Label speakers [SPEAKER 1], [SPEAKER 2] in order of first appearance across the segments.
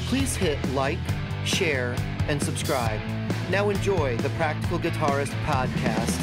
[SPEAKER 1] Please hit like, share, and subscribe. Now enjoy the Practical Guitarist podcast.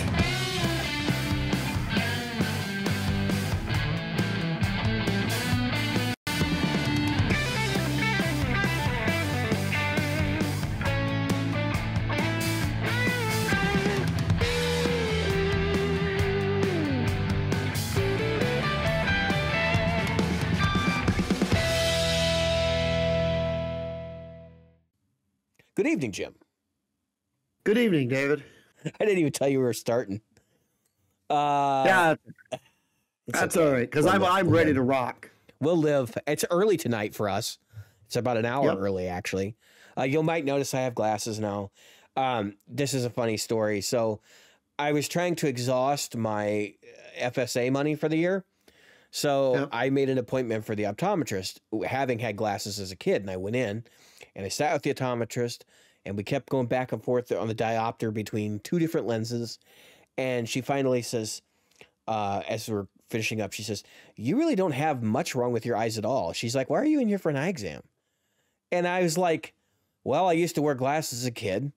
[SPEAKER 2] Good evening, Jim.
[SPEAKER 1] Good evening, David.
[SPEAKER 2] I didn't even tell you we were starting.
[SPEAKER 1] Yeah, that's okay. All right, because I'm ready to rock.
[SPEAKER 2] We'll live. It's early tonight for us. It's about an hour
[SPEAKER 1] Yep.
[SPEAKER 2] early, actually. You might notice I have glasses now. This is a funny story. So I was trying to exhaust my FSA money for the year. So
[SPEAKER 1] Yep.
[SPEAKER 2] I made an appointment for the optometrist, having had glasses as a kid. And I went in and I sat with the optometrist and we kept going back and forth on the diopter between two different lenses. And she finally says, as we're finishing up, she says, "You really don't have much wrong with your eyes at all." She's like, "Why are you in here for an eye exam?" And I was like, well, I used to wear glasses as a kid.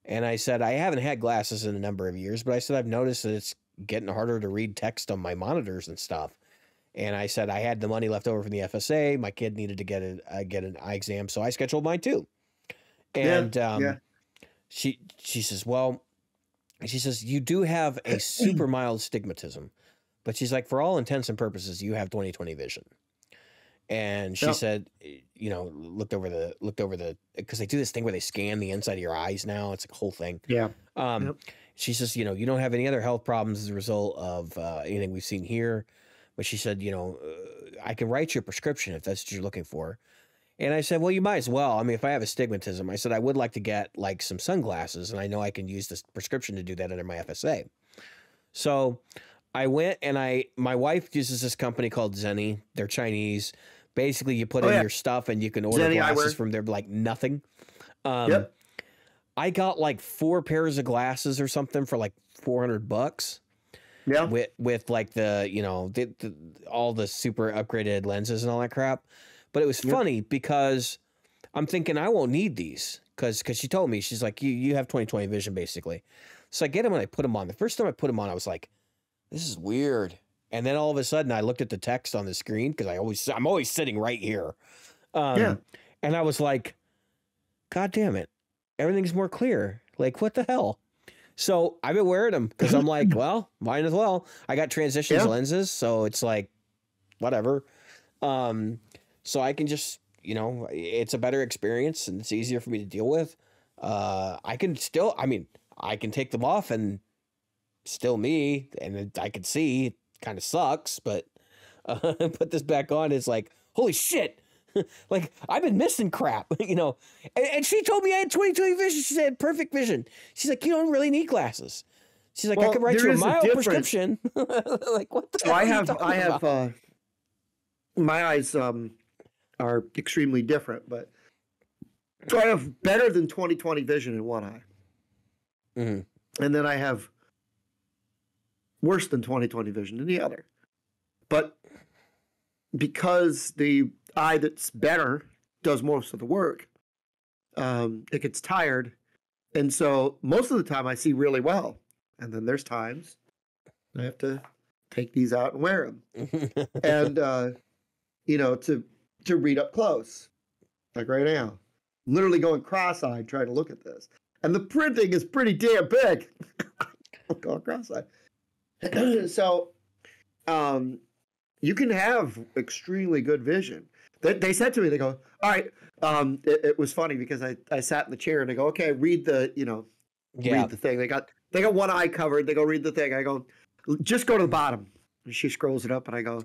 [SPEAKER 2] And I said, I haven't had glasses in a number of years, but I said, I've noticed that it's getting harder to read text on my monitors and stuff. And I said, I had the money left over from the FSA. My kid needed to get an eye exam. So I scheduled mine too. And she says, well, she says, you do have a super mild stigmatism, but she's like, for all intents and purposes, you have 20/20 vision. And she said, you know, looked over the, because they do this thing where they scan the inside of your eyes now. It's a whole thing.
[SPEAKER 1] Yeah.
[SPEAKER 2] She says, you know, you don't have any other health problems as a result of anything we've seen here. But she said, you know, I can write you a prescription if that's what you're looking for. And I said, well, you might as well. I mean, if I have astigmatism, I said, I would like to get like some sunglasses. And I know I can use this prescription to do that under my FSA. So I went and my wife uses this company called Zenni. They're Chinese. Basically, you put in your stuff and you can order
[SPEAKER 1] Zenni
[SPEAKER 2] glasses
[SPEAKER 1] eyewear.
[SPEAKER 2] from there like nothing.
[SPEAKER 1] Yep.
[SPEAKER 2] I got like 4 pairs of glasses or something for like $400.
[SPEAKER 1] Yeah.
[SPEAKER 2] With like the, you know, all the super upgraded lenses and all that crap. But it was funny because I'm thinking I won't need these because she told me, she's like, you have 20/20 vision basically. So I get them and I put them on. The first time I put them on, I was like, this is weird. And then all of a sudden I looked at the text on the screen because I'm always sitting right here. And I was like, God damn it. Everything's more clear. Like, what the hell? So I've been wearing them because I'm like, well, might as well. I got transitions lenses, so it's like, whatever. So I can just, you know, it's a better experience and it's easier for me to deal with. I can take them off and still me, and I can see. It kind of sucks, but put this back on. It's like, holy shit. Like, I've been missing crap, you know. And she told me I had 20/20 vision. She said perfect vision. She's like, you don't really need glasses. She's like, I could write you a mild prescription. Like, what the hell are you talking about?
[SPEAKER 1] My eyes are extremely different, but so I have better than 20/20 vision in one eye.
[SPEAKER 2] Mm-hmm.
[SPEAKER 1] And then I have worse than 20/20 vision in the other. But because the eye that's better does most of the work, it gets tired. And so most of the time I see really well. And then there's times I have to take these out and wear them. And, you know, to read up close, like right now. Literally going cross-eyed trying to look at this. And the printing is pretty damn big. I'm going cross-eyed. So, you can have extremely good vision. They said to me, they go, all right, it was funny because I sat in the chair and they go, okay, read the, you know, read the thing. They got one eye covered. They go, read the thing. I go, just go to the bottom. And she scrolls it up and I go,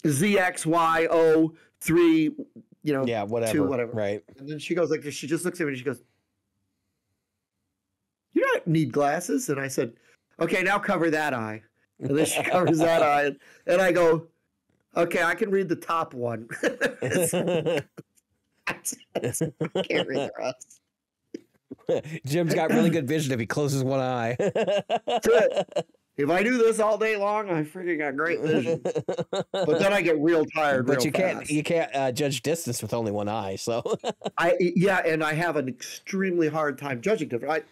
[SPEAKER 1] ZXYO3, you know,
[SPEAKER 2] whatever.
[SPEAKER 1] 2, whatever.
[SPEAKER 2] Right.
[SPEAKER 1] And then she goes like this. She just looks at me and she goes, you don't need glasses. And I said, okay, now cover that eye. And then she covers that eye. And I go, okay, I can read the top one. I can't read the rest.
[SPEAKER 2] Jim's got really good vision if he closes one eye.
[SPEAKER 1] That's it. If I do this all day long, I freaking got great vision. But then I get real tired
[SPEAKER 2] But
[SPEAKER 1] real
[SPEAKER 2] you
[SPEAKER 1] fast.
[SPEAKER 2] can't judge distance with only one eye. So
[SPEAKER 1] And I have an extremely hard time judging different.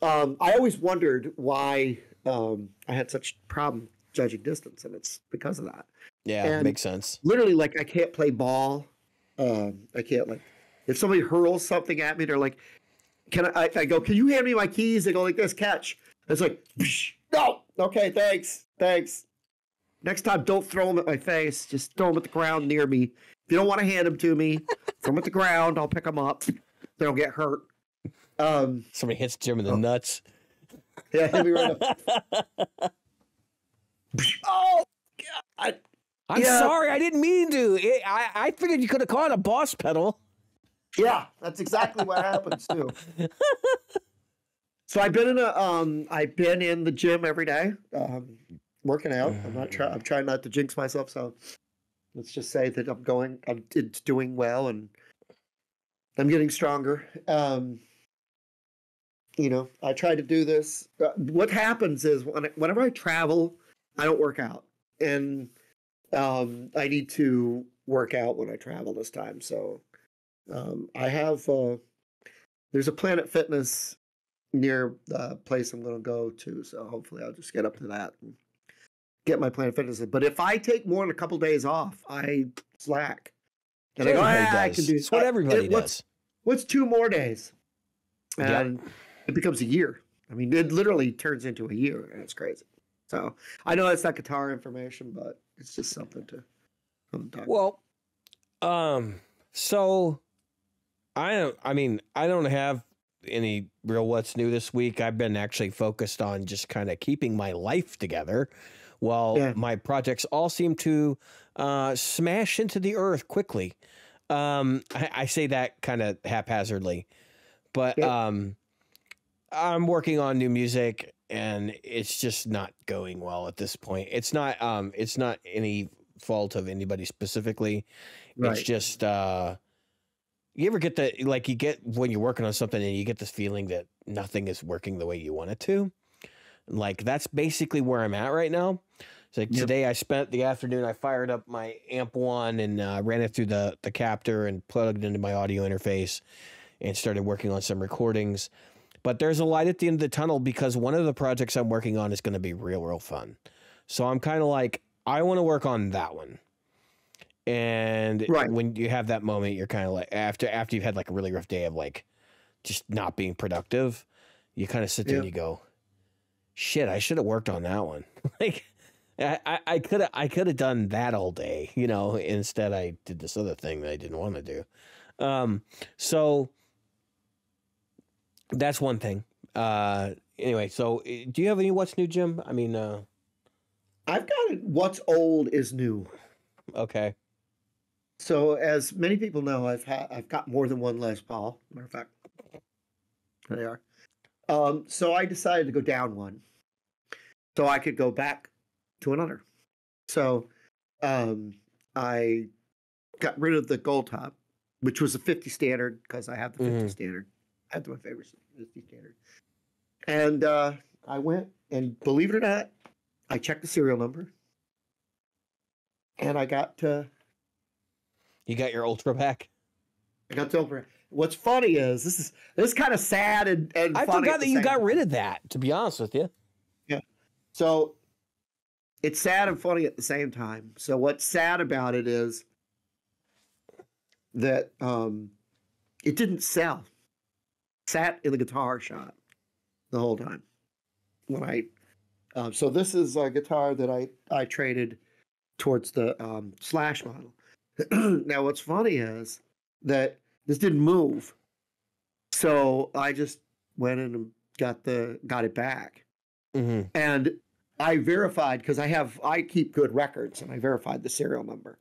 [SPEAKER 1] I always wondered why I had such problem judging distance, and it's because of that.
[SPEAKER 2] yeah,
[SPEAKER 1] And
[SPEAKER 2] makes sense.
[SPEAKER 1] literally, like, I can't play ball. I can't, like, if somebody hurls something at me, they're like, I go, can you hand me my keys? They go like this, catch. It's like, no, okay, thanks. Next time, don't throw them at my face. Just throw them at the ground near me. If you don't want to hand them to me, throw them at the ground. I'll pick them up. They don't get hurt.
[SPEAKER 2] Somebody hits Jim in the nuts.
[SPEAKER 1] Yeah, hit me right up. Oh, God.
[SPEAKER 2] I'm sorry, I didn't mean to. I figured you could have caught a boss pedal.
[SPEAKER 1] Yeah, that's exactly what happens too. So I've been in the gym every day, working out. I'm trying not to jinx myself. So let's just say that it's doing well, and I'm getting stronger. I try to do this. What happens is whenever I travel, I don't work out, and I need to work out when I travel this time. So I have there's a Planet Fitness near the place I'm going to go to. So hopefully I'll just get up to that and get my Planet Fitness. But if I take more than a couple days off, I slack. And I go, I can do.
[SPEAKER 2] It's what everybody does.
[SPEAKER 1] What's 2 more days? And it becomes a year. I mean, it literally turns into a year, and it's crazy. So I know that's not guitar information, but it's just something to talk about.
[SPEAKER 2] Well, so I don't have any real what's new this week. I've been actually focused on just kind of keeping my life together while my projects all seem to smash into the earth quickly. I say that kind of haphazardly, but I'm working on new music, and it's just not going well at this point. It's not any fault of anybody specifically. Right. It's just you ever get when you're working on something and you get this feeling that nothing is working the way you want it to? Like, that's basically where I'm at right now. It's like today I spent the afternoon, I fired up my amp 1 and ran it through the captor and plugged it into my audio interface and started working on some recordings. But there's a light at the end of the tunnel because one of the projects I'm working on is going to be real fun. So I'm kind of like, I want to work on that one. And when you have that moment, you're kind of like, after you've had like a really rough day of like just not being productive, you kind of sit there and you go, shit, I should have worked on that one. Like, I could have done that all day, instead I did this other thing that I didn't want to do. So that's one thing. Anyway, so do you have any what's new, Jim? I mean,
[SPEAKER 1] I've got what's old is new.
[SPEAKER 2] Okay.
[SPEAKER 1] So as many people know, I've got more than one Les Paul. Matter of fact, there they are. So I decided to go down one, so I could go back to another. So I got rid of the gold top, which was a 50 standard because I have the 50 standard. That's my favorite 50 standard. And I went, and believe it or not, I checked the serial number, and I got to.
[SPEAKER 2] You got your Ultra back?
[SPEAKER 1] I got the Ultra. What's funny is this is kind of sad and
[SPEAKER 2] I
[SPEAKER 1] funny.
[SPEAKER 2] forgot that you got rid of that, to be honest with you.
[SPEAKER 1] Yeah. So it's sad and funny at the same time. So what's sad about it is that it didn't sell. Sat in the guitar shop the whole time. When so this is a guitar that I traded towards the Slash model. Now what's funny is that this didn't move, so I just went in and got it back, and I verified because I keep good records, and I verified the serial number.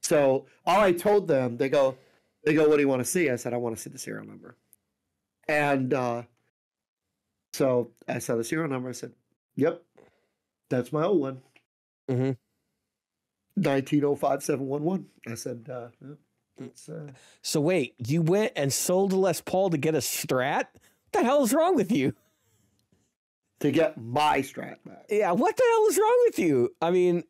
[SPEAKER 1] So all I told them, they go, what do you want to see? I said, I want to see the serial number. And so I saw the serial number. I said, yep, that's my old one. 1905711. I said, it's,
[SPEAKER 2] so wait, you went and sold a Les Paul to get a Strat? What the hell is wrong with you?
[SPEAKER 1] to get my Strat back.
[SPEAKER 2] Yeah, what the hell is wrong with you? I mean,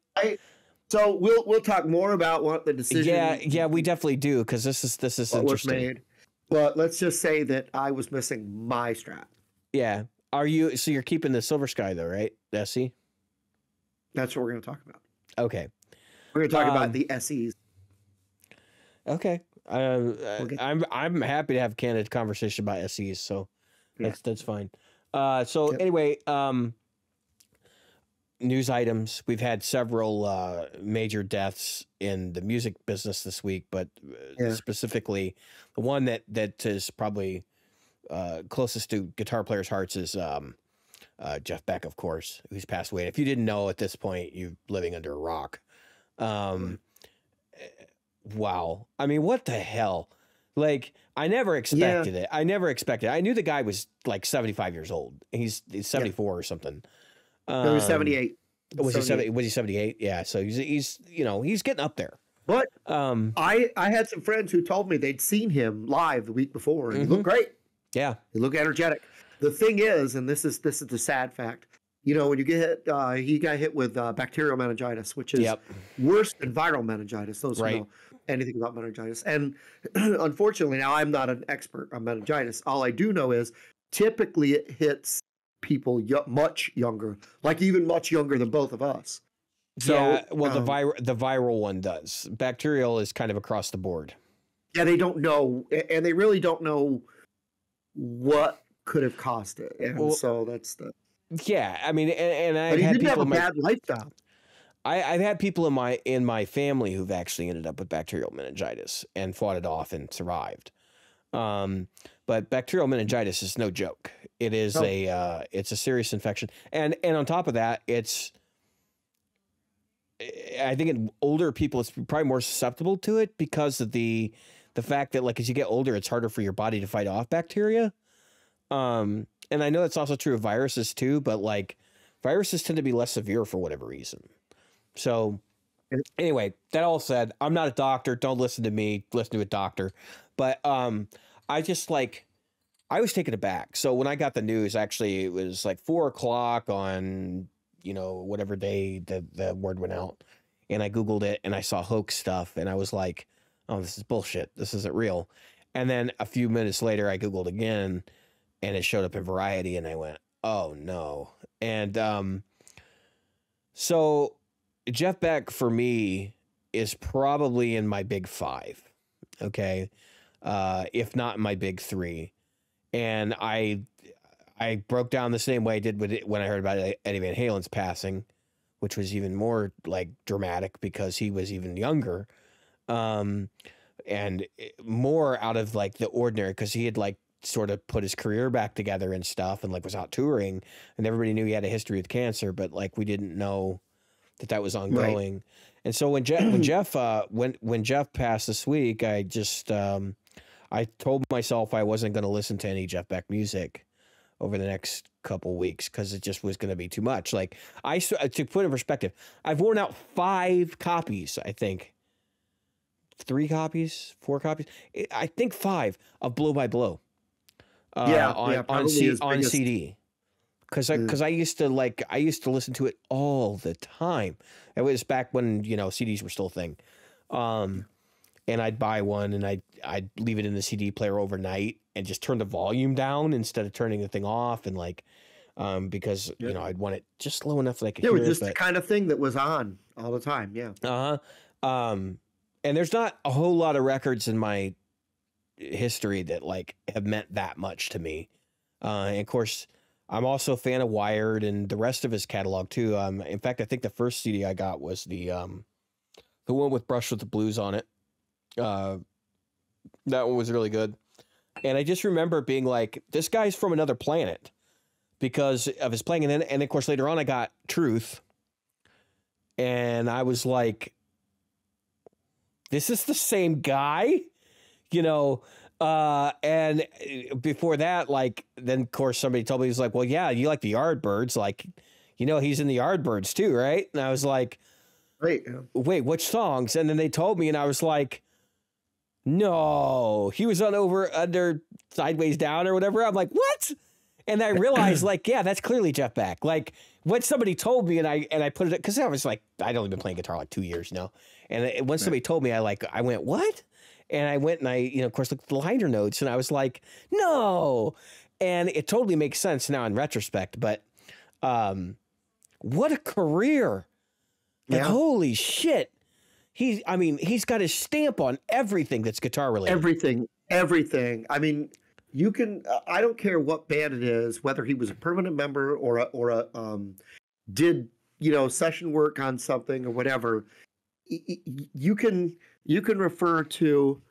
[SPEAKER 1] so we'll talk more about what the decision.
[SPEAKER 2] Yeah, we definitely do, because this is
[SPEAKER 1] what was
[SPEAKER 2] interesting.
[SPEAKER 1] made. But let's just say that I was missing my Strat.
[SPEAKER 2] Yeah. So you're keeping the Silver Sky though, right? The SE?
[SPEAKER 1] That's what we're going to talk about.
[SPEAKER 2] Okay.
[SPEAKER 1] We're going to talk about the SEs.
[SPEAKER 2] Okay. I'm happy to have a candid conversation about SEs, so that's fine. Anyway, news items. We've had several major deaths in the music business this week, but specifically the one that is probably closest to guitar players' hearts is Jeff Beck, of course, who's passed away. If you didn't know at this point, you're living under a rock. Wow. I mean, what the hell? Like, I never expected it. I never expected it. I knew the guy was like 75 years old. He's 74 or something.
[SPEAKER 1] No, he was 78.
[SPEAKER 2] Was he 78? Yeah. So he's getting up there.
[SPEAKER 1] But I had some friends who told me they'd seen him live the week before, and he looked great.
[SPEAKER 2] Yeah.
[SPEAKER 1] He looked energetic. The thing is, and this is the sad fact, when you get hit, he got hit with bacterial meningitis, which is worse than viral meningitis. Those who know anything about meningitis. And unfortunately, now I'm not an expert on meningitis. All I do know is typically it hits people much younger, like even much younger than both of us. So,
[SPEAKER 2] the viral one does. Bacterial is kind of across the board.
[SPEAKER 1] Yeah, they don't know, and they really don't know what could have caused it, and so that's the.
[SPEAKER 2] Yeah, I mean, and I
[SPEAKER 1] but he
[SPEAKER 2] had
[SPEAKER 1] didn't
[SPEAKER 2] people
[SPEAKER 1] have a bad lifestyle.
[SPEAKER 2] I've had people in my family who've actually ended up with bacterial meningitis and fought it off and survived. But bacterial meningitis is no joke. It is it's a serious infection, and on top of that, I think in older people, it's probably more susceptible to it because of the fact that, like, as you get older, it's harder for your body to fight off bacteria. And I know that's also true of viruses too, but like viruses tend to be less severe for whatever reason. So anyway, that all said, I'm not a doctor. Don't listen to me. Listen to a doctor. But I just I was taken aback. So when I got the news, actually, it was like 4:00 on, whatever day the word went out. And I Googled it and I saw hoax stuff. And I was like, oh, this is bullshit. This isn't real. And then a few minutes later, I Googled again and it showed up in Variety. And I went, oh, no. And so Jeff Beck, for me, is probably in my big five. Okay. If not in my big three. And I broke down the same way I did when I heard about Eddie Van Halen's passing, which was even more like dramatic because he was even younger, and more out of like the ordinary because he had like sort of put his career back together and stuff and like was out touring, and everybody knew he had a history with cancer, but like we didn't know that was ongoing. Right. And so when Jeff passed this week, I just I told myself I wasn't going to listen to any Jeff Beck music over the next couple weeks because it just was going to be too much. Like to put in perspective, I've worn out 5 copies, I think 3 copies, 4 copies, I think 5 of Blow by Blow. On CD. Because I used to listen to it all the time. It was back when CDs were still a thing. And I'd buy one and I'd leave it in the CD player overnight and just turn the volume down instead of turning the thing off, and because I'd want it just low enough that I could hear it. It was just
[SPEAKER 1] the kind of thing that was on all the time. Yeah.
[SPEAKER 2] And there's not a whole lot of records in my history that like have meant that much to me. And of course, I'm also a fan of Wired and the rest of his catalog too. In fact, I think the first CD I got was the one with Brush with the Blues on it. That one was really good. And I just remember being like, this guy's from another planet because of his playing. And then of course, later on I got Truth. And I was like, this is the same guy, and before that, like, then of course somebody told me, he was like, well, yeah, you like the Yardbirds. Like, he's in the Yardbirds too, right? And I was like, wait, which songs? And then they told me and I was like, no, he was on under Sideways Down or whatever. I'm like, what? And I realized, like, yeah, that's clearly Jeff Beck. Like, when somebody told me, and I put it, because I was like, I'd only been playing guitar like 2 years, and when somebody told me, I went, what? And I went and of course, looked at the liner notes, and I was like, no. And it totally makes sense now in retrospect, but what a career. Like, holy shit. He's got his stamp on everything that's guitar related.
[SPEAKER 1] Everything. I mean, you can, I don't care what band it is, whether he was a permanent member or did, session work on something or whatever. You can refer to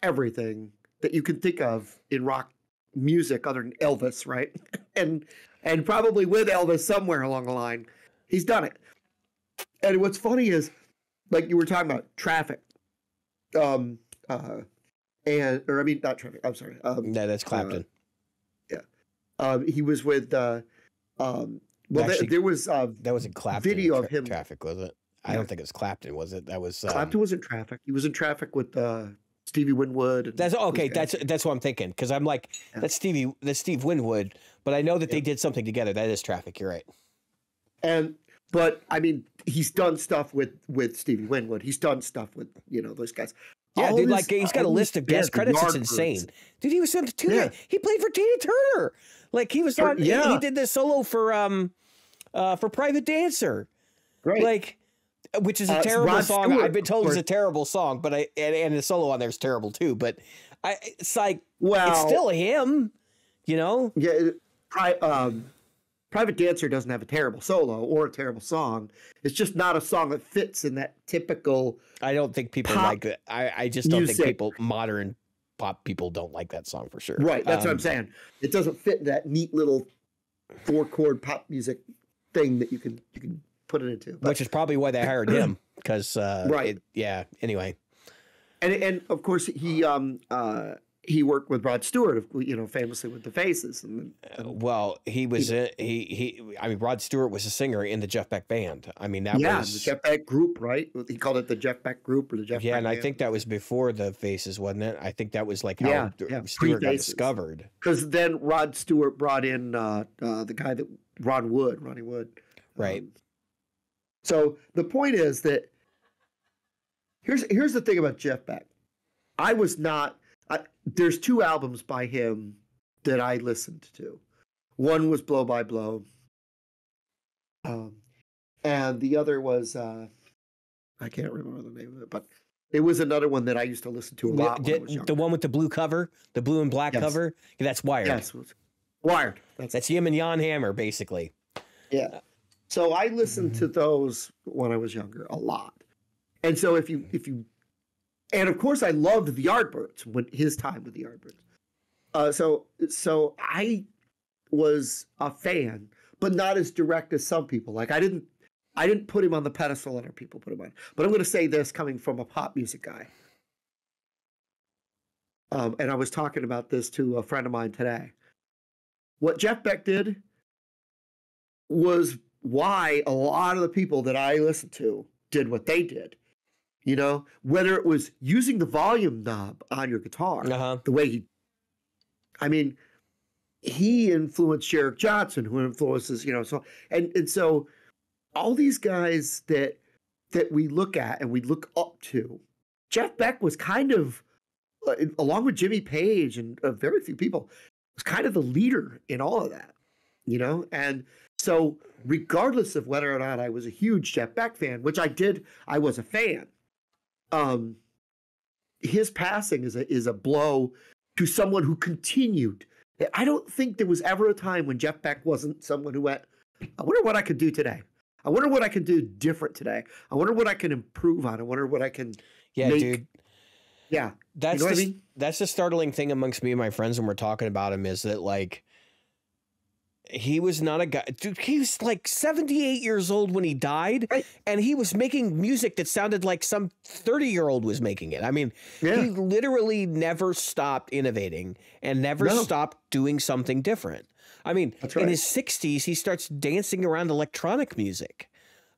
[SPEAKER 1] everything that you can think of in rock music other than Elvis, right? and probably with Elvis somewhere along the line, he's done it. And what's funny is, like you were talking about Traffic, not Traffic. I'm sorry.
[SPEAKER 2] No, that's Clapton.
[SPEAKER 1] He was with.
[SPEAKER 2] Actually,
[SPEAKER 1] there was
[SPEAKER 2] that wasn't Clapton.
[SPEAKER 1] Video of him.
[SPEAKER 2] Traffic, was it? I don't think it was Clapton, was it? That was
[SPEAKER 1] Clapton was in Traffic. He was in Traffic with Stevie Winwood. And
[SPEAKER 2] that's okay. That's what I'm thinking, because I'm like, that's Steve Winwood, but I know that they did something together. That is Traffic. You're right.
[SPEAKER 1] But I mean, he's done stuff with Stevie Winwood. He's done stuff with those guys.
[SPEAKER 2] Yeah, dude, like he's got a list of guest credits. It's insane. Dude, he was on he played for Tina Turner. Like he was on. He did this solo for Private Dancer.
[SPEAKER 1] Right.
[SPEAKER 2] Like, which is a terrible song. Stewart, I've been told it's a terrible song, but and the solo on there is terrible too. But it's like, it's still him,
[SPEAKER 1] Yeah. Private Dancer doesn't have a terrible solo or a terrible song. It's just not a song that fits in that typical.
[SPEAKER 2] I don't think people like it. I just don't think modern pop people don't like that song for sure.
[SPEAKER 1] Right. That's what I'm saying. It doesn't fit in that neat little 4-chord pop music thing that you can put it into. But,
[SPEAKER 2] which is probably why they hired him. Because,
[SPEAKER 1] right.
[SPEAKER 2] Anyway.
[SPEAKER 1] And of course, he worked with Rod Stewart, famously with the Faces.
[SPEAKER 2] Well, he was Rod Stewart was a singer in the Jeff Beck band. I mean, that was
[SPEAKER 1] the Jeff Beck group, right? He called it the Jeff Beck group or the Jeff Beck
[SPEAKER 2] and
[SPEAKER 1] band.
[SPEAKER 2] I think that was before the Faces, wasn't it? I think that was like how Stewart got discovered.
[SPEAKER 1] Because then Rod Stewart brought in the guy that Ronnie Wood.
[SPEAKER 2] Right.
[SPEAKER 1] So the point is that here's the thing about Jeff Beck. There's 2 albums by him that I listened to. One was Blow by Blow. And the other was, I can't remember the name of it, but it was another one that I used to listen to a lot when I was younger.
[SPEAKER 2] The one with the blue cover, the blue and black cover? Yeah, that's Wired.
[SPEAKER 1] Yes, Wired. That's
[SPEAKER 2] him and Jan Hammer, basically.
[SPEAKER 1] Yeah. So I listened to those when I was younger a lot. And so if you and of course, I loved the Yardbirds when his time with the Yardbirds. So I was a fan, but not as direct as some people. Like I didn't put him on the pedestal other people put him on. But I'm going to say this coming from a pop music guy. And I was talking about this to a friend of mine today. What Jeff Beck did was why a lot of the people that I listened to did what they did. Whether it was using the volume knob on your guitar, the way he influenced Sherrick Johnson, who influences, and so all these guys that we look at and we look up to, Jeff Beck was kind of, along with Jimmy Page and very few people, was kind of the leader in all of that, and so regardless of whether or not I was a huge Jeff Beck fan, which I was a fan. His passing is a blow to someone who continued. I don't think there was ever a time when Jeff Beck wasn't someone who went, I wonder what I could do today. I wonder what I can do different today. I wonder what I can improve on. I wonder what I can make.
[SPEAKER 2] Dude.
[SPEAKER 1] Yeah.
[SPEAKER 2] That's that's the startling thing amongst me and my friends when we're talking about him is that, like, he was not a guy, dude. He was like 78 years old when he died, right. And he was making music that sounded like some 30-year-old was making it. I mean, he literally never stopped innovating and never stopped doing something different. I mean, in his 60s, he starts dancing around electronic music.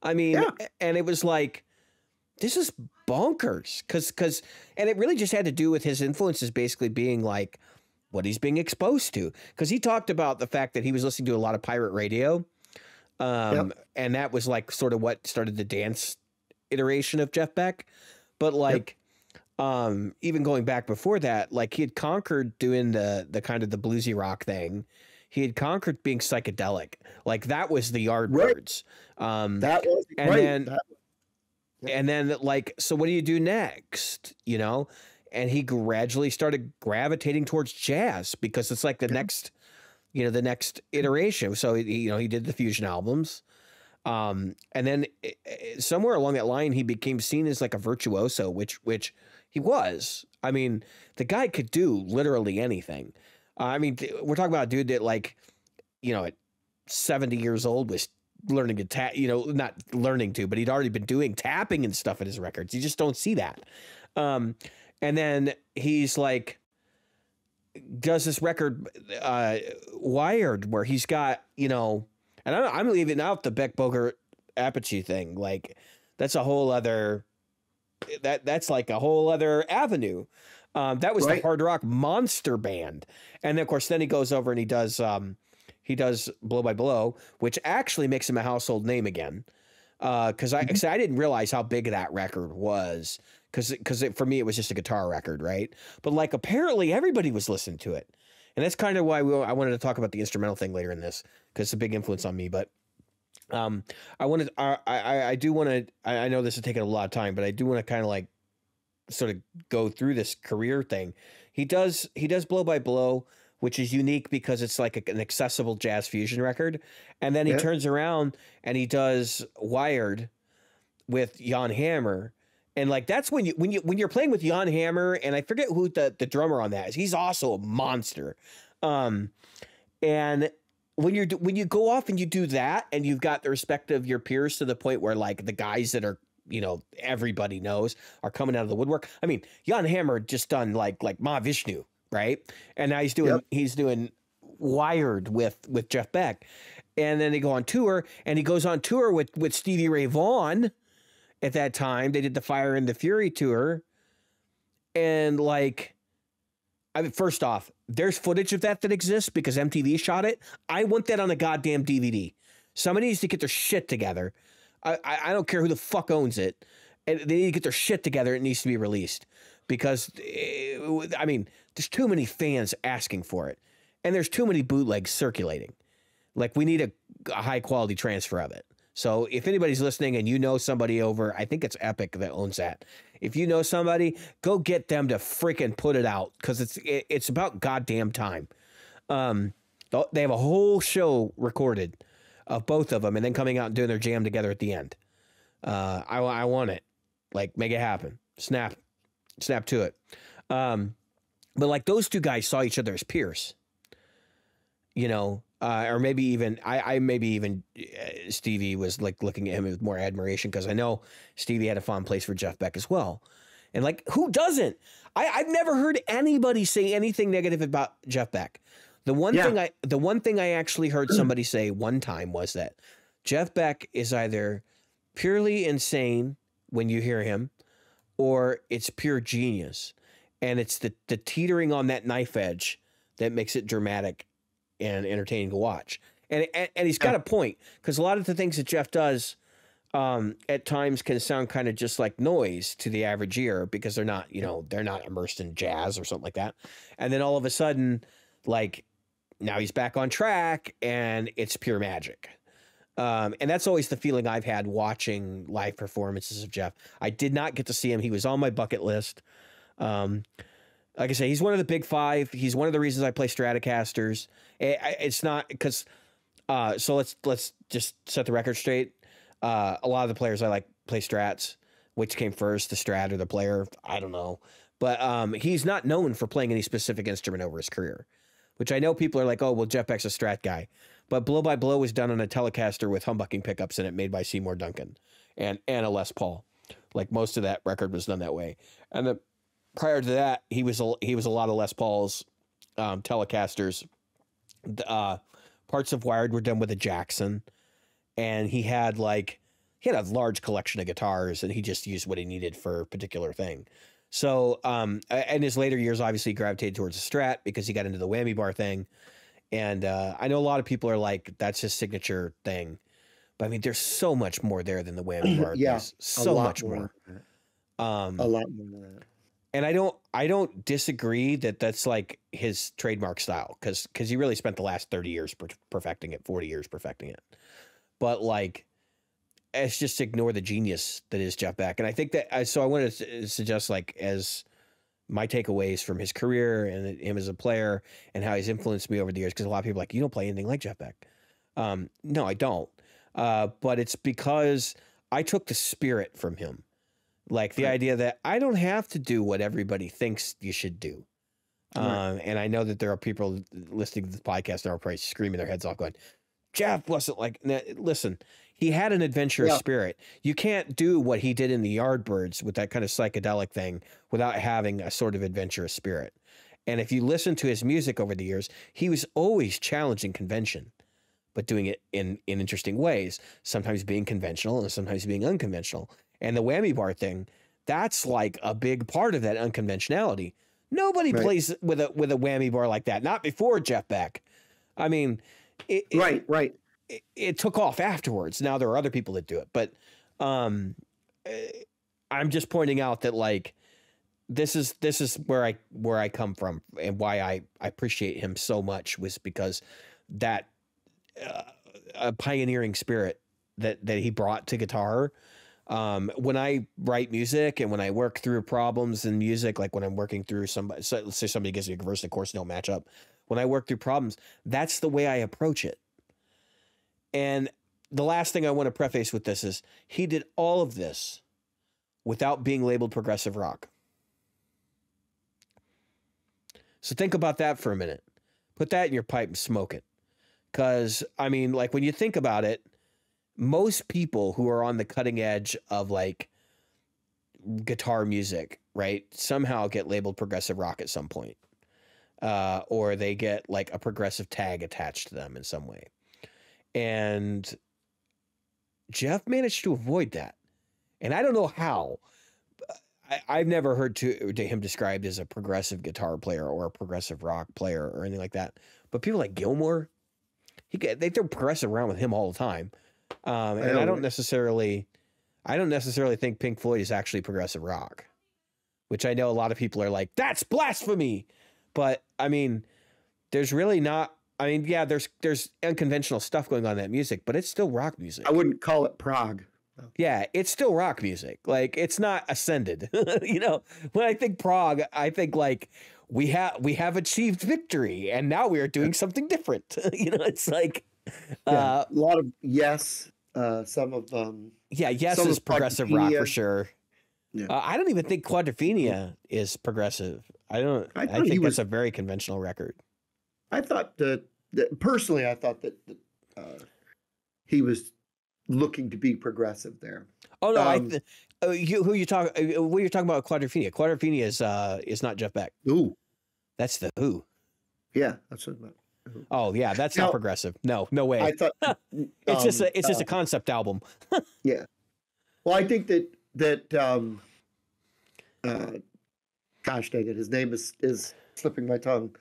[SPEAKER 2] I mean, and it was like, this is bonkers. And it really just had to do with his influences basically being like what he's being exposed to, because he talked about the fact that he was listening to a lot of pirate radio, and that was like sort of what started the dance iteration of Jeff Beck. But like, even going back before that, like he had conquered doing the kind of the bluesy rock thing. He had conquered being psychedelic. Like that was the Yardbirds.
[SPEAKER 1] That was
[SPEAKER 2] and
[SPEAKER 1] right.
[SPEAKER 2] then and then like, so what do you do next? You know? And he gradually started gravitating towards jazz because it's like the next, you know, the next iteration. So he did the fusion albums. And then somewhere along that line, he became seen as like a virtuoso, which he was. I mean, the guy could do literally anything. I mean, we're talking about a dude that, like, you know, at 70 years old was learning to tap, you know, not learning to, but he'd already been doing tapping and stuff in his records. You just don't see that. And then he's like, does this record, Wired, where he's got, you know, and I'm leaving out the Beck Bogert Apogee thing. Like, that's a whole other, that's like a whole other avenue. That was the hard rock monster band. And then, of course, then he goes over and he does Blow by Blow, which actually makes him a household name again. Cause I didn't realize how big that record was. Cause for me, it was just a guitar record. Right. But like, apparently everybody was listening to it. And that's kind of why I wanted to talk about the instrumental thing later in this, cause it's a big influence on me. But, I do want to, I know this is taking a lot of time, but I do want to kind of like sort of go through this career thing. He does Blow by Blow, which is unique because it's like an accessible jazz fusion record. And then he turns around and he does Wired with Jan Hammer. And like, that's when you're playing with Jan Hammer, and I forget who the drummer on that is. He's also a monster. And when you go off and you do that, and you've got the respect of your peers to the point where like the guys that are, you know, everybody knows are coming out of the woodwork. I mean, Jan Hammer just done like Mahavishnu, right? And now he's doing Wired with Jeff Beck. And then they go on tour, and he goes on tour with Stevie Ray Vaughan. At that time, they did the Fire and the Fury tour. And like, I mean, first off, there's footage of that exists because MTV shot it. I want that on a goddamn DVD. Somebody needs to get their shit together. I don't care who the fuck owns it. And they need to get their shit together. It needs to be released because, I mean, there's too many fans asking for it. And there's too many bootlegs circulating. Like, we need a high quality transfer of it. So if anybody's listening and you know somebody over, I think it's Epic that owns that. If you know somebody, go get them to freaking put it out because it's about goddamn time. They have a whole show recorded of both of them and then coming out and doing their jam together at the end. I want it. Like, make it happen. Snap to it. But like, those two guys saw each other as peers, you know. Or maybe even Stevie was like looking at him with more admiration because I know Stevie had a fond place for Jeff Beck as well. And like, who doesn't? I've never heard anybody say anything negative about Jeff Beck. The one thing I actually heard somebody say one time was that Jeff Beck is either purely insane when you hear him, or it's pure genius. And it's the teetering on that knife edge that makes it dramatic and entertaining to watch. And he's got a point, because a lot of the things that Jeff does at times can sound kind of just like noise to the average ear because they're not immersed in jazz or something like that. And then all of a sudden, like, now he's back on track and it's pure magic. And that's always the feeling I've had watching live performances of Jeff. I did not get to see him. He was on my bucket list. Like I say, he's one of the big five. He's one of the reasons I play Stratocasters. It's not because, so let's just set the record straight. A lot of the players I like play Strats. Which came first, the Strat or the player? I don't know. But he's not known for playing any specific instrument over his career, which I know people are like, oh, well, Jeff Beck's a Strat guy. But Blow by Blow was done on a Telecaster with humbucking pickups in it made by Seymour Duncan and a Les Paul. Like, most of that record was done that way. And prior to that, he was a lot of Les Paul's Telecasters. Parts of Wired were done with a Jackson, and he had a large collection of guitars, and he just used what he needed for a particular thing. So, in his later years, obviously he gravitated towards the Strat because he got into the whammy bar thing. And I know a lot of people are like, that's his signature thing. But I mean, there's so much more there than the whammy bar.
[SPEAKER 1] Yeah,
[SPEAKER 2] There's so much more.
[SPEAKER 1] A lot more than that.
[SPEAKER 2] And I don't disagree that that's like his trademark style because he really spent the last 30 years perfecting it, 40 years perfecting it. But like, it's just ignore the genius that is Jeff Beck. And I think that, so I wanted to suggest like as my takeaways from his career and him as a player and how he's influenced me over the years. Because a lot of people are like, you don't play anything like Jeff Beck. No, I don't. But it's because I took the spirit from him. Like the idea that I don't have to do what everybody thinks you should do. And I know that there are people listening to this podcast that are probably screaming their heads off going, Jeff wasn't like, listen, he had an adventurous spirit. You can't do what he did in the Yardbirds with that kind of psychedelic thing without having a sort of adventurous spirit. And if you listen to his music over the years, he was always challenging convention, but doing it in interesting ways, sometimes being conventional and sometimes being unconventional. And the whammy bar thing, that's like a big part of that unconventionality. Nobody plays with a whammy bar like that. Not before Jeff Beck. I mean, it took off afterwards. Now there are other people that do it, but I'm just pointing out that like this is where I come from and why I appreciate him so much was because that a pioneering spirit that he brought to guitar. When I write music and when I work through problems in music, like when I'm working through somebody, so let's say somebody gives me a verse and the chorus don't match up. When I work through problems, that's the way I approach it. And the last thing I want to preface with this is he did all of this without being labeled progressive rock. So think about that for a minute. Put that in your pipe and smoke it. Because, I mean, like when you think about it, most people who are on the cutting edge of like guitar music, right, somehow get labeled progressive rock at some point. Or they get like a progressive tag attached to them in some way. And Jeff managed to avoid that. And I don't know how. I've never heard to him described as a progressive guitar player or a progressive rock player or anything like that. But people like Gilmour, they throw progressive around with him all the time. And I don't necessarily think Pink Floyd is actually progressive rock, which I know a lot of people are like, that's blasphemy. But I mean, there's really not. I mean, yeah, there's unconventional stuff going on in that music, but it's still rock music.
[SPEAKER 1] I wouldn't call it prog.
[SPEAKER 2] Yeah, it's still rock music. Like it's not ascended. You know, when I think prog, I think like we have achieved victory and now we are doing something different. You know, it's like
[SPEAKER 1] a lot of Yes. Some of
[SPEAKER 2] Yes is progressive rock for sure. Yeah. I don't even think Quadrophenia is progressive. I think that's a very conventional record.
[SPEAKER 1] I thought that personally, I thought that he was looking to be progressive there.
[SPEAKER 2] Oh no, what you're talking about Quadrophenia? Quadrophenia is not Jeff Beck.
[SPEAKER 1] Ooh,
[SPEAKER 2] that's the Who.
[SPEAKER 1] Yeah, that's what about.
[SPEAKER 2] Oh yeah, that's not progressive. No way.
[SPEAKER 1] I thought
[SPEAKER 2] it's just a concept album.
[SPEAKER 1] Yeah. Well, I think that gosh dang it, his name is slipping my tongue.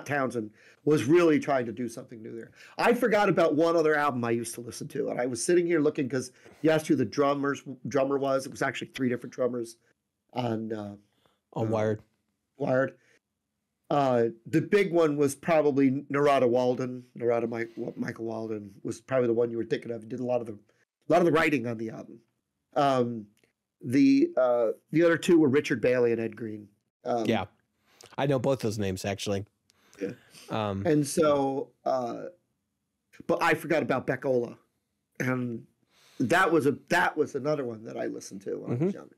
[SPEAKER 1] Townsend was really trying to do something new there. I forgot about one other album I used to listen to, and I was sitting here looking because you asked who the drummer was. It was actually 3 different drummers on
[SPEAKER 2] Wired.
[SPEAKER 1] Wired. The big one was probably Narada Michael Walden was probably the one you were thinking of. He did a lot of the writing on the album. The other 2 were Richard Bailey and Ed Green.
[SPEAKER 2] Yeah, I know both those names actually.
[SPEAKER 1] Yeah. And so, but I forgot about Beck Ola, and that was another one that I listened to when I was younger.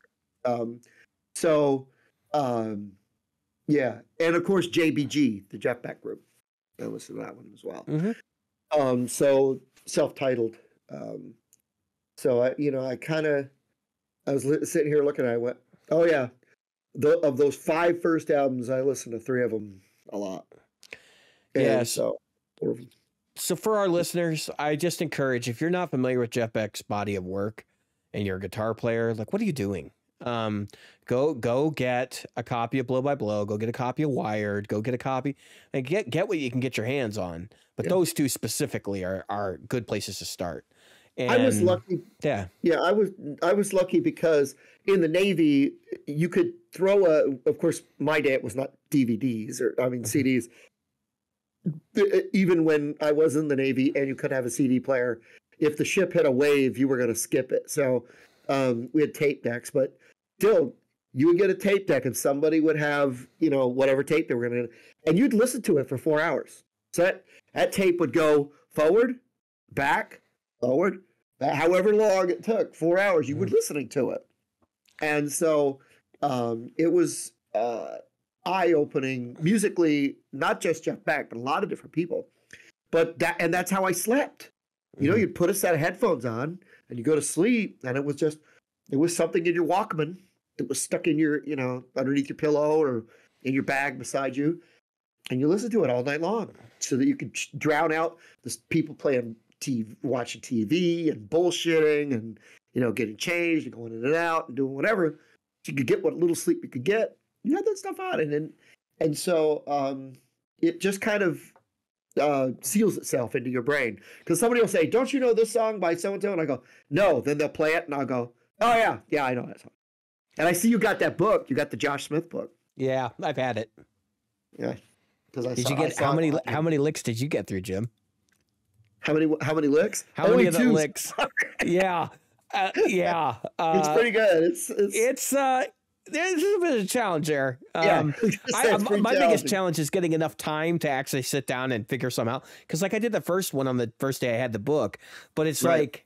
[SPEAKER 1] Yeah, and of course JBG, the Jeff Beck group. I listened to that one as well.
[SPEAKER 2] Mm-hmm.
[SPEAKER 1] So self-titled. So I was sitting here looking, and I went, oh yeah, of those 5 first albums, I listened to 3 of them a lot. And
[SPEAKER 2] yeah. So for our listeners, I just encourage, if you're not familiar with Jeff Beck's body of work and you're a guitar player, like, what are you doing? Go get a copy of Blow by Blow. Go get a copy of Wired. Go get a copy and get what you can get your hands on. But those two specifically are good places to start. And
[SPEAKER 1] I was lucky.
[SPEAKER 2] Yeah.
[SPEAKER 1] Yeah, I was lucky because in the Navy you could throw of course my day it was not DVDs or CDs. Even when I was in the Navy and you could have a CD player, if the ship hit a wave, you were going to skip it. So we had tape decks, but still you would get a tape deck and somebody would have, whatever tape they were going to, and you'd listen to it for 4 hours. So that tape would go forward, back, forward, back, however long it took, 4 hours, you were listening to it. And so it was eye-opening musically, not just Jeff Beck, but a lot of different people. But that's how I slept. You'd put a set of headphones on and you go to sleep, and it was something in your Walkman that was stuck in your, underneath your pillow or in your bag beside you. And you listen to it all night long so that you could drown out the people playing TV, watching TV and bullshitting and, getting changed and going in and out and doing whatever. So you could get what little sleep you could get. You had that stuff on. And so it just kind of seals itself into your brain. Because somebody will say, don't you know this song by so-and-so? And I go, no. Then they'll play it and I'll go, oh, yeah, I know that song. And I see you got that book. You got the Josh Smith book.
[SPEAKER 2] Yeah, I've had it.
[SPEAKER 1] Yeah.
[SPEAKER 2] How many licks did you get through, Jim?
[SPEAKER 1] How many licks?
[SPEAKER 2] How many of the licks? Yeah. Yeah.
[SPEAKER 1] It's pretty good. It's
[SPEAKER 2] there's a bit of a challenge there. My biggest challenge is getting enough time to actually sit down and figure some out. Because I did the first one on the first day I had the book, but it's like,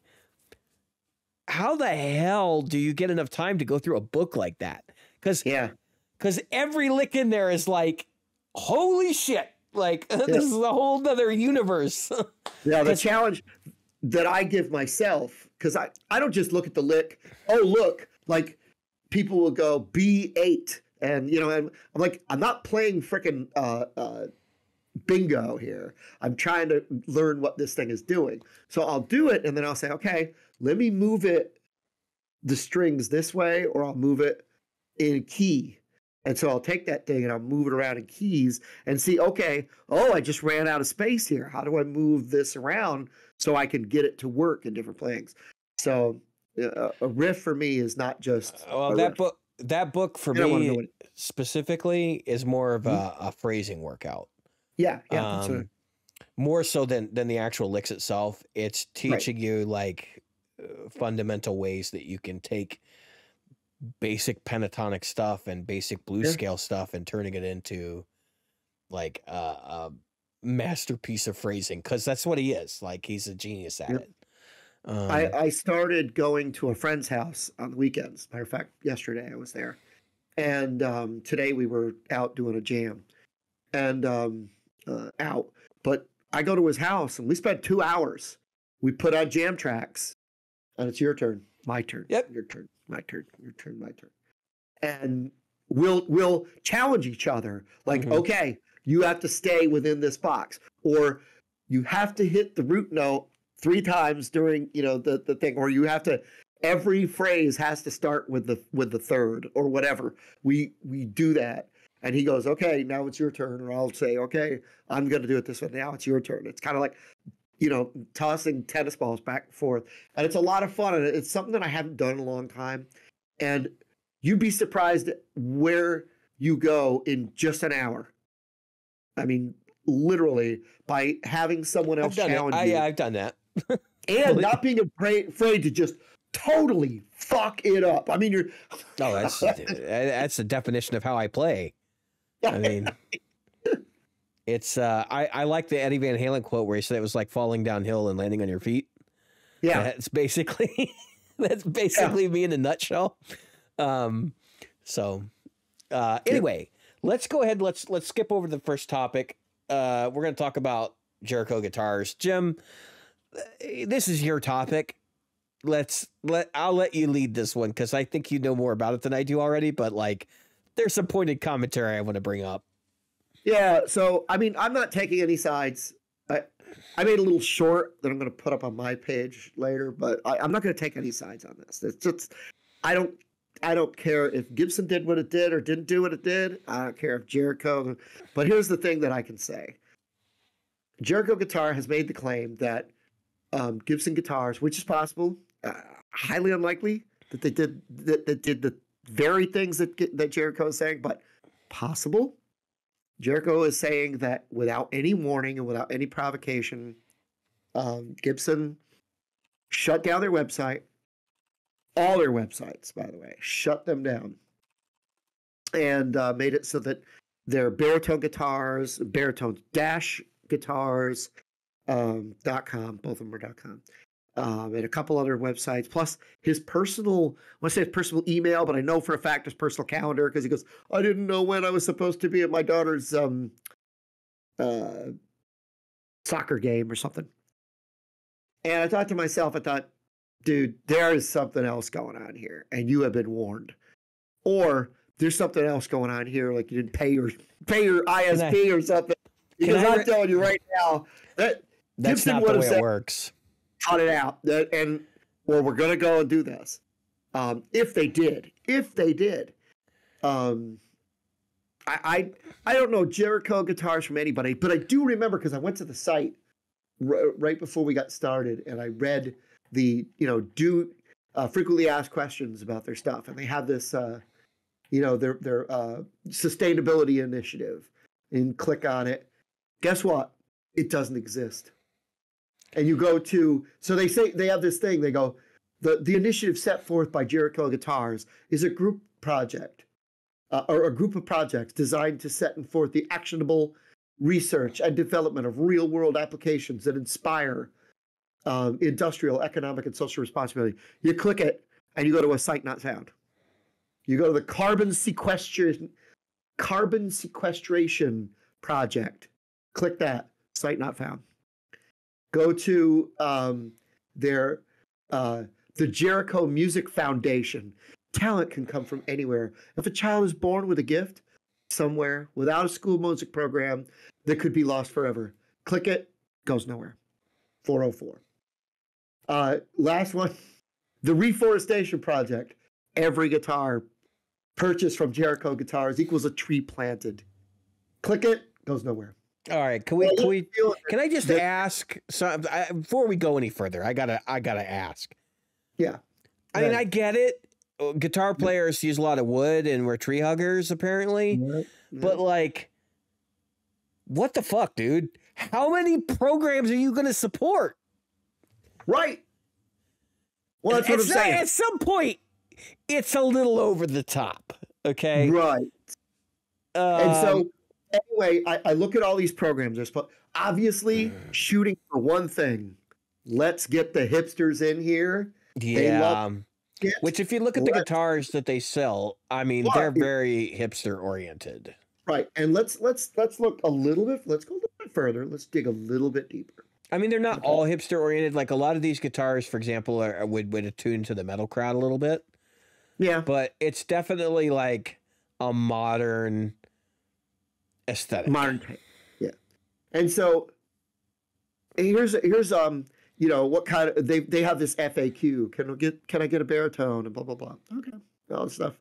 [SPEAKER 2] how the hell do you get enough time to go through a book like that? Because every lick in there is like, holy shit. This is a whole nother universe.
[SPEAKER 1] Yeah, the challenge that I give myself, because I don't just look at the lick. Oh, look, people will go B8. And, I'm like, I'm not playing freaking bingo here. I'm trying to learn what this thing is doing. So I'll do it, and then I'll say, okay, let me move the strings this way, or I'll move it in key. And so I'll take that thing and I'll move it around in keys and see, okay, I just ran out of space here. How do I move this around so I can get it to work in different playings? So a riff for me is not just
[SPEAKER 2] that book for me specifically is more of a phrasing workout.
[SPEAKER 1] Yeah.
[SPEAKER 2] More so than the actual licks itself. It's teaching you fundamental ways that you can take basic pentatonic stuff and basic blues scale stuff and turning it into a masterpiece of phrasing, because that's what he is. He's a genius at it.
[SPEAKER 1] I started going to a friend's house on the weekends. Matter of fact, yesterday I was there, and today we were out doing a jam and but I go to his house and we spent 2 hours. We put on jam tracks, and it's your turn, my turn, your turn, my turn, your turn, my turn. And we'll challenge each other. Okay, you have to stay within this box, or you have to hit the root note 3 times during, the thing, or you have to, every phrase has to start with the third or whatever. We do that. And he goes, okay, now it's your turn. Or I'll say, okay, I'm going to do it this way. Now it's your turn. It's kind of like, tossing tennis balls back and forth. And it's a lot of fun. And it's something that I haven't done in a long time. And you'd be surprised where you go in just an hour. I mean, literally, by having someone else challenge you.
[SPEAKER 2] Yeah, I've done that.
[SPEAKER 1] And not being afraid to just totally fuck it up. I mean,
[SPEAKER 2] that's the definition of how I play. I mean, it's I like the Eddie Van Halen quote where he said it was like falling downhill and landing on your feet.
[SPEAKER 1] Yeah,
[SPEAKER 2] that's basically me in a nutshell. Anyway, let's go ahead. Let's skip over the first topic. We're going to talk about Jericho guitars. Jim, this is your topic. I'll let you lead this one, because I think you know more about it than I do already, but there's some pointed commentary I want to bring up.
[SPEAKER 1] Yeah. So, I mean, I'm not taking any sides. I made a little short that I'm going to put up on my page later, but I'm not going to take any sides on this. It's just, I don't I don't care if Gibson did what it did or didn't do what it did. I don't care if Jericho. But here's the thing that I can say: Jericho Guitar has made the claim that Gibson guitars, which is possible, highly unlikely that they did that did the very things that Jericho is saying, but possible. Jericho is saying that without any warning and without any provocation, Gibson shut down their website. All their websites, by the way, shut them down and made it so that their baritone guitars, baritone-guitars, .com, both of them are .com, and a couple other websites, plus his personal, I want to say his personal email, but I know for a fact his personal calendar, because he goes, I didn't know when I was supposed to be at my daughter's soccer game or something. And I thought to myself, dude, there is something else going on here, and you have been warned. Or there's something else going on here, like you didn't pay your ISP or something. Because I'm telling you right now, that's
[SPEAKER 2] Gibson not the way it works.
[SPEAKER 1] Cut it out, or we're gonna go and do this. If they did, I don't know Jericho guitars from anybody, but I do remember because I went to the site right before we got started, and I read the frequently asked questions about their stuff, and they have this their sustainability initiative, and click on it. Guess what? It doesn't exist. And you go to, so they say they have this thing. They go, the initiative set forth by Jericho Guitars is a group project or a group of projects designed to set forth the actionable research and development of real world applications that inspire industrial, economic, and social responsibility. You click it and you go to a site not found. You go to the carbon sequestration project. Click that, site not found. Go to the Jericho Music Foundation. Talent can come from anywhere. If a child is born with a gift somewhere without a school music program, that could be lost forever. Click it, goes nowhere. 404. Last one, the Reforestation Project. Every guitar purchased from Jericho Guitars equals a tree planted. Click it, goes nowhere.
[SPEAKER 2] All right, can I just ask before we go any further? I gotta ask.
[SPEAKER 1] Yeah,
[SPEAKER 2] I mean, I get it. Guitar players use a lot of wood, and we're tree huggers apparently. But like, what the fuck, dude? How many programs are you going to support?
[SPEAKER 1] Right. Well, that's what I'm saying.
[SPEAKER 2] At some point, it's a little over the top. Okay.
[SPEAKER 1] Right. And so, anyway, I look at all these programs. There's obviously shooting for one thing. Let's get the hipsters in here.
[SPEAKER 2] Yeah. Which, if you look at the guitars that they sell, I mean, they're very hipster oriented.
[SPEAKER 1] Right. And let's look a little bit. Let's go a little bit further. Let's dig a little bit deeper.
[SPEAKER 2] I mean, they're not all hipster oriented. Like a lot of these guitars, for example, would attune to the metal crowd a little bit.
[SPEAKER 1] Yeah.
[SPEAKER 2] But it's definitely like a modern aesthetic.
[SPEAKER 1] Modern type. Yeah. And so here's what kind of they have this FAQ. Can I get a baritone and blah blah blah. Okay. All this stuff.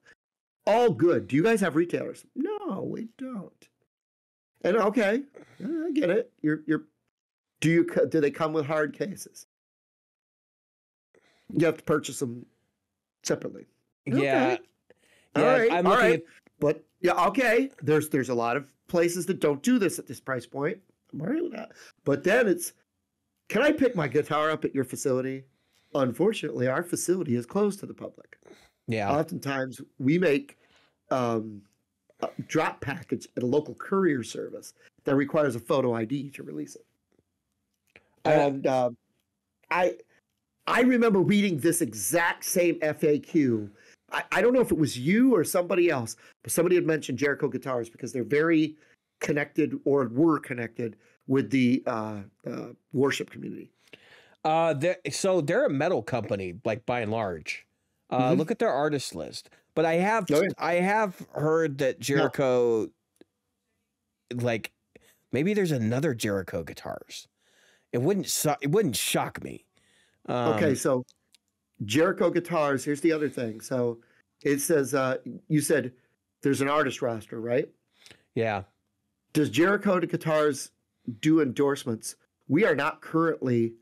[SPEAKER 1] All good. Do you guys have retailers? No, we don't. And okay, I get it. Do they come with hard cases? You have to purchase them separately.
[SPEAKER 2] Yeah.
[SPEAKER 1] Okay.
[SPEAKER 2] Yeah.
[SPEAKER 1] All right. But yeah, okay. There's a lot of places that don't do this at this price point. I'm all right with that. But then it's, can I pick my guitar up at your facility? Unfortunately, our facility is closed to the public.
[SPEAKER 2] Yeah.
[SPEAKER 1] Oftentimes, we make a drop package at a local courier service that requires a photo ID to release it. And I remember reading this exact same FAQ. I don't know if it was you or somebody else, but somebody had mentioned Jericho Guitars because they're very connected or were connected with the worship community.
[SPEAKER 2] So they're a metal company, like by and large. Look at their artist list. But I have heard that Jericho, like maybe there's another Jericho Guitars. It wouldn't shock me.
[SPEAKER 1] Okay, so Jericho Guitars. Here's the other thing. So It says, you said there's an artist roster, right?
[SPEAKER 2] Yeah.
[SPEAKER 1] Does Jericho Guitars do endorsements? We are not currently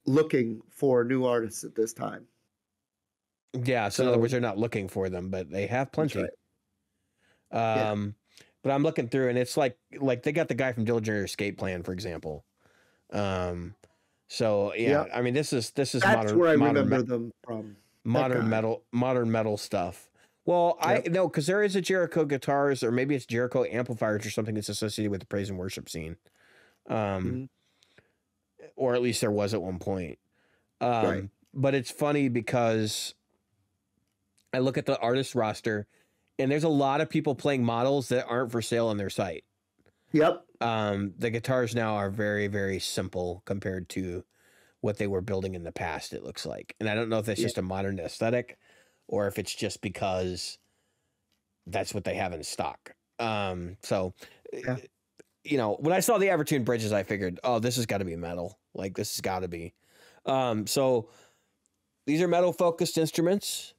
[SPEAKER 1] looking for new artists at this time.
[SPEAKER 2] Yeah. So in other words, they're not looking for them, but they have plenty.
[SPEAKER 1] Right.
[SPEAKER 2] But I'm looking through, and it's like they got the guy from Dillinger Escape Plan, for example. So yeah, I mean, this is
[SPEAKER 1] That's
[SPEAKER 2] modern.
[SPEAKER 1] where I remember them from.
[SPEAKER 2] Modern metal stuff. Well, I know because there is a Jericho Guitars, or maybe it's Jericho Amplifiers or something that's associated with the praise and worship scene. Or at least there was at one point.
[SPEAKER 1] Right.
[SPEAKER 2] But it's funny because I look at the artist roster, and there's a lot of people playing models that aren't for sale on their site.
[SPEAKER 1] Yep.
[SPEAKER 2] The guitars now are very, very simple compared to what they were building in the past, it looks like. And I don't know if that's just a modern aesthetic or if it's just because that's what they have in stock. So, you know, when I saw the Evertune bridges, I figured, oh, this has got to be metal. Like, this has got to be. So these are metal focused instruments.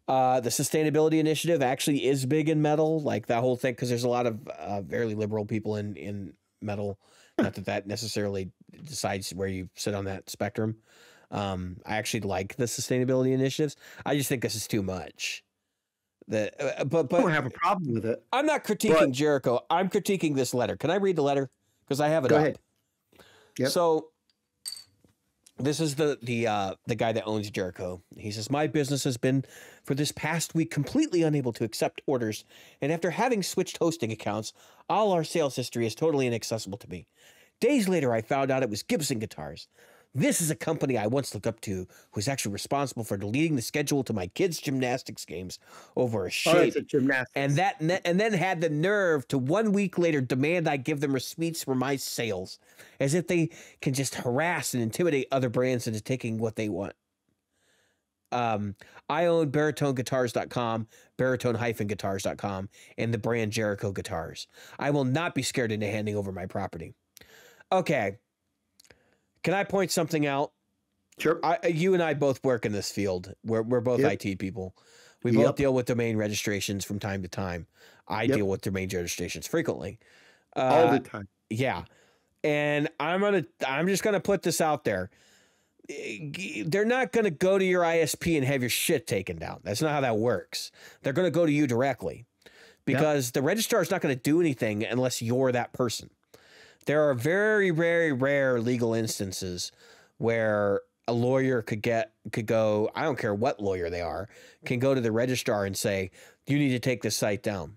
[SPEAKER 2] The sustainability initiative actually is big in metal, like that whole thing, because there's a lot of very liberal people in metal. Not that necessarily decides where you sit on that spectrum. I actually like the sustainability initiatives. I just think this is too much. But
[SPEAKER 1] I don't have a problem with it.
[SPEAKER 2] I'm not critiquing Jericho. I'm critiquing this letter. Can I read the letter? Because I have it up.
[SPEAKER 1] Go ahead. Yep.
[SPEAKER 2] So this is the guy that owns Jericho. He says, my business has been for this past week completely unable to accept orders. And after having switched hosting accounts, all our sales history is totally inaccessible to me. Days later, I found out it was Gibson Guitars. This is a company I once looked up to who was actually responsible for deleting the schedule to my kids' gymnastics games over a shape. And then had the nerve to 1 week later demand I give them receipts for my sales, as if they can just harass and intimidate other brands into taking what they want. I own baritoneguitars.com, baritone-guitars.com, and the brand Jericho Guitars. I will not be scared into handing over my property. Okay. Can I point something out?
[SPEAKER 1] Sure.
[SPEAKER 2] You and I both work in this field. We're both IT people. We both deal with domain registrations from time to time. I deal with domain registrations frequently.
[SPEAKER 1] All the time.
[SPEAKER 2] Yeah. And I'm just gonna put this out there. They're not gonna go to your ISP and have your shit taken down. That's not how that works. They're gonna go to you directly, because the registrar is not gonna do anything unless you're that person. There are very, very rare legal instances where a lawyer could go, I don't care what lawyer they are, can go to the registrar and say, you need to take this site down.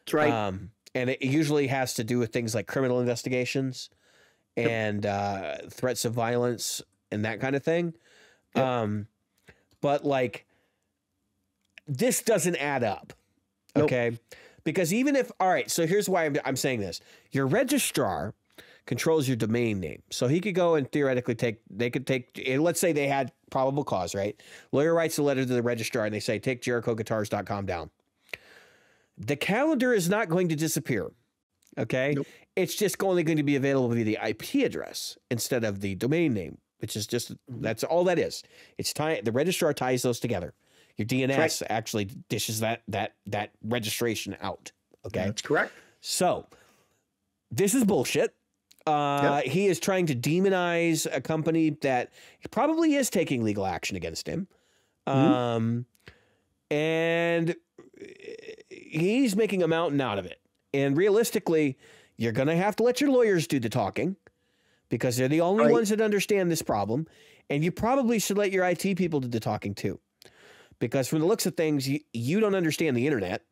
[SPEAKER 1] That's right.
[SPEAKER 2] And it usually has to do with things like criminal investigations and threats of violence and that kind of thing. But like, this doesn't add up. Okay. Because even if, all right, so here's why I'm saying this. Your registrar controls your domain name. So he could go and theoretically let's say they had probable cause, right? Lawyer writes a letter to the registrar and they say, take jerichoguitars.com down. The calendar is not going to disappear. Okay. Nope. It's just only going to be available via the IP address instead of the domain name, which is just, that's all that is. The registrar ties those together. Your DNS actually dishes that registration out. Okay,
[SPEAKER 1] that's correct.
[SPEAKER 2] So this is bullshit. He is trying to demonize a company that probably is taking legal action against him, and he's making a mountain out of it. And realistically, you're going to have to let your lawyers do the talking, because they're the only ones that understand this problem. And you probably should let your IT people do the talking too. Because from the looks of things, you don't understand the internet,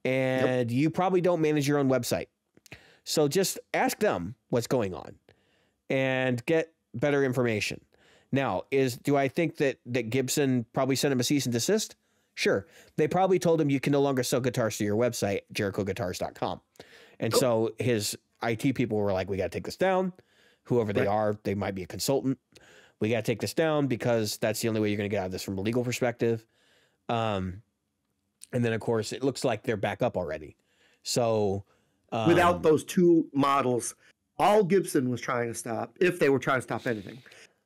[SPEAKER 2] and you probably don't manage your own website. So just ask them what's going on and get better information. Now, do I think that Gibson probably sent him a cease and desist? Sure. They probably told him you can no longer sell guitars to your website, jerichoguitars.com. And so his IT people were like, we got to take this down. Whoever they are, they might be a consultant. We got to take this down because that's the only way you're going to get out of this from a legal perspective. And then, of course, it looks like they're back up already. So
[SPEAKER 1] without those two models, all Gibson was trying to stop, if they were trying to stop anything,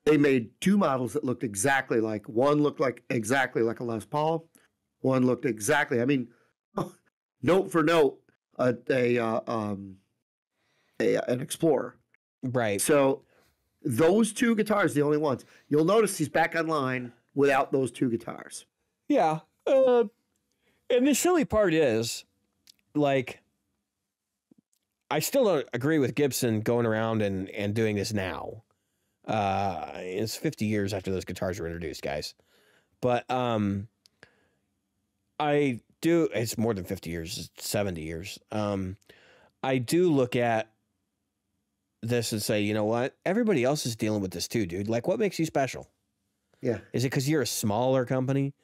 [SPEAKER 1] they made two models that looked exactly like, one looked like exactly like a Les Paul, One looked exactly. I mean, note for note, an Explorer.
[SPEAKER 2] Right.
[SPEAKER 1] So those two guitars, the only ones. You'll notice he's back online without those two guitars.
[SPEAKER 2] Yeah. And the silly part is, like, I still don't agree with Gibson going around and doing this now. It's 50 years after those guitars were introduced, guys. But I do. It's more than 50 years. It's 70 years. I do look at this and say, you know what? Everybody else is dealing with this too, dude. Like, what makes you special?
[SPEAKER 1] Yeah.
[SPEAKER 2] Is it because you're a smaller company?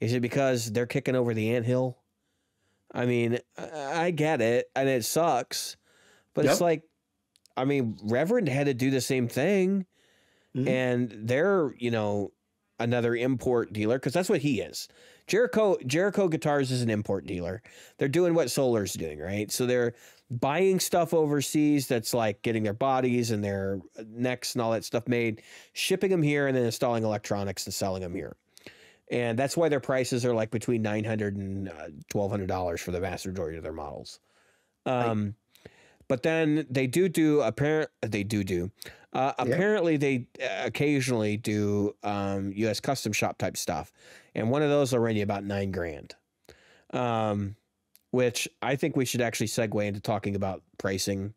[SPEAKER 2] Is it because they're kicking over the anthill? I mean, I get it, and it sucks, but it's like, I mean, Reverend had to do the same thing, and they're, you know, another import dealer, because that's what he is. Jericho Guitars is an import dealer. They're doing what Solar's doing, right? So they're buying stuff overseas that's like getting their bodies and their necks and all that stuff made, shipping them here, and then installing electronics and selling them here. And that's why their prices are like between $900 and $1,200 for the vast majority of their models. But then they apparently they occasionally do U.S. custom shop type stuff, and one of those will run you about $9,000. Which I think we should actually segue into talking about pricing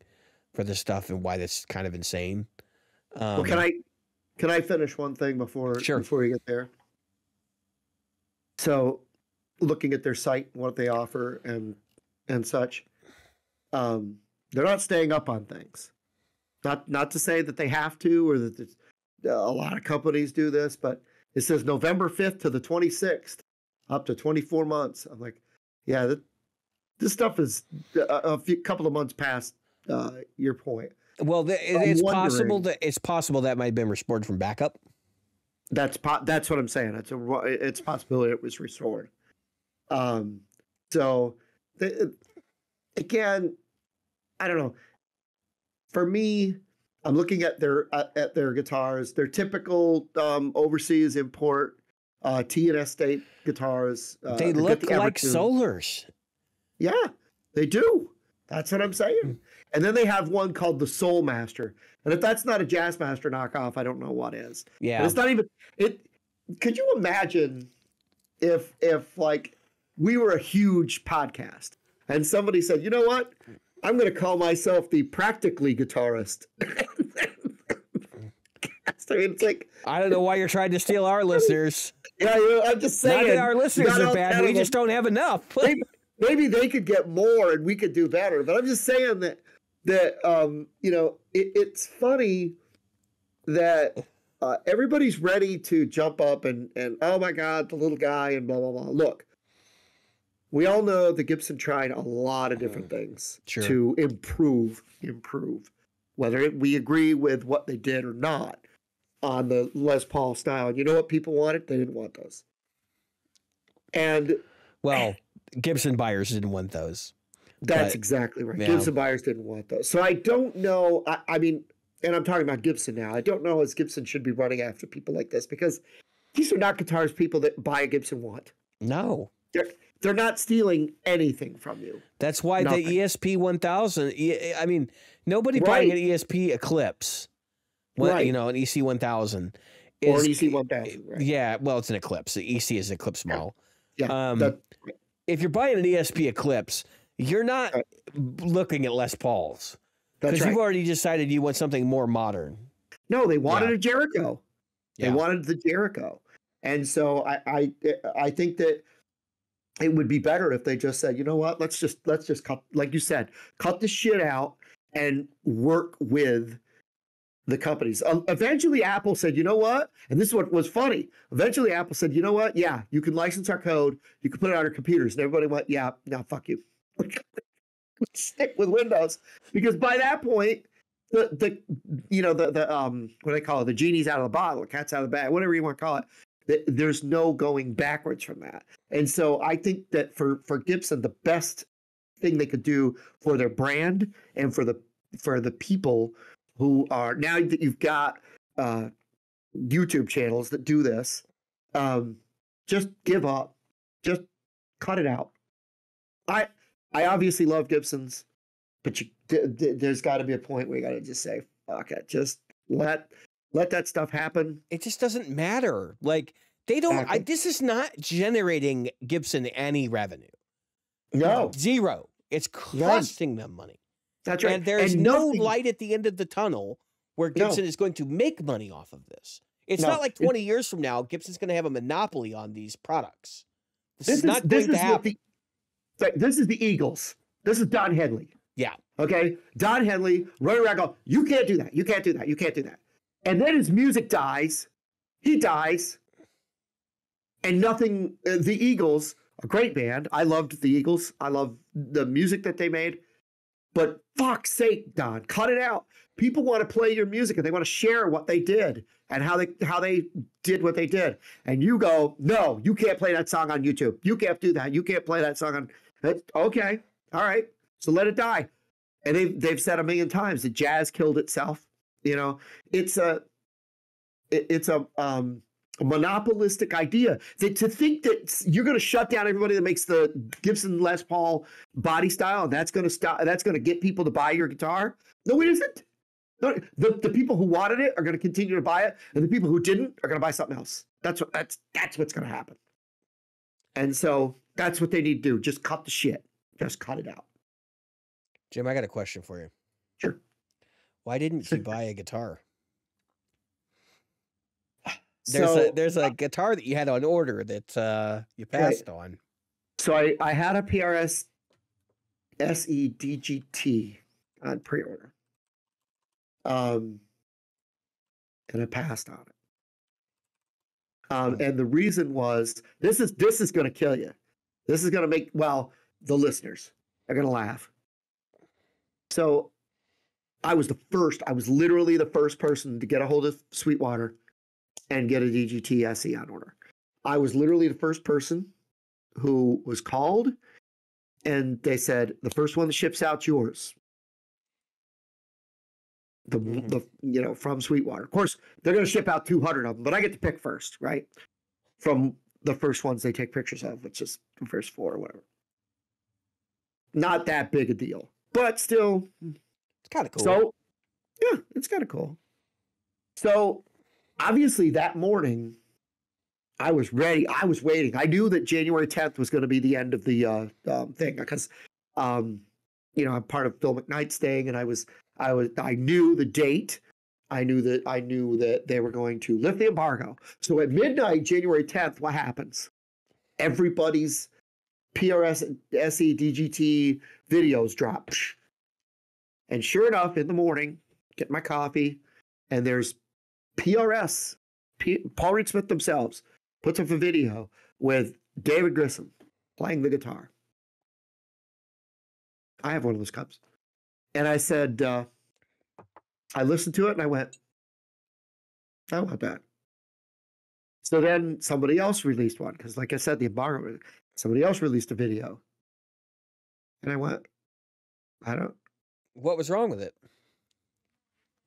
[SPEAKER 2] for this stuff and why that's kind of insane.
[SPEAKER 1] Well, can I finish one thing before you get there? So, looking at their site, what they offer, and such, they're not staying up on things. Not to say that they have to, or that a lot of companies do this, but it says November 5th to the 26th, up to 24 months. I'm like, yeah, this stuff is a couple of months past your point.
[SPEAKER 2] Well, it's possible that might have been restored from backup.
[SPEAKER 1] That's what I'm saying. It's possibility it was restored. So again, I don't know. For me, I'm looking at their guitars. They're typical overseas import T&S state guitars.
[SPEAKER 2] They look like Solars.
[SPEAKER 1] Yeah, they do. That's what I'm saying. And then they have one called the Soul Master. And if that's not a Jazzmaster knockoff, I don't know what is.
[SPEAKER 2] Yeah.
[SPEAKER 1] But it's not even it. Could you imagine if like we were a huge podcast and somebody said, you know what? I'm going to call myself the Practically Guitarist. I mean, it's like,
[SPEAKER 2] I don't know why you're trying to steal our listeners.
[SPEAKER 1] Yeah, I'm just saying.
[SPEAKER 2] Not that our listeners are bad. We just don't have enough.
[SPEAKER 1] Maybe they could get more and we could do better. But I'm just saying that you know, it's funny that everybody's ready to jump up and oh my God, the little guy and blah blah blah. Look, we all know that Gibson tried a lot of different things to improve, whether we agree with what they did or not on the Les Paul style. And you know what people wanted? They didn't want those. And
[SPEAKER 2] well, Gibson buyers didn't want those.
[SPEAKER 1] That's exactly right. Yeah. Gibson buyers didn't want those. So I don't know. I mean, and I'm talking about Gibson now. I don't know as Gibson should be running after people like this, because these are not guitars people that buy a Gibson want.
[SPEAKER 2] No.
[SPEAKER 1] They're not stealing anything from you.
[SPEAKER 2] That's why the ESP 1000, I mean, nobody buying an ESP Eclipse, you know, an EC 1000.
[SPEAKER 1] Or an EC 1000, right?
[SPEAKER 2] Yeah, well, it's an Eclipse. The EC is Eclipse model.
[SPEAKER 1] Yeah.
[SPEAKER 2] If you're buying an ESP Eclipse, you're not looking at Les Pauls. Because you've already decided you want something more modern.
[SPEAKER 1] No, they wanted a Jericho. They wanted the Jericho. And so I think that it would be better if they just said, you know what, let's just cut, like you said, cut the shit out and work with the companies. Eventually Apple said, you know what? And this is what was funny. Eventually Apple said, you know what? Yeah, you can license our code. You can put it on our computers. And everybody went, yeah, no, fuck you. Stick with Windows. Because by that point, the what do they call it? The genie's out of the bottle, the cat's out of the bag, whatever you want to call it. There's no going backwards from that. And so I think that for Gibson, the best thing they could do for their brand and for the people who are, now that you've got YouTube channels that do this, just give up. Just Cut it out. I obviously love Gibsons, but there's got to be a point where you got to just say, fuck it. Just let that stuff happen.
[SPEAKER 2] It just doesn't matter. Like, they don't,
[SPEAKER 1] Exactly.
[SPEAKER 2] this is not generating Gibson any revenue.
[SPEAKER 1] No.
[SPEAKER 2] Zero. It's costing them money.
[SPEAKER 1] That's right.
[SPEAKER 2] And there's no light at the end of the tunnel where Gibson is going to make money off of this. It's not like 20 years from now, Gibson's going to have a monopoly on these products. This is not going to happen.
[SPEAKER 1] This is the Eagles. This is Don Henley.
[SPEAKER 2] Yeah.
[SPEAKER 1] Okay? Don Henley running around going, you can't do that. You can't do that. You can't do that. And then his music dies. He dies. And nothing, the Eagles, a great band. I loved the Eagles. I love the music that they made. But fuck's sake, Don, cut it out. People want to play your music and they want to share what they did and how they did what they did. And you go, no, you can't play that song on YouTube. You can't do that. You can't play that song on. Okay, all right. So let it die. And they've said a million times that jazz killed itself. You know, it's a monopolistic idea. To think that you're going to shut down everybody that makes the Gibson Les Paul body style, and that's going to stop. That's going to get people to buy your guitar. No, it isn't. No, the people who wanted it are going to continue to buy it, and the people who didn't are going to buy something else. That's what's going to happen. And so that's what they need to do. Just cut the shit. Just cut it out.
[SPEAKER 2] Jim, I got a question for you.
[SPEAKER 1] Sure.
[SPEAKER 2] Why didn't you buy a guitar? There's a guitar that you had on order that you passed on.
[SPEAKER 1] So I had a PRS SE DGT on pre-order. And I passed on it. And the reason was this is going to kill you. This is going to make, well, the listeners are going to laugh. So I was literally the first person to get a hold of Sweetwater and get a DGT SE on order. I was literally the first person who was called, and they said, the first one that ships out's yours. From Sweetwater. Of course, they're going to ship out 200 of them, but I get to pick first, right? From the first ones they take pictures of, which is the first 4 or whatever. Not that big a deal, but still.
[SPEAKER 2] It's kind of cool.
[SPEAKER 1] So, yeah, it's kind of cool. So, obviously, that morning, I was ready. I was waiting. I knew that January 10th was going to be the end of the thing because, I'm part of Phil McKnight's thing, and I knew the date. I knew that they were going to lift the embargo. So at midnight, January 10th, what happens? Everybody's PRS SE DGT videos drop. And sure enough, in the morning, get my coffee, and there's PRS, Paul Reed Smith themselves, puts up a video with David Grissom playing the guitar. I have one of those cups. And I said, I listened to it and I went, I want that. So then somebody else released one because, like I said, the embargo, somebody else released a video. And I went,
[SPEAKER 2] What was wrong with it?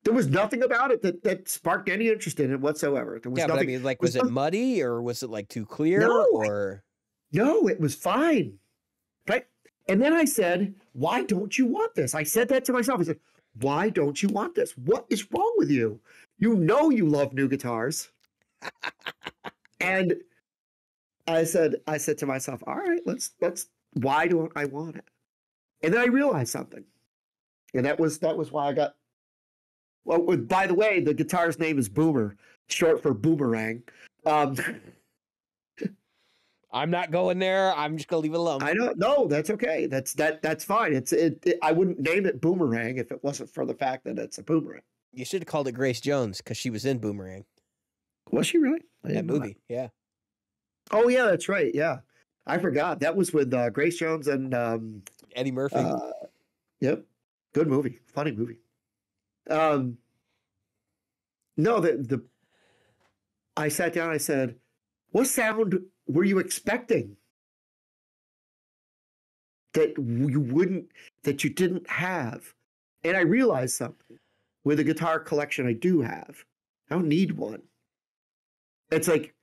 [SPEAKER 1] There was nothing about it that sparked any interest in it whatsoever. There was nothing.
[SPEAKER 2] But I mean, like, was it muddy or was it like too clear?
[SPEAKER 1] No, it was fine. Right? And then I said, why don't you want this? I said that to myself. I said, why don't you want this? What is wrong with you? You know you love new guitars. And I said to myself, all right, let's why don't I want it? And then I realized something. And that was why I got, well, by the way, the guitar's name is Boomer, short for Boomerang.
[SPEAKER 2] I'm not going there. I'm just gonna leave it alone.
[SPEAKER 1] I don't know. That's okay. That's fine. I wouldn't name it Boomerang if it wasn't for the fact that it's a boomerang.
[SPEAKER 2] You should have called it Grace Jones because she was in Boomerang.
[SPEAKER 1] Was she really?
[SPEAKER 2] That movie, yeah.
[SPEAKER 1] Oh yeah, that's right. Yeah, I forgot. That was with Grace Jones and
[SPEAKER 2] Eddie Murphy.
[SPEAKER 1] Yep, good movie, funny movie. No, I sat down. I said, "What sound were you expecting that you didn't have?" And I realized something. With the guitar collection I do have, I don't need one. It's like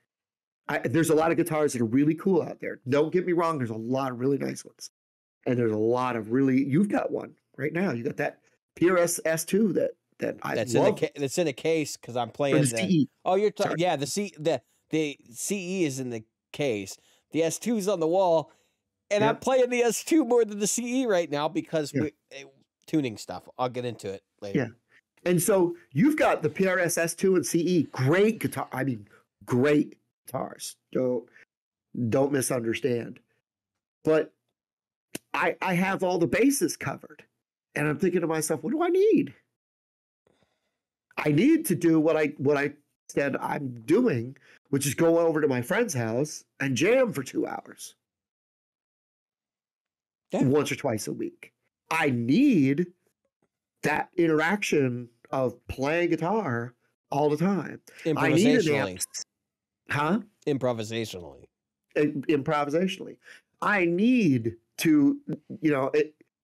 [SPEAKER 1] There's a lot of guitars that are really cool out there. Don't get me wrong. There's a lot of really nice ones. And there's a lot of really, you've got one right now. You got that PRS S2 that I love.
[SPEAKER 2] That's in a case because I'm playing
[SPEAKER 1] Or the CE.
[SPEAKER 2] Oh, you're
[SPEAKER 1] Sorry.
[SPEAKER 2] yeah. The CE is in the case. The S2 is on the wall, and I'm playing the S2 more than the CE right now because tuning stuff. I'll get into it later.
[SPEAKER 1] Yeah. And so you've got the PRS S2 and CE. Great guitar. I mean, great guitars. Don't misunderstand. But I have all the bases covered. And I'm thinking to myself, what do I need? I need to do what I said I'm doing, which is go over to my friend's house and jam for 2 hours. Once or twice a week. I need that interaction of playing guitar all the time. I need an amp. Huh?
[SPEAKER 2] Improvisationally.
[SPEAKER 1] Improvisationally. I need to,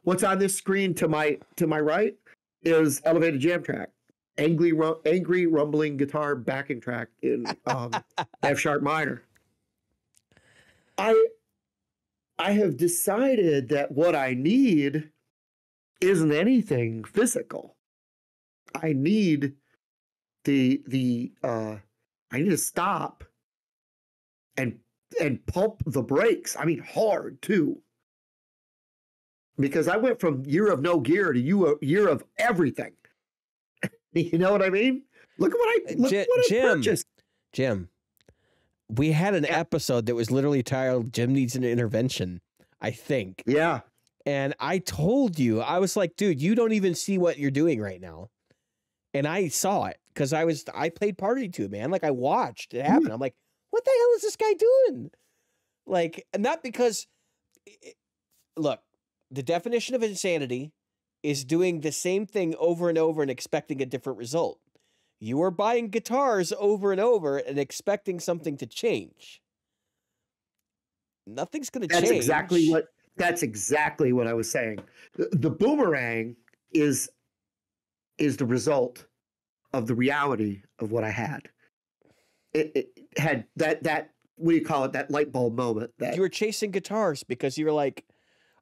[SPEAKER 1] what's on this screen to my right is Elevated Jam Track. Angry rumbling guitar backing track in F sharp minor. I have decided that what I need isn't anything physical. I need I need to stop and pump the brakes. I mean, hard too. Because I went from year of no gear to year of everything. You know what I mean? Look at what I purchased.
[SPEAKER 2] Jim, we had an episode that was literally titled "Jim Needs an Intervention," I think.
[SPEAKER 1] Yeah.
[SPEAKER 2] And I told you, I was like, dude, you don't even see what you're doing right now. And I saw it because I played party to it, man. Like I watched it happen. I'm like, what the hell is this guy doing? Like, not because, look, the definition of insanity is doing the same thing over and over and expecting a different result. You are buying guitars over and over and expecting something to change. Nothing's going to change.
[SPEAKER 1] That's exactly what I was saying. The boomerang is the result of the reality of what I had. It had that what do you call it? That light bulb moment. That
[SPEAKER 2] you were chasing guitars because you were like,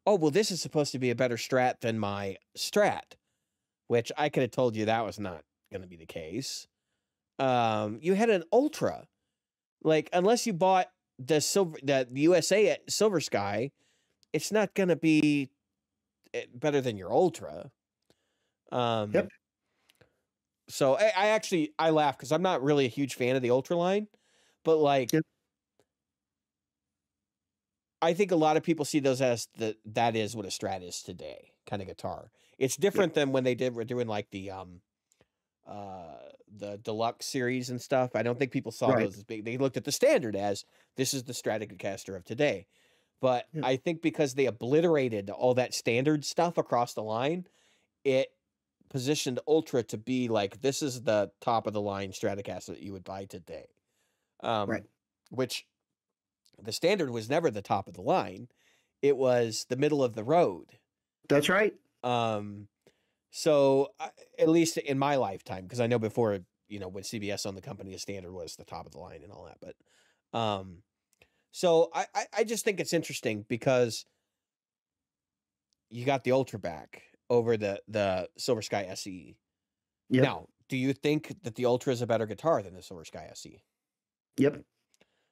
[SPEAKER 2] oh, well, this is supposed to be a better Strat than my Strat, which I could have told you that was not going to be the case. You had an Ultra. Like, unless you bought the USA Silver Sky, it's not going to be better than your Ultra.
[SPEAKER 1] Yep.
[SPEAKER 2] So I laugh because I'm not really a huge fan of the Ultra line, but like, I think a lot of people see those as that is what a Strat is today, kind of guitar. It's different than when were doing like the deluxe series and stuff. I don't think people saw those as big. They looked at the standard as this is the Stratocaster of today. But I think because they obliterated all that standard stuff across the line, it positioned Ultra to be like, this is the top of the line Stratocaster that you would buy today. Which the standard was never the top of the line. It was the middle of the road.
[SPEAKER 1] That's right.
[SPEAKER 2] So at least in my lifetime, because I know before, when CBS owned the company, the standard was the top of the line and all that. But, so I just think it's interesting because you got the Ultra back over the Silver Sky SE. Yep. Now, do you think that the Ultra is a better guitar than the Silver Sky SE?
[SPEAKER 1] Yep.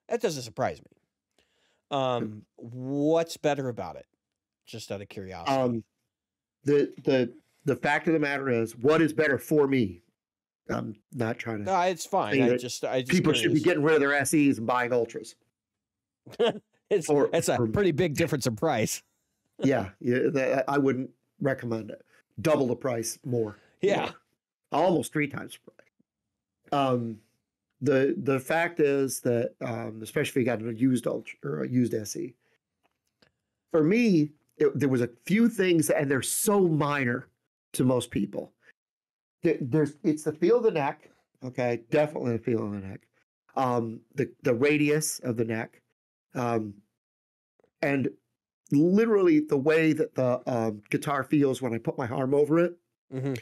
[SPEAKER 2] That doesn't surprise me. What's better about it? Just out of curiosity.
[SPEAKER 1] The fact of the matter is, what is better for me? I'm not trying to.
[SPEAKER 2] No, it's fine. I just
[SPEAKER 1] people should be getting rid of their SEs and buying Ultras.
[SPEAKER 2] It's a pretty big difference in price.
[SPEAKER 1] yeah, I wouldn't recommend it. Double the price more.
[SPEAKER 2] Yeah,
[SPEAKER 1] almost 3 times the price. The fact is that especially if you got a used Ultra or a used SE, for me, there was a few things, and they're so minor to most people. It's the feel of the neck. Okay, definitely the feel of the neck. The radius of the neck, and literally the way that the guitar feels when I put my arm over it. Mm-hmm.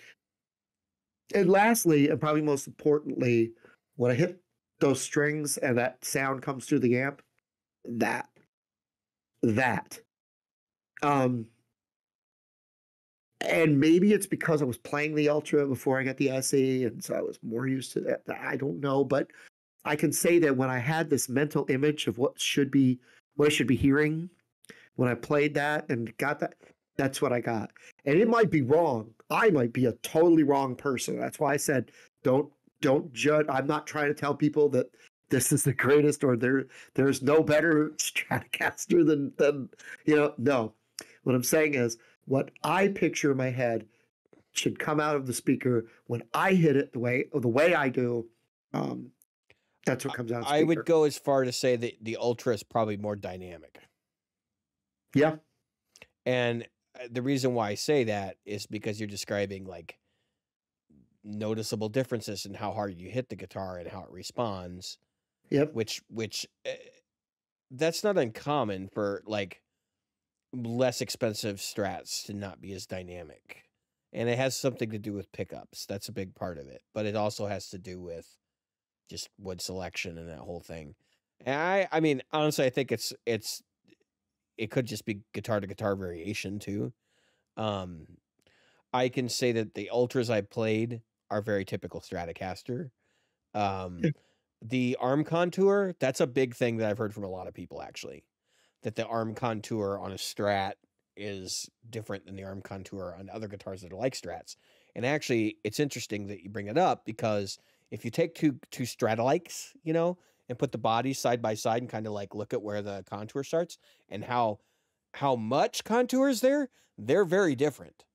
[SPEAKER 1] And lastly, and probably most importantly, when I hit those strings and that sound comes through the amp, that. Um, and maybe it's because I was playing the Ultra before I got the SE, and so I was more used to that. I don't know, but I can say that when I had this mental image of what I should be hearing when I played that and got that, that's what I got. And it might be wrong. I might be a totally wrong person. That's why I said don't judge. I'm not trying to tell people that this is the greatest or there's no better Stratocaster than no. What I'm saying is what I picture in my head should come out of the speaker when I hit it the way I do. That's what comes out of the speaker.
[SPEAKER 2] I would go as far to say that the Ultra is probably more dynamic.
[SPEAKER 1] Yeah.
[SPEAKER 2] And the reason why I say that is because you're describing like noticeable differences in how hard you hit the guitar and how it responds.
[SPEAKER 1] Yep.
[SPEAKER 2] Which that's not uncommon for like less expensive Strats to not be as dynamic. And it has something to do with pickups. That's a big part of it. But it also has to do with just wood selection and that whole thing. And I mean, honestly, I think it could just be guitar to guitar variation too. I can say that the Ultras I played are very typical Stratocaster. The arm contour, that's a big thing that I've heard from a lot of people actually. That the arm contour on a Strat is different than the arm contour on other guitars that are like Strats. And actually, it's interesting that you bring it up because if you take two Stratolikes, and put the bodies side by side and kind of like look at where the contour starts and how much contour is there, they're very different.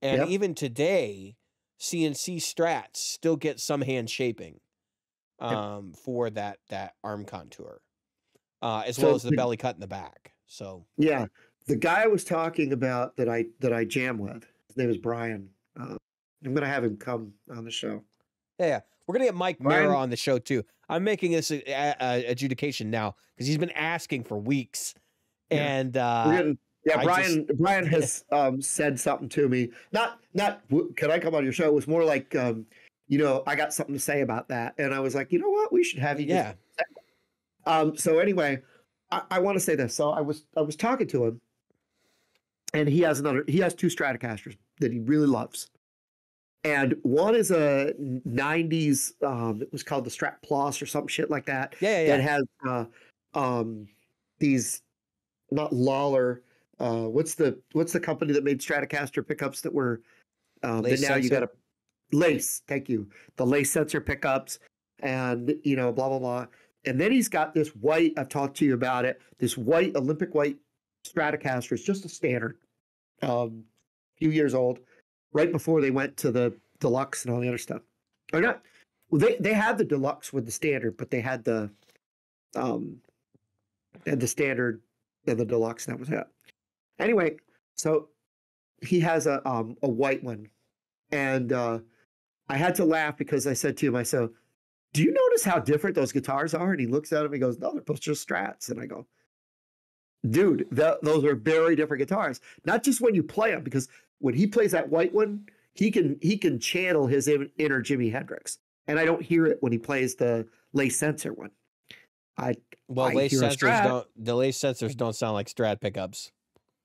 [SPEAKER 2] And
[SPEAKER 1] Yep.
[SPEAKER 2] even today, CNC Strats still get some hand shaping for that arm contour, as well as the belly cut in the back. So
[SPEAKER 1] yeah, the guy I was talking about that I jam with, his name is Brian. I'm gonna have him come on the show.
[SPEAKER 2] Yeah. We're going to get Mike
[SPEAKER 1] Brian-
[SPEAKER 2] Mara on the show too. I'm making this adjudication now because he's been asking for weeks.
[SPEAKER 1] Yeah.
[SPEAKER 2] And
[SPEAKER 1] Brian has said something to me. Not can I come on your show? It was more like I got something to say about that. And I was like, you know what? We should have you.
[SPEAKER 2] Yeah.
[SPEAKER 1] So anyway, I want to say this. So I was talking to him and he has two Stratocasters that he really loves. And one is a 90s, it was called the Strat Plus or some shit like that.
[SPEAKER 2] Yeah.
[SPEAKER 1] That has these, not Lawler, what's the company that made Stratocaster pickups that were that now you got a Lace, thank you. The Lace sensor pickups and blah blah blah. And then he's got this white, I've talked to you about it, this white Olympic white Stratocaster. It's just a standard. Few years old. Right before they went to the deluxe and all the other stuff. Or not. Well, they had the deluxe with the standard, but they had the standard and the deluxe, and that was it. Anyway, so he has a white one, and I had to laugh because I said to him, I said, "Do you notice how different those guitars are?" And he looks at them and he goes, "No, they're both just Strats." And I go, "Dude, those are very different guitars. Not just when you play them, because when he plays that white one, he can channel his inner Jimi Hendrix, and I don't hear it when he plays the Lace sensor one.
[SPEAKER 2] The lace sensors don't sound like Strat pickups.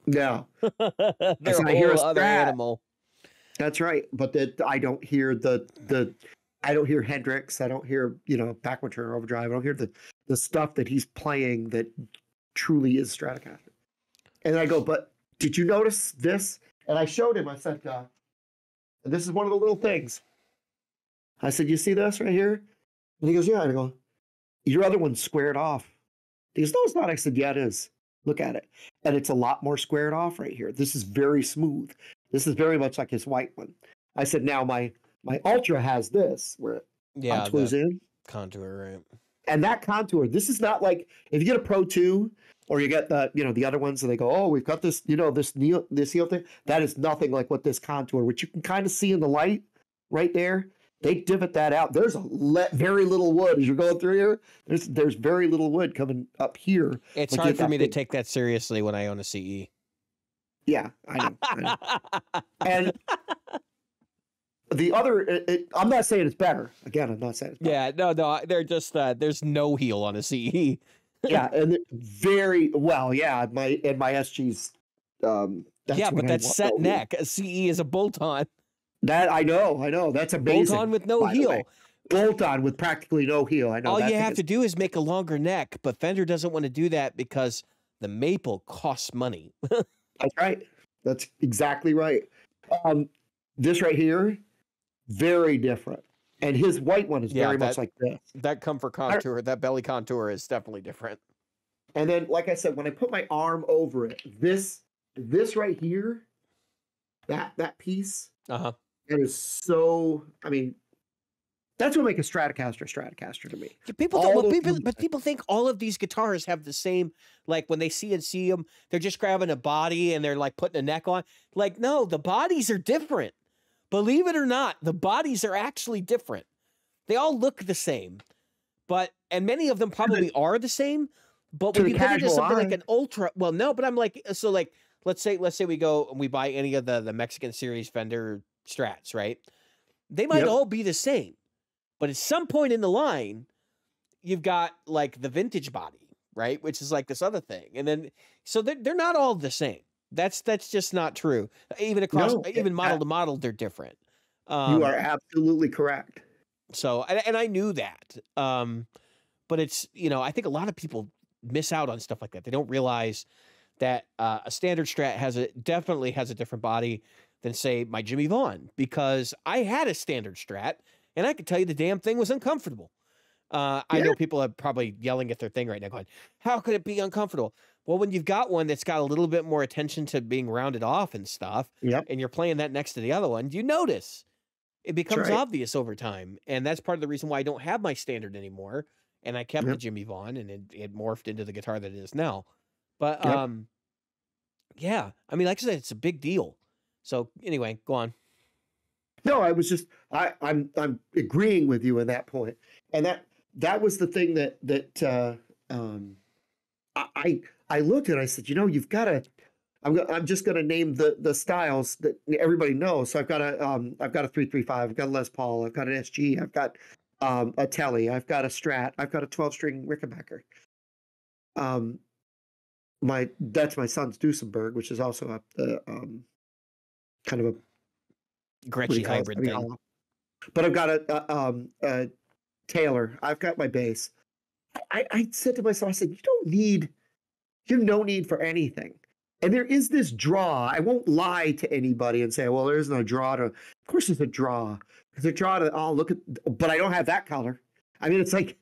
[SPEAKER 1] No,
[SPEAKER 2] they're a whole other animal.
[SPEAKER 1] That's right, but I don't hear I don't hear Hendrix. I don't hear backward turner overdrive. I don't hear the stuff that he's playing that truly is Stratocaster. And I go, but did you notice this? And I showed him. I said, this is one of the little things. I said, you see this right here? And he goes, yeah. And I go, your other one's squared off. He goes, no, it's not. I said, yeah, it is. Look at it. And it's a lot more squared off right here. This is very smooth. This is very much like his white one. I said, now my Ultra has this where it contours in.
[SPEAKER 2] Contour, right.
[SPEAKER 1] And that contour, this is not like if you get a Pro 2 or you get the other ones and they go, oh, we've got this, this heel thing. That is nothing like what this contour, which you can kind of see in the light right there. They divot that out. There's very little wood as you're going through here. There's very little wood coming up here.
[SPEAKER 2] It's hard for me to take that seriously when I own a CE.
[SPEAKER 1] Yeah, I know. And the other, I'm not saying it's better. Again, I'm not saying it's better.
[SPEAKER 2] Yeah, no, they're just there's no heel on a CE.
[SPEAKER 1] Yeah, and very well. Yeah, my SG's. That's
[SPEAKER 2] Yeah,
[SPEAKER 1] what
[SPEAKER 2] but
[SPEAKER 1] I
[SPEAKER 2] that's
[SPEAKER 1] want.
[SPEAKER 2] set neck. A CE is a bolt-on.
[SPEAKER 1] That I know. That's amazing.
[SPEAKER 2] Bolt-on with no heel.
[SPEAKER 1] Bolt-on with practically no heel. I know.
[SPEAKER 2] All you have to do is make a longer neck, but Fender doesn't want to do that because the maple costs money.
[SPEAKER 1] That's right. That's exactly right. This right here, very different. And his white one is very much like this.
[SPEAKER 2] That comfort contour, that belly contour is definitely different.
[SPEAKER 1] And then, like I said, when I put my arm over it, this right here, that piece,
[SPEAKER 2] it
[SPEAKER 1] is so. I mean, that's what makes a Stratocaster to me.
[SPEAKER 2] Yeah, people think all of these guitars have the same. Like when they see them, they're just grabbing a body and they're like putting a neck on. Like, no, the bodies are different. Believe it or not, the bodies are actually different. They all look the same, and many of them probably are the same. But when you get into something like an ultra, well, no, but I'm like, so like, let's say we go and we buy any of the Mexican series Fender Strats, right? They might all be the same, but at some point in the line, you've got like the vintage body, right? Which is like this other thing, and then so they're not all the same. That's just not true. Even model to model, they're different.
[SPEAKER 1] You are absolutely correct.
[SPEAKER 2] So, and I knew that. But it's, I think a lot of people miss out on stuff like that. They don't realize that a standard Strat definitely has a different body than, say, my Jimmy Vaughn, because I had a standard Strat and I could tell you the damn thing was uncomfortable. I know people are probably yelling at their thing right now going, how could it be uncomfortable? Well, when you've got one that's got a little bit more attention to being rounded off and stuff, and you're playing that next to the other one, you notice. It becomes obvious over time. And that's part of the reason why I don't have my standard anymore. And I kept the Jimmy Vaughn, and it morphed into the guitar that it is now. But, yeah, I mean, like I said, it's a big deal. So anyway, go on.
[SPEAKER 1] No, I was just, I'm agreeing with you in that point. And that was the thing that I looked at, I said, you've got to, I'm just going to name the styles that everybody knows. So I've got a 335, I've got a Les Paul, I've got an SG, I've got a Telly, I've got a Strat, I've got a 12-string Rickenbacker. That's my son's Duesenberg, which is also a kind of a
[SPEAKER 2] Gretschy hybrid thing.
[SPEAKER 1] But I've got a Taylor. I've got my bass. I said to myself, I said, you have no need for anything. And there is this draw. I won't lie to anybody and say, well, there isn't a draw to. Of course, there's a draw. There's a draw to. Oh, look at. But I don't have that color. I mean, it's like,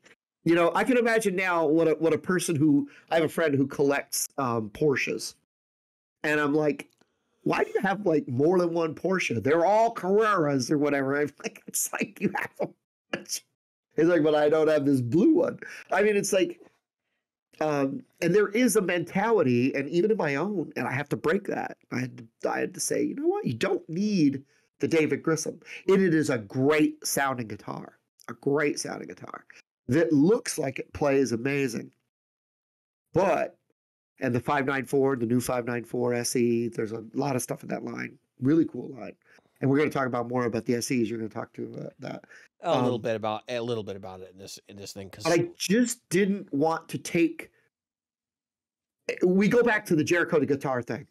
[SPEAKER 1] I can imagine now what a person who I have a friend who collects Porsches, and I'm like, why do you have like more than one Porsche? They're all Carreras or whatever. I'm like, it's like you have them. It's like, but I don't have this blue one. I mean, it's like. And there is a mentality, and even in my own, and I have to break that. I had to say, you know what? You don't need the David Grissom. It is a great sounding guitar, that looks like it plays amazing. But, and the 594, the new 594 SE, there's a lot of stuff in that line. Really cool line. And we're going to talk about more about the SEs. You're going to talk to that.
[SPEAKER 2] A little bit about it in this thing.
[SPEAKER 1] But I just didn't want to take. We go back to the Jericho to guitar thing.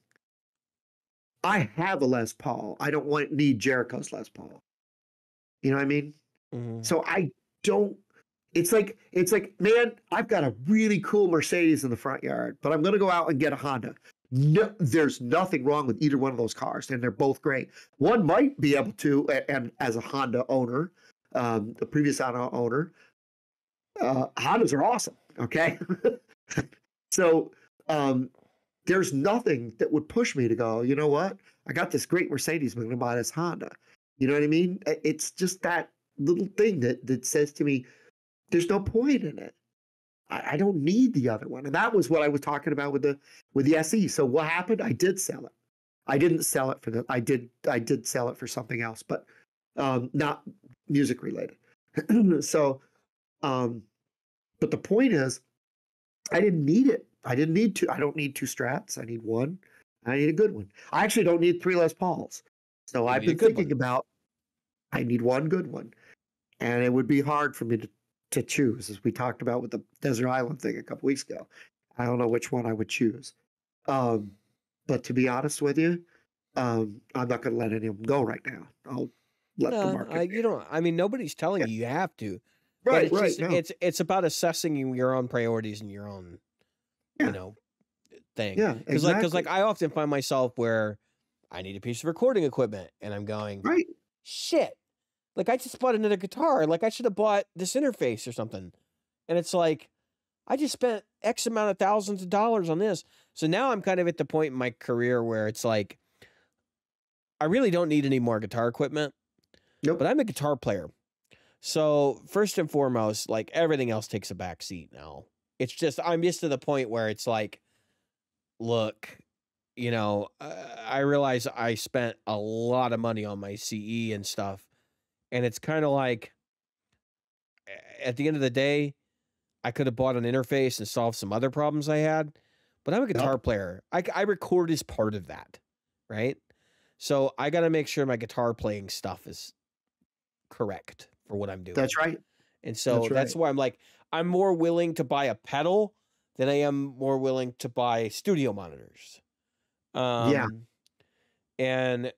[SPEAKER 1] I have a Les Paul. I don't need Jericho's Les Paul. You know what I mean? Mm-hmm. So I don't. It's like, man, I've got a really cool Mercedes in the front yard, but I'm going to go out and get a Honda. No, there's nothing wrong with either one of those cars, and they're both great. One might be able to, and as a Honda owner. The previous owner, Hondas are awesome. Okay. So, there's nothing that would push me to go, you know what? I got this great Mercedes, I'm going to buy this Honda. You know what I mean? It's just that little thing that says to me, there's no point in it. I don't need the other one. And that was what I was talking about with the SE. So what happened? I did sell it. I didn't sell it for I did sell it for something else, but not music related. So, but the point is, I didn't need it. I don't need two Strats. I need one. I need a good one. I actually don't need three Les Pauls. So I've been thinking about, I need one good one. And it would be hard for me to choose, as we talked about with the Desert Island thing a couple weeks ago. I don't know which one I would choose. Um, but to be honest with you, I'm not going to let any of them go right now. I'll let the
[SPEAKER 2] No,
[SPEAKER 1] market.
[SPEAKER 2] you don't. I mean, nobody's telling
[SPEAKER 1] Yeah.
[SPEAKER 2] you have to, but
[SPEAKER 1] Right,
[SPEAKER 2] it's
[SPEAKER 1] right.
[SPEAKER 2] just
[SPEAKER 1] No.
[SPEAKER 2] it's about assessing your own priorities and your own, you
[SPEAKER 1] Yeah.
[SPEAKER 2] know, thing.
[SPEAKER 1] Yeah.
[SPEAKER 2] Because
[SPEAKER 1] Exactly.
[SPEAKER 2] I often find myself where I need a piece of recording equipment, and I'm going,
[SPEAKER 1] Right.
[SPEAKER 2] shit. Like I just bought another guitar. Like I should have bought this interface or something. And it's like I just spent X amount of thousands of dollars on this. So now I'm kind of at the point in my career where it's like I really don't need any more guitar equipment,
[SPEAKER 1] Nope.
[SPEAKER 2] but I'm a guitar player. So first and foremost, like everything else takes a back seat now. It's just I'm just to the point where it's like, look, I realize I spent a lot of money on my CE and stuff, and it's kind of like at the end of the day, I could have bought an interface and solved some other problems I had, but I'm a guitar
[SPEAKER 1] Yep.
[SPEAKER 2] player. I record as part of that, right? So I got to make sure my guitar playing stuff is correct for what I'm doing.
[SPEAKER 1] That's right.
[SPEAKER 2] And so that's
[SPEAKER 1] right.
[SPEAKER 2] why I'm like, I'm more willing to buy a pedal than I am more willing to buy studio monitors.
[SPEAKER 1] Yeah.
[SPEAKER 2] And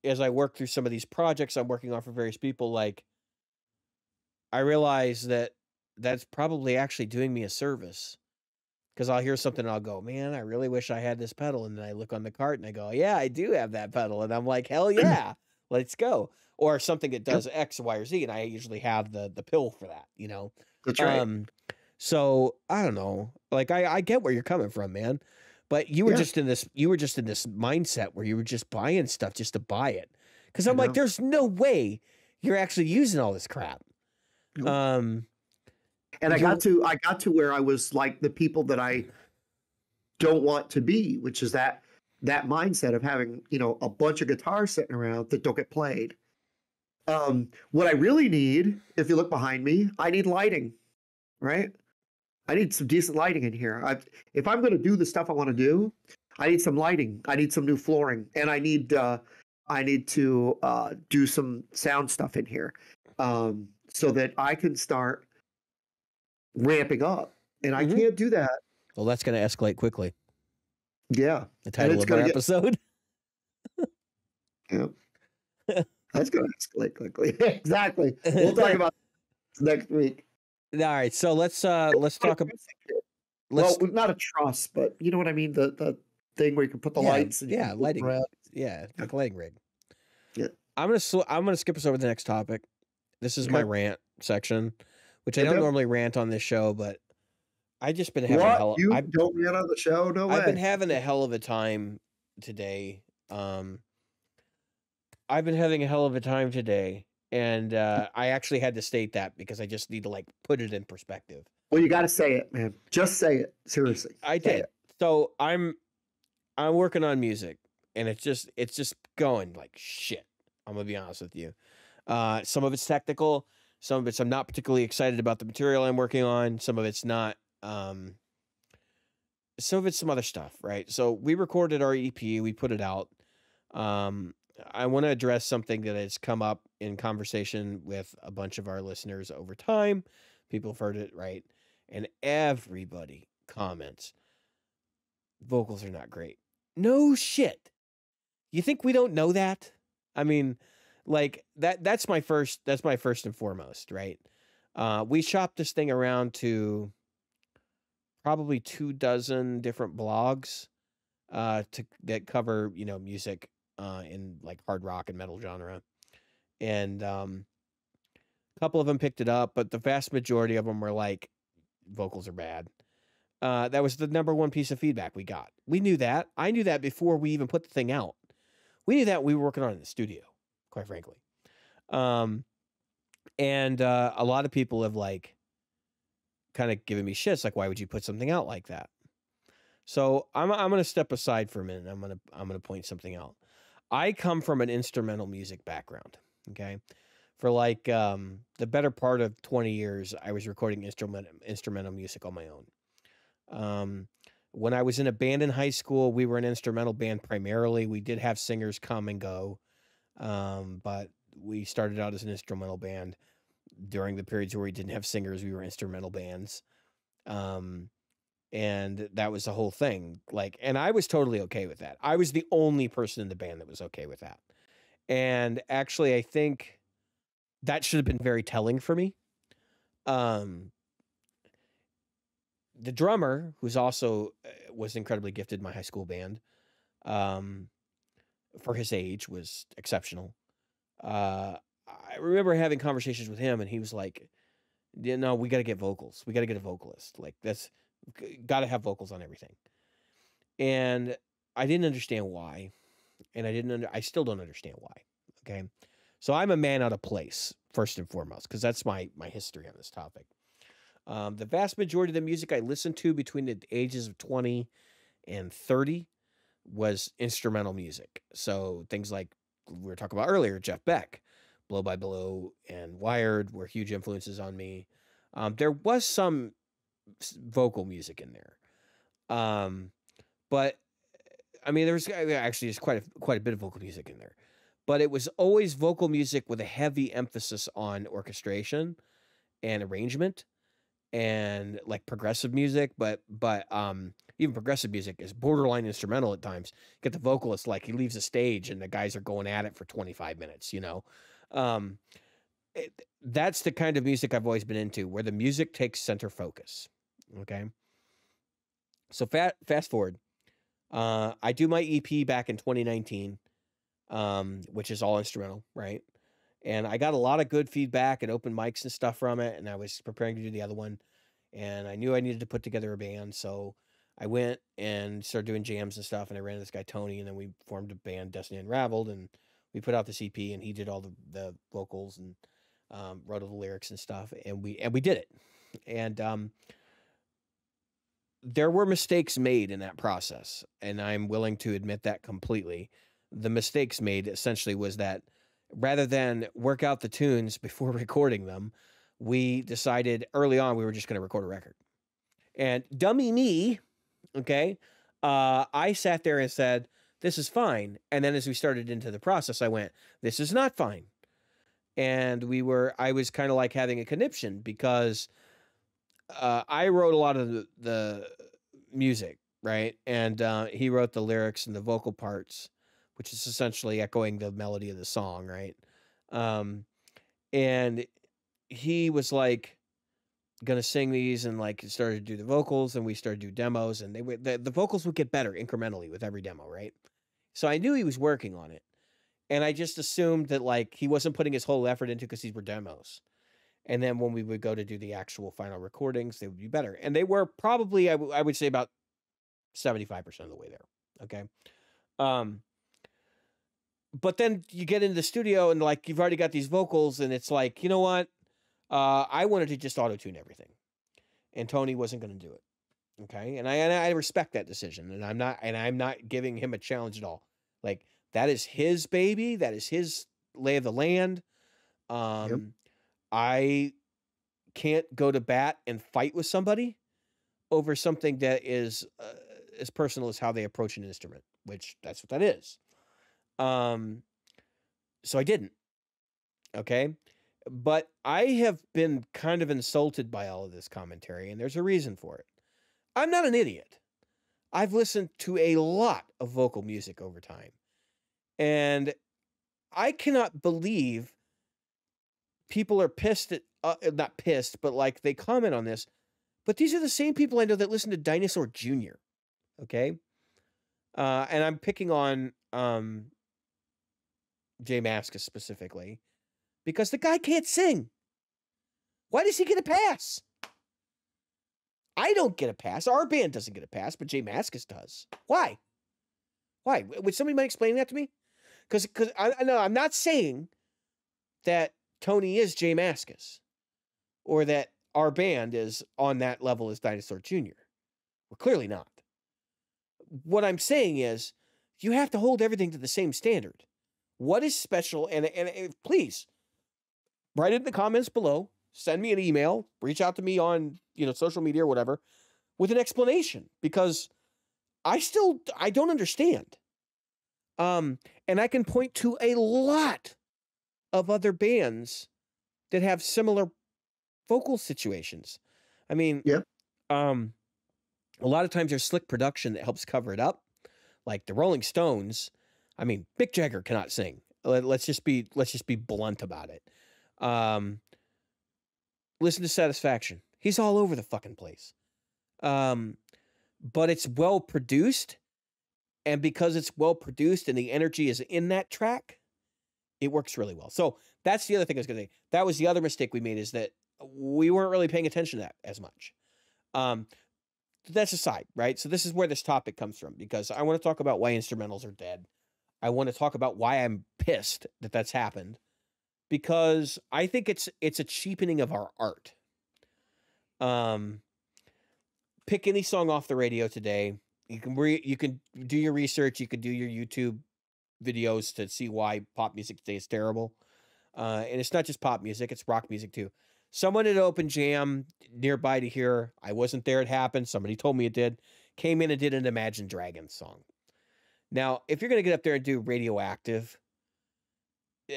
[SPEAKER 2] as I work through some of these projects I'm working on for various people, like I realize that that's probably actually doing me a service. Because I'll hear something and I'll go, man, I really wish I had this pedal. And then I look on the cart and I go, yeah, I do have that pedal. And I'm like, hell yeah, let's go. Or something that
[SPEAKER 1] Yep.
[SPEAKER 2] does X, Y, or Z. And I usually have the pill for that,
[SPEAKER 1] That's right.
[SPEAKER 2] So I don't know. Like I get where you're coming from, man. But you were
[SPEAKER 1] Yeah.
[SPEAKER 2] just in this mindset where you were just buying stuff just to buy it. Because
[SPEAKER 1] I
[SPEAKER 2] I'm like,
[SPEAKER 1] know.
[SPEAKER 2] there's no way you're actually using all this crap.
[SPEAKER 1] Nope.
[SPEAKER 2] Um
[SPEAKER 1] And I
[SPEAKER 2] you're
[SPEAKER 1] got to where I was like the people that I don't want to be, which is that mindset of having, a bunch of guitars sitting around that don't get played. What I really need, if you look behind me, I need lighting, right? I need some decent lighting in here. If I'm going to do the stuff I want to do, I need some lighting. I need some new flooring, and I need to do some sound stuff in here, so that I can start ramping up. And I
[SPEAKER 2] Mhm.
[SPEAKER 1] can't do that.
[SPEAKER 2] Well, that's going to escalate quickly.
[SPEAKER 1] Yeah,
[SPEAKER 2] The
[SPEAKER 1] and
[SPEAKER 2] title
[SPEAKER 1] it's
[SPEAKER 2] of our
[SPEAKER 1] going to get.
[SPEAKER 2] episode.
[SPEAKER 1] Yeah, that's going to escalate quickly. Exactly. We'll talk about this next week.
[SPEAKER 2] All right, so let's talk about
[SPEAKER 1] Well,
[SPEAKER 2] let's
[SPEAKER 1] not a truss, but you know what I mean. The thing where you can put the lights and you can move
[SPEAKER 2] lighting,
[SPEAKER 1] around.
[SPEAKER 2] like a lighting rig.
[SPEAKER 1] Yeah.
[SPEAKER 2] I'm gonna skip us over the next topic. This is my
[SPEAKER 1] Okay.
[SPEAKER 2] rant section, which I
[SPEAKER 1] Yep,
[SPEAKER 2] don't
[SPEAKER 1] yep.
[SPEAKER 2] normally rant on this show, but I just been having a
[SPEAKER 1] What?
[SPEAKER 2] hell.
[SPEAKER 1] You don't get on the show? No
[SPEAKER 2] I've been
[SPEAKER 1] way.
[SPEAKER 2] having a hell of a time today. I've been having a hell of a time today, and I actually had to state that because I just need to like put it in perspective.
[SPEAKER 1] Well, you got to say it, man. Just say it. Seriously.
[SPEAKER 2] I
[SPEAKER 1] Say
[SPEAKER 2] did.
[SPEAKER 1] it.
[SPEAKER 2] So I'm working on music, and it's just going like shit. I'm gonna be honest with you. Some of it's technical, some of it's I'm not particularly excited about the material I'm working on. Some of it's not. Some of it's some other stuff, right? So we recorded our EP, we put it out. I want to address something that has come up in conversation with a bunch of our listeners over time. People have heard it, right? And everybody comments, vocals are not great. No shit. You think we don't know that? I mean, like that's my first and foremost, right? We shopped this thing around to probably 24 different blogs that cover, music in like hard rock and metal genre. And a couple of them picked it up, but the vast majority of them were like vocals are bad. That was the number one piece of feedback we got. We knew that. I knew that before we even put the thing out. We knew that we were working on it in the studio, quite frankly. And a lot of people have like kind of given me shits, like, why would you put something out like that? So I'm gonna step aside for a minute. I'm gonna point something out. I come from an instrumental music background. Okay, for like the better part of 20 years, I was recording instrumental music on my own. When I was in a band in high school, we were an instrumental band primarily. We did have singers come and go, but we started out as an instrumental band. During the periods where we didn't have singers, we were instrumental bands. Um, and that was the whole thing. Like, and I was totally okay with that. I was the only person in the band that was okay with that. And actually, I think that should have been very telling for me. Um, the drummer, who's also was incredibly gifted in my high school band, um, for his age, was exceptional. I remember having conversations with him, and he was like, "Yeah, no, we got to get vocals. We got to get a vocalist. Like that's got to have vocals on everything." And I didn't understand why, and I still don't understand why. Okay, so I'm a man out of place first and foremost because that's my history on this topic. The vast majority of the music I listened to between the ages of 20 and 30 was instrumental music. So things like we were talking about earlier, Jeff Beck, Blow by Blow, and Wired were huge influences on me. There was some vocal music in there, but I mean, there was actually just quite a bit of vocal music in there. But it was always vocal music with a heavy emphasis on orchestration and arrangement and like progressive music, but even progressive music is borderline instrumental at times. Get the vocalist, like he leaves the stage and the guys are going at it for 25 minutes, you know. Um, that's the kind of music I've always been into, where the music takes center focus. Okay. So fast forward. I do my EP back in 2019, which is all instrumental, right? And I got a lot of good feedback and open mics and stuff from it. And I was preparing to do the other one. And I knew I needed to put together a band. So I went and started doing jams and stuff. And I ran into this guy, Tony. And then we formed a band, Destiny Unraveled. And we put out this EP. And he did all the vocals and wrote all the lyrics and stuff. And we did it. And there were mistakes made in that process. And I'm willing to admit that completely. The mistakes made essentially was that rather than work out the tunes before recording them, we decided early on we were just going to record a record. And dummy me, okay, I sat there and said, this is fine. And then as we started into the process, I went, this is not fine. And I was kind of like having a conniption because I wrote a lot of the music, right? And he wrote the lyrics and the vocal parts, which is essentially echoing the melody of the song, right? And he was like gonna sing these and like started to do the vocals, and we started to do demos, and the vocals would get better incrementally with every demo, right? So I knew he was working on it, and I just assumed that like he wasn't putting his whole effort into because these were demos. And then when we would go to do the actual final recordings, they would be better, and they were probably I would say about 75% of the way there. Okay. But then you get into the studio and like you've already got these vocals, and it's like, you know what? I wanted to just auto-tune everything, and Tony wasn't going to do it. Okay, and I respect that decision, and I'm not giving him a challenge at all. Like that is his baby, that is his lay of the land.
[SPEAKER 1] Yep.
[SPEAKER 2] I can't go to bat and fight with somebody over something that is as personal as how they approach an instrument, which that's what that is. So I didn't. Okay. But I have been kind of insulted by all of this commentary, and there's a reason for it. I'm not an idiot. I've listened to a lot of vocal music over time, and I cannot believe people are pissed at, not pissed, but like they comment on this. But these are the same people I know that listen to Dinosaur Jr. Okay. And I'm picking on Jay Mascis specifically because the guy can't sing. Why does he get a pass? I don't get a pass. Our band doesn't get a pass, but Jay Mascis does. Why? Why? Would somebody mind explaining that to me? Because I know I'm not saying that Tony is Jay Mascis or that our band is on that level as Dinosaur Jr. We're clearly not. What I'm saying is you have to hold everything to the same standard. What is special? And please, write it in the comments below. Send me an email. Reach out to me on social media or whatever with an explanation, because I don't understand. And I can point to a lot of other bands that have similar vocal situations. I mean,
[SPEAKER 1] Yeah.
[SPEAKER 2] a lot of times there's slick production that helps cover it up. Like the Rolling Stones, I mean, Mick Jagger cannot sing. Let's just be blunt about it. Listen to Satisfaction. He's all over the fucking place. But it's well produced, and because it's well produced and the energy is in that track, it works really well. So that's the other thing I was going to say. That was the other mistake we made, is that we weren't really paying attention to that as much. That's aside, right? So this is where this topic comes from, because I want to talk about why instrumentals are dead. I want to talk about why I'm pissed that that's happened, because I think it's a cheapening of our art. Pick any song off the radio today. You can do your research. You can do your YouTube videos to see why pop music today is terrible. And it's not just pop music; it's rock music too. Someone at Open Jam nearby to here, I wasn't there, it happened, somebody told me it did, came in and did an Imagine Dragons song. Now, if you're going to get up there and do Radioactive,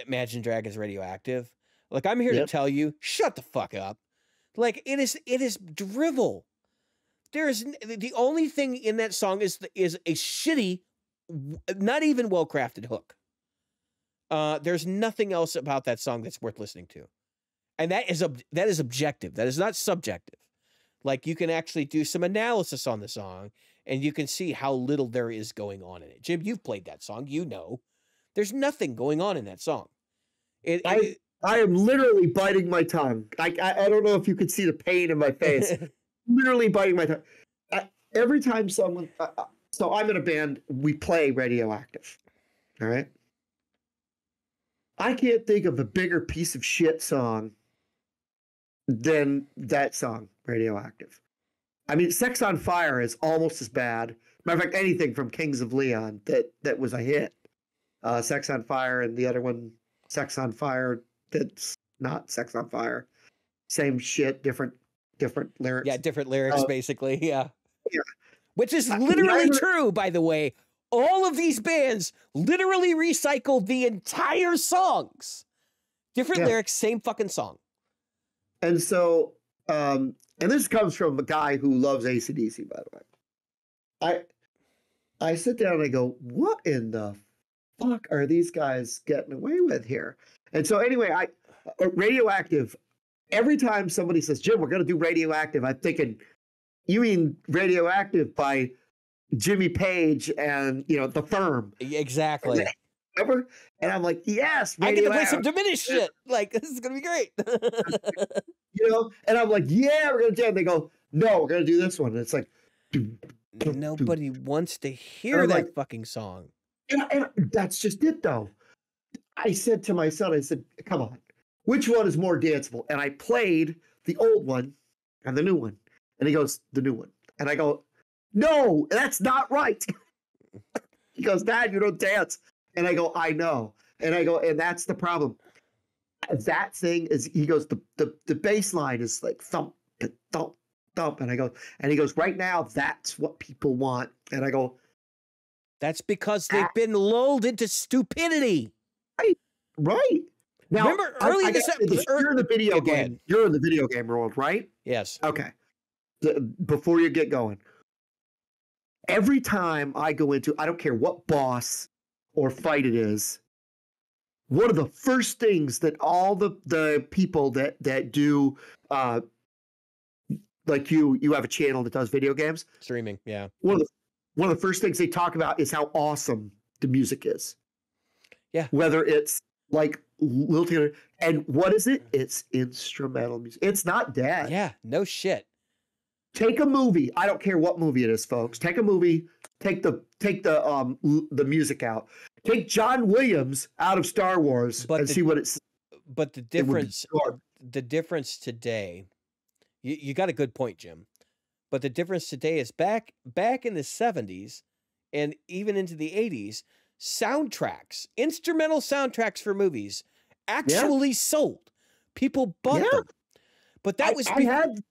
[SPEAKER 2] Imagine Dragons Radioactive, like, I'm here to tell you, shut the fuck up. Like, it is drivel. There's the only thing in that song is a shitty, not even well-crafted hook. There's nothing else about that song that's worth listening to. And that is objective. That is not subjective. Like, you can actually do some analysis on the song, and you can see how little there is going on in it. Jim, you've played that song. You know. There's nothing going on in that song.
[SPEAKER 1] I am literally biting my tongue. I don't know if you could see the pain in my face. Literally biting my tongue. Every time someone... so I'm in a band. We play Radioactive. All right? I can't think of a bigger piece of shit song than that song, Radioactive. I mean, Sex on Fire is almost as bad. Matter of fact, anything from Kings of Leon that was a hit. Sex on Fire, and the other one, Sex on Fire, that's not Sex on Fire. Same shit, different lyrics.
[SPEAKER 2] Yeah, different lyrics, basically. Yeah.
[SPEAKER 1] Yeah.
[SPEAKER 2] Which is literally true, by the way. All of these bands literally recycled the entire songs. Different lyrics, same fucking song.
[SPEAKER 1] And so, and this comes from a guy who loves AC/DC, by the way. I sit down and I go, what in the fuck are these guys getting away with here? And so anyway, Radioactive, every time somebody says, Jim, we're going to do Radioactive, I'm thinking, you mean Radioactive by Jimmy Page and, The Firm.
[SPEAKER 2] Exactly.
[SPEAKER 1] And I'm like, yes,
[SPEAKER 2] I get to play some diminished shit. Like, this is going to be great.
[SPEAKER 1] And I'm like, yeah, we're going to jam. They go, no, we're going to do this one. And it's like,
[SPEAKER 2] nobody wants to hear that fucking song.
[SPEAKER 1] And that's just it, though. I said to my son, I said, come on, which one is more danceable? And I played the old one and the new one. And he goes, the new one. And I go, no, that's not right. He goes, Dad, you don't dance. And I go, I know. And I go, and that's the problem. That thing is, he goes, the bass line is like thump, thump, thump. And he goes, right now, that's what people want. And I go,
[SPEAKER 2] that's because they've been lulled into stupidity.
[SPEAKER 1] Right. Now,
[SPEAKER 2] remember early
[SPEAKER 1] you're in the video game. You're in the video game world, right?
[SPEAKER 2] Yes.
[SPEAKER 1] Okay. Before you get going, every time I go into, I don't care what boss or fight it is, one of the first things that all the people that do, like you have a channel that does video games.
[SPEAKER 2] Streaming, yeah.
[SPEAKER 1] One of the first things they talk about is how awesome the music is.
[SPEAKER 2] Yeah.
[SPEAKER 1] Whether it's like Lil Taylor, and what is it? It's instrumental music. It's not dead.
[SPEAKER 2] Yeah, no shit.
[SPEAKER 1] Take a movie. I don't care what movie it is, folks. Take a movie. Take the music out. Take John Williams out of Star Wars see what it's.
[SPEAKER 2] But the difference today, you got a good point, Jim. But the difference today is back in the 70s and even into the 80s, soundtracks, instrumental soundtracks for movies actually sold. People bought them. But that was...
[SPEAKER 1] I had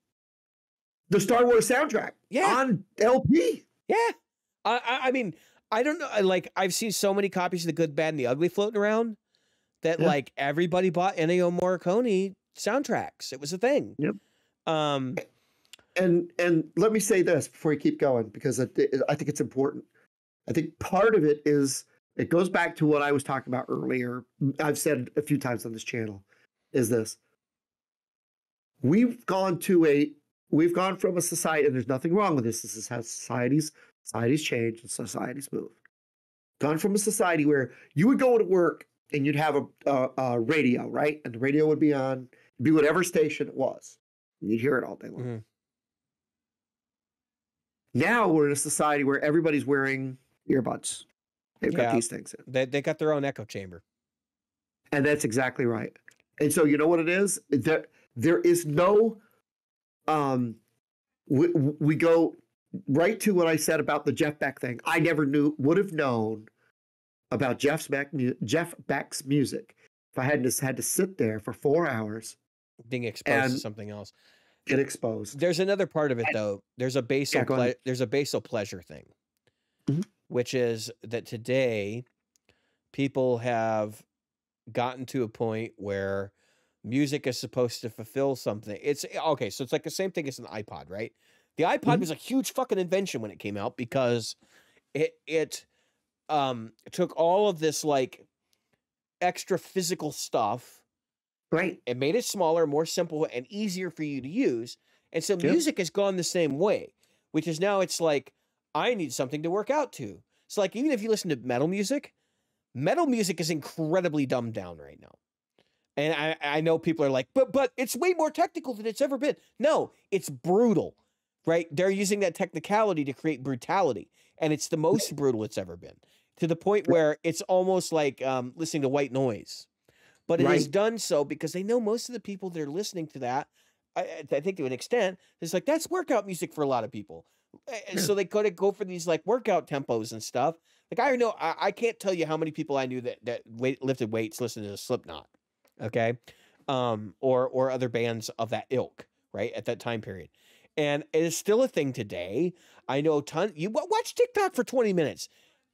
[SPEAKER 1] the Star Wars soundtrack on LP.
[SPEAKER 2] Yeah. I mean, I don't know. Like, I've seen so many copies of The Good, Bad, and the Ugly floating around that
[SPEAKER 1] Yeah.
[SPEAKER 2] like everybody bought Ennio Morricone soundtracks. It was a thing.
[SPEAKER 1] Yep.
[SPEAKER 2] Um,
[SPEAKER 1] And let me say this before you keep going, because I think it's important. I think part of it is, it goes back to what I was talking about earlier. I've said a few times on this channel, is this. We've gone from a society, and there's nothing wrong with this. This is how societies change and societies move. Gone from a society where you would go to work and you'd have a radio, right? And the radio would be on, be whatever station it was. And you'd hear it all day long.
[SPEAKER 2] mm-hmm.
[SPEAKER 1] Now we're in a society where everybody's wearing earbuds. They've got these things in.
[SPEAKER 2] They got their own echo chamber.
[SPEAKER 1] And that's exactly right. And so you know what it is? There is no, we go right to what I said about the Jeff Beck thing. I never would have known about Jeff Beck's music if I hadn't just had to sit there for 4 hours.
[SPEAKER 2] Being exposed to something else.
[SPEAKER 1] Get exposed.
[SPEAKER 2] There's another part of it though. There's a basal pleasure thing,
[SPEAKER 1] mm-hmm.
[SPEAKER 2] which is that today people have gotten to a point where music is supposed to fulfill something. It's okay. So it's like the same thing as an iPod, right? The iPod
[SPEAKER 1] mm-hmm.
[SPEAKER 2] was a huge fucking invention when it came out, because it took all of this like extra physical stuff.
[SPEAKER 1] Right.
[SPEAKER 2] It made it smaller, more simple, and easier for you to use. And so music has gone the same way, which is now it's like, I need something to work out to. So like, even if you listen to metal music is incredibly dumbed down right now. And I know people are like, but it's way more technical than it's ever been. No, it's brutal, right? They're using that technicality to create brutality. And it's the most brutal it's ever been, to the point where it's almost like listening to white noise. But it is done so because they know most of the people that are listening to that, I think to an extent, it's like, that's workout music for a lot of people. And so they go for these like workout tempos and stuff. Like I can't tell you how many people I knew that lifted weights listening to Slipknot, okay, or other bands of that ilk, right, at that time period. And it is still a thing today. I know you watch TikTok for 20 minutes.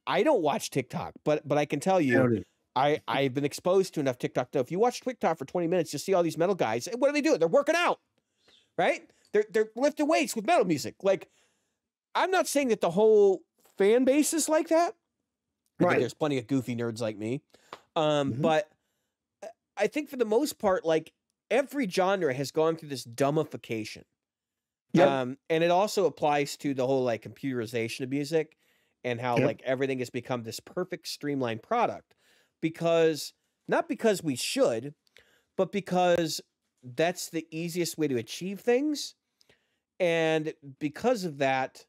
[SPEAKER 2] I don't watch TikTok, but I can tell you, I've been exposed to enough TikTok though. If you watch TikTok for 20 minutes, you'll see all these metal guys. What do they do? They're working out, right? They're lifting weights with metal music. Like, I'm not saying that the whole fan base is like that. Right. There's plenty of goofy nerds like me.
[SPEAKER 1] mm-hmm.
[SPEAKER 2] But I think for the most part, like, every genre has gone through this dumbification.
[SPEAKER 1] Yep.
[SPEAKER 2] And it also applies to the whole like computerization of music and how like everything has become this perfect streamlined product. Not because we should, but because that's the easiest way to achieve things. And because of that,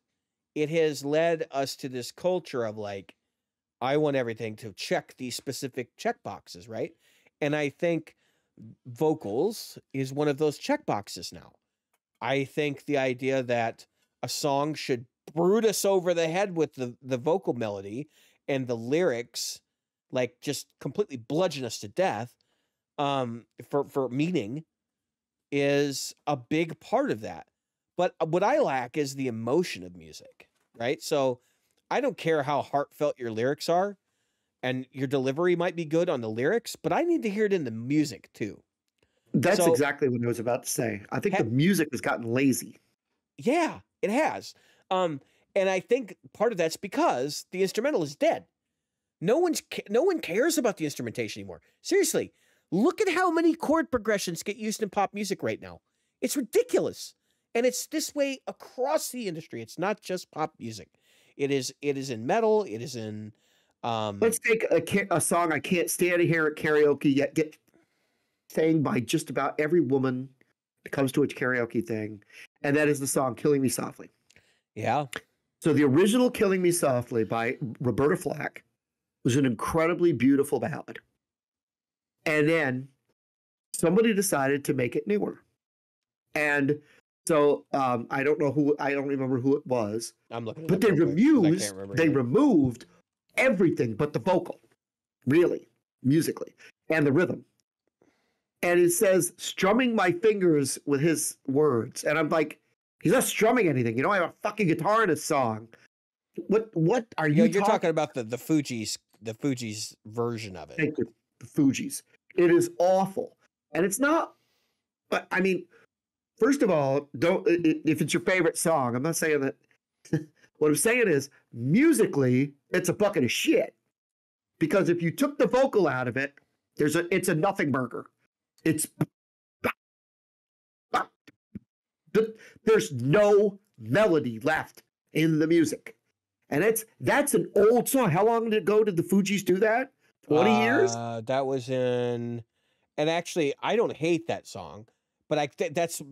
[SPEAKER 2] it has led us to this culture of like, I want everything to check these specific check boxes, right? And I think vocals is one of those check boxes now. I think the idea that a song should brood us over the head with the vocal melody and the lyrics, like just completely bludgeon us to death for meaning, is a big part of that. But what I lack is the emotion of music, right? So I don't care how heartfelt your lyrics are, and your delivery might be good on the lyrics, but I need to hear it in the music too.
[SPEAKER 1] That's exactly what I was about to say. I think the music has gotten lazy.
[SPEAKER 2] Yeah, it has. And I think part of that's because the instrumental is dead. No one cares about the instrumentation anymore. Seriously, look at how many chord progressions get used in pop music right now. It's ridiculous. And it's this way across the industry. It's not just pop music. It is in metal. It is in...
[SPEAKER 1] Let's take a song I can't stand to hear at karaoke yet get sang by just about every woman that comes to a karaoke thing. And that is the song Killing Me Softly.
[SPEAKER 2] Yeah.
[SPEAKER 1] So the original Killing Me Softly by Roberta Flack was an incredibly beautiful ballad. And then somebody decided to make it newer. And so I don't remember who it was.
[SPEAKER 2] I'm looking.
[SPEAKER 1] But they removed everything but the vocal, really, musically, and the rhythm. And it says, strumming my fingers with his words. And I'm like, he's not strumming anything. You don't have a fucking guitar in a song. What are you
[SPEAKER 2] You're talking about the Fugees version of it.
[SPEAKER 1] the Fugees. It is awful. And it's not, I mean, first of all, don't, if it's your favorite song, I'm not saying that. What I'm saying is, musically, it's a bucket of shit. Because if you took the vocal out of it, it's a nothing burger. It's there's no melody left in the music. And that's an old song. How long ago did the Fugees do that? 20 years?
[SPEAKER 2] That was in, and actually, I don't hate that song, but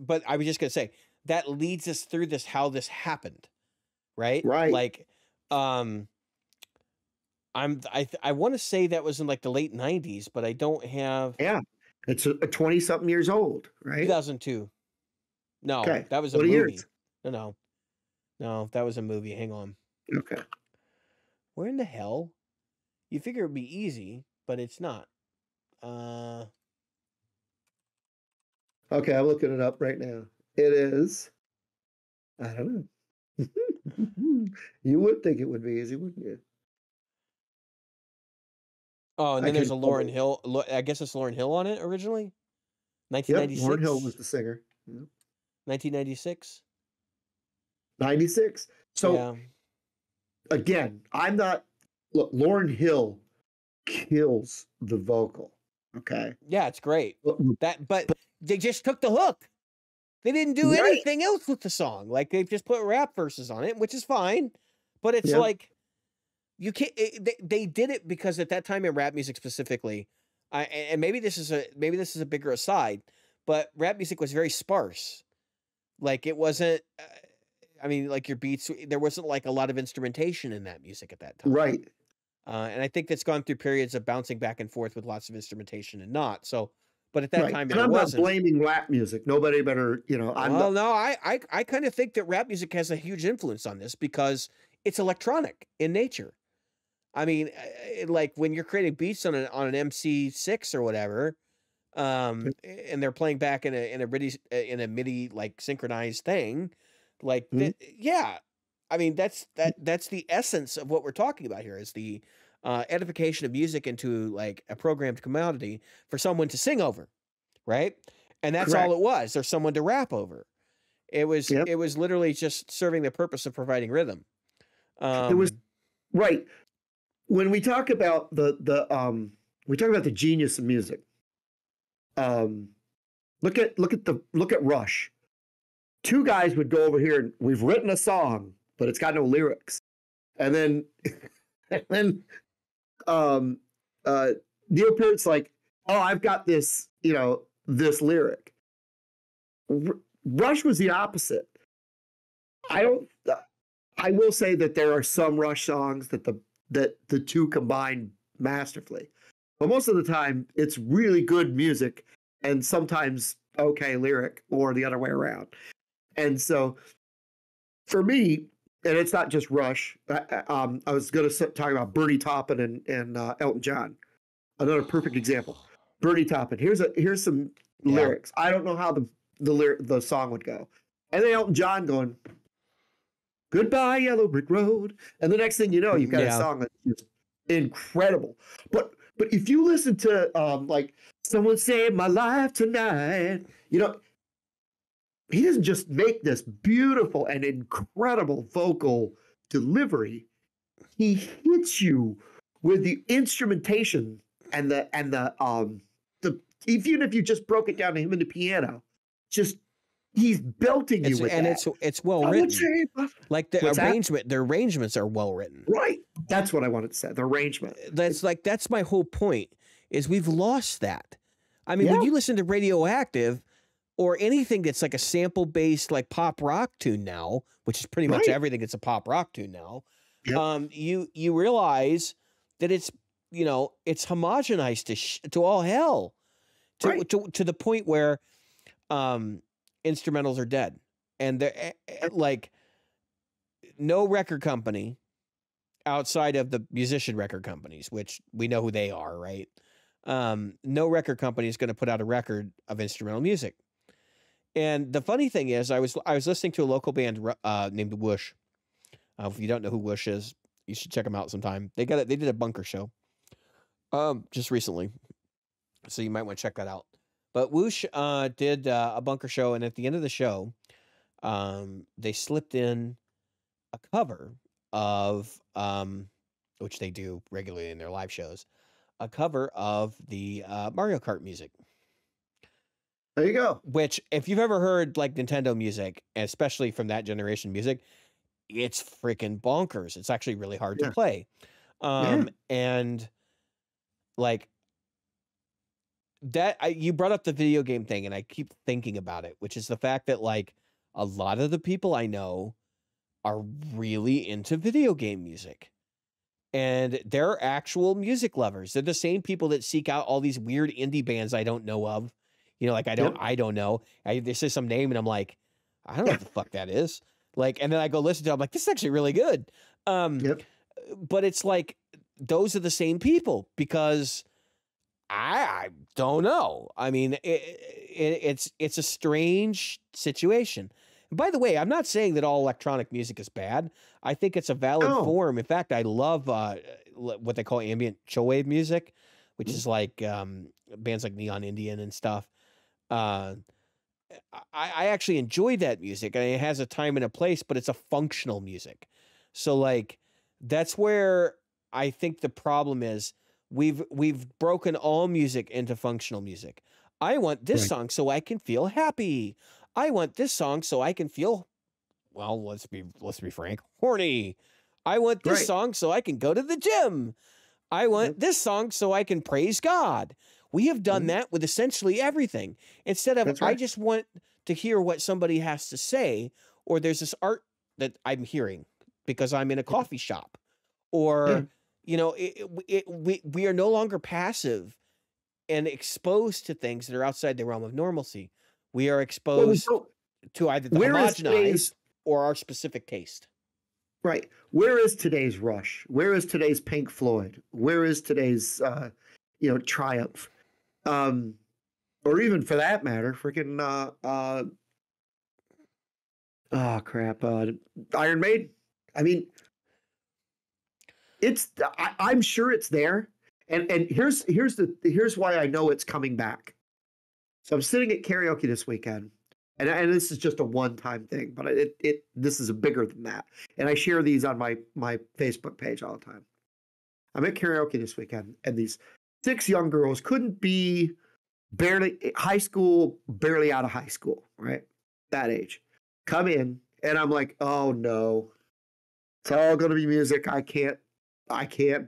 [SPEAKER 2] but I was just gonna say that leads us through how this happened, right?
[SPEAKER 1] Right.
[SPEAKER 2] Like, I want to say that was in like the late 90s, but I don't have.
[SPEAKER 1] Yeah, it's a 20-something years old, right?
[SPEAKER 2] 2002. No,
[SPEAKER 1] Okay.
[SPEAKER 2] that was a
[SPEAKER 1] 20
[SPEAKER 2] movie.
[SPEAKER 1] years.
[SPEAKER 2] No, that was a movie. Hang on.
[SPEAKER 1] Okay.
[SPEAKER 2] Where in the hell? You figure it'd be easy, but it's not.
[SPEAKER 1] Okay, I'm looking it up right now. It is. I don't know. You would think it would be easy, wouldn't you?
[SPEAKER 2] Oh, and
[SPEAKER 1] I
[SPEAKER 2] then there's a
[SPEAKER 1] can-
[SPEAKER 2] Lauryn Hill. I guess it's Lauryn Hill on it originally.
[SPEAKER 1] Yep,
[SPEAKER 2] 1996.
[SPEAKER 1] Lauryn Hill was the singer. Yep.
[SPEAKER 2] 1996.
[SPEAKER 1] 96. So
[SPEAKER 2] yeah.
[SPEAKER 1] again, look, Lauryn Hill kills the vocal. Okay.
[SPEAKER 2] Yeah, it's great. But they just took the hook. They didn't do
[SPEAKER 1] Right.
[SPEAKER 2] anything else with the song. Like they just put rap verses on it, which is fine. But it's like you can't. They did it because at that time in rap music specifically, and maybe this is a bigger aside, but rap music was very sparse. Like it wasn't. I mean, like your beats, there wasn't like a lot of instrumentation in that music at that time.
[SPEAKER 1] Right.
[SPEAKER 2] And I think that's gone through periods of bouncing back and forth with lots of instrumentation and not. So, but at that
[SPEAKER 1] Right.
[SPEAKER 2] time,
[SPEAKER 1] And
[SPEAKER 2] it
[SPEAKER 1] I'm
[SPEAKER 2] wasn't.
[SPEAKER 1] not blaming rap music. Nobody better,
[SPEAKER 2] I kind of think that rap music has a huge influence on this because it's electronic in nature. I mean, like when you're creating beats on an MC6 or whatever, and they're playing back in a MIDI like synchronized thing, like yeah. I mean, that's the essence of what we're talking about here is the edification of music into like a programmed commodity for someone to sing over, right? And that's all it was. There's someone to rap over. It was literally just serving the purpose of providing rhythm.
[SPEAKER 1] It was right. When we talk about the genius of music, look at Rush. Two guys would go over here and we've written a song, but it's got no lyrics. And then Neil Peart's like, oh, I've got this, this lyric. Rush was the opposite. I will say that there are some Rush songs that the two combine masterfully. But most of the time, it's really good music and sometimes okay lyric or the other way around. And so for me, and it's not just Rush, I was going to talk about Bernie Taupin and Elton John. Another perfect example. Bernie Taupin. Here's some lyrics. I don't know how the song would go. And then Elton John going, goodbye, Yellow Brick Road. And the next thing you know, you've got a song that's just incredible. But if you listen to like Someone Saved My Life Tonight, he doesn't just make this beautiful and incredible vocal delivery. He hits you with the instrumentation and the even if you just broke it down to him and the piano, just he's belting you with that.
[SPEAKER 2] It's well written. Like the arrangements are well written.
[SPEAKER 1] Right. That's what I wanted to say. The arrangement.
[SPEAKER 2] That's my whole point. Is we've lost that. I mean, when you listen to Radioactive or anything that's like a sample based like pop rock tune now, which is pretty much everything that's a pop rock tune now, you realize that it's it's homogenized to all hell, to the point where instrumentals are dead, and they're like no record company outside of the musician record companies, which we know who they are, right? No record company is going to put out a record of instrumental music. And the funny thing is, I was listening to a local band named Whoosh. If you don't know who Whoosh is, you should check them out sometime. They did a bunker show just recently. So you might want to check that out. But Whoosh did a bunker show, and at the end of the show, they slipped in a cover of which they do regularly in their live shows, a cover of the Mario Kart music.
[SPEAKER 1] There you go.
[SPEAKER 2] Which, if you've ever heard like Nintendo music, especially from that generation music, it's freaking bonkers. It's actually really hard to play. And like that, you brought up the video game thing, and I keep thinking about it, which is the fact that like a lot of the people I know are really into video game music. And they're actual music lovers. They're the same people that seek out all these weird indie bands I don't know of. You know, like I don't know. They say some name and I'm like, I don't know what the fuck that is. Like, and then I go listen to it. I'm like, this is actually really good. But it's like, those are the same people because I don't know. I mean, it's a strange situation. And by the way, I'm not saying that all electronic music is bad. I think it's a valid form. In fact, I love what they call ambient chillwave music, which is like bands like Neon Indian and stuff. I actually enjoy that music, and it has a time and a place, but it's a functional music. So like that's where I think the problem is. We've broken all music into functional music. I want this song so I can feel happy. I want this song so I can feel, well, let's be frank, horny. I want this song so I can go to the gym. I want this song so I can praise God. We have done that with essentially everything. Instead of, I just want to hear what somebody has to say, or there's this art that I'm hearing because I'm in a coffee shop, or, you know, we are no longer passive and exposed to things that are outside the realm of normalcy. We are exposed to either the homogenized or our specific taste.
[SPEAKER 1] Right. Where is today's Rush? Where is today's Pink Floyd? Where is today's, Triumph? Or even for that matter, freaking, Iron Maiden. I mean, I'm sure it's there. And here's why I know it's coming back. So I'm sitting at karaoke this weekend, and this is just a one-time thing, but this is bigger than that. And I share these on my Facebook page all the time. I'm at karaoke this weekend, and these 6 young girls couldn't be barely high school, barely out of high school, right? That age. Come in, and I'm like, oh no, it's all going to be music I can't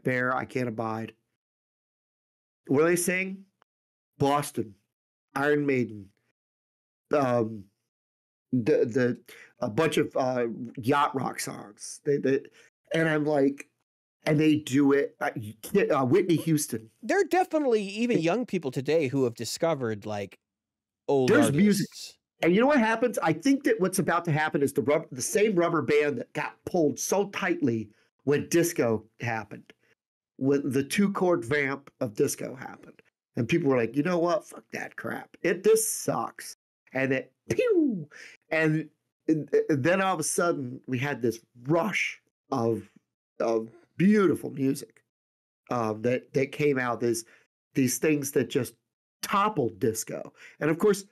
[SPEAKER 1] bear, I can't abide. What do they sing? Boston, Iron Maiden, a bunch of yacht rock songs. And I'm like, and they do it. Whitney Houston.
[SPEAKER 2] There are definitely even young people today who have discovered like old
[SPEAKER 1] There's
[SPEAKER 2] artists.
[SPEAKER 1] Music. And you know what happens? I think that what's about to happen is the same rubber band that got pulled so tightly when disco happened, when the 2-chord vamp of disco happened. And people were like, you know what? Fuck that crap. This sucks. And it, pew! And then all of a sudden we had this rush of beautiful music that came out. These things that just toppled disco. And of course,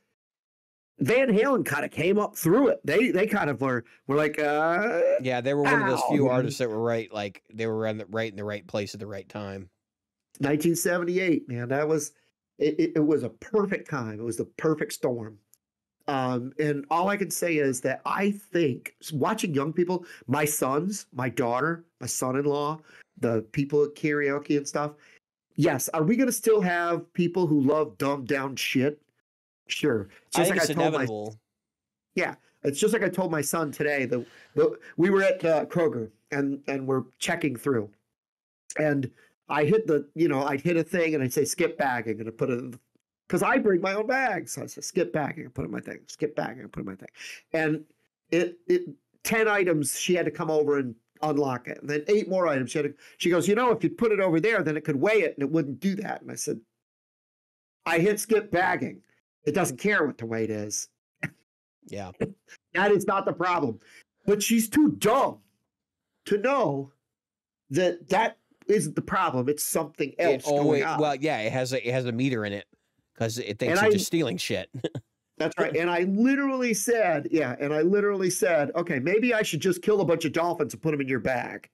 [SPEAKER 1] Van Halen kind of came up through it. They kind of were like,
[SPEAKER 2] yeah, they were one of those few artists that were right, like they were in the right place at the right time.
[SPEAKER 1] 1978, man, that was it was a perfect time. It was the perfect storm. And all I can say is that I think watching young people, my sons, my daughter, my son-in-law, the people at karaoke and stuff. Yes, are we going to still have people who love dumbed down shit? Sure.
[SPEAKER 2] I think it's inevitable.
[SPEAKER 1] Yeah, it's just like I told my son today. We were at Kroger and we're checking through, and I hit I'd hit a thing and I'd say skip bagging and I put it because I bring my own bags. So I said skip bagging and put it in my thing. Skip bagging and put it in my thing, and it 10 items she had to come over and unlock it, and then 8 more items she goes, if you put it over there, then it could weigh it and it wouldn't do that. And I said, I hit skip bagging. It doesn't care what the weight is.
[SPEAKER 2] Yeah.
[SPEAKER 1] That is not the problem. But she's too dumb to know that isn't the problem. It's something else going on.
[SPEAKER 2] Well, yeah, it has a meter in it. because it
[SPEAKER 1] And
[SPEAKER 2] thinks you're just stealing shit.
[SPEAKER 1] that's right. And I literally said, okay, maybe I should just kill a bunch of dolphins and put them in your bag.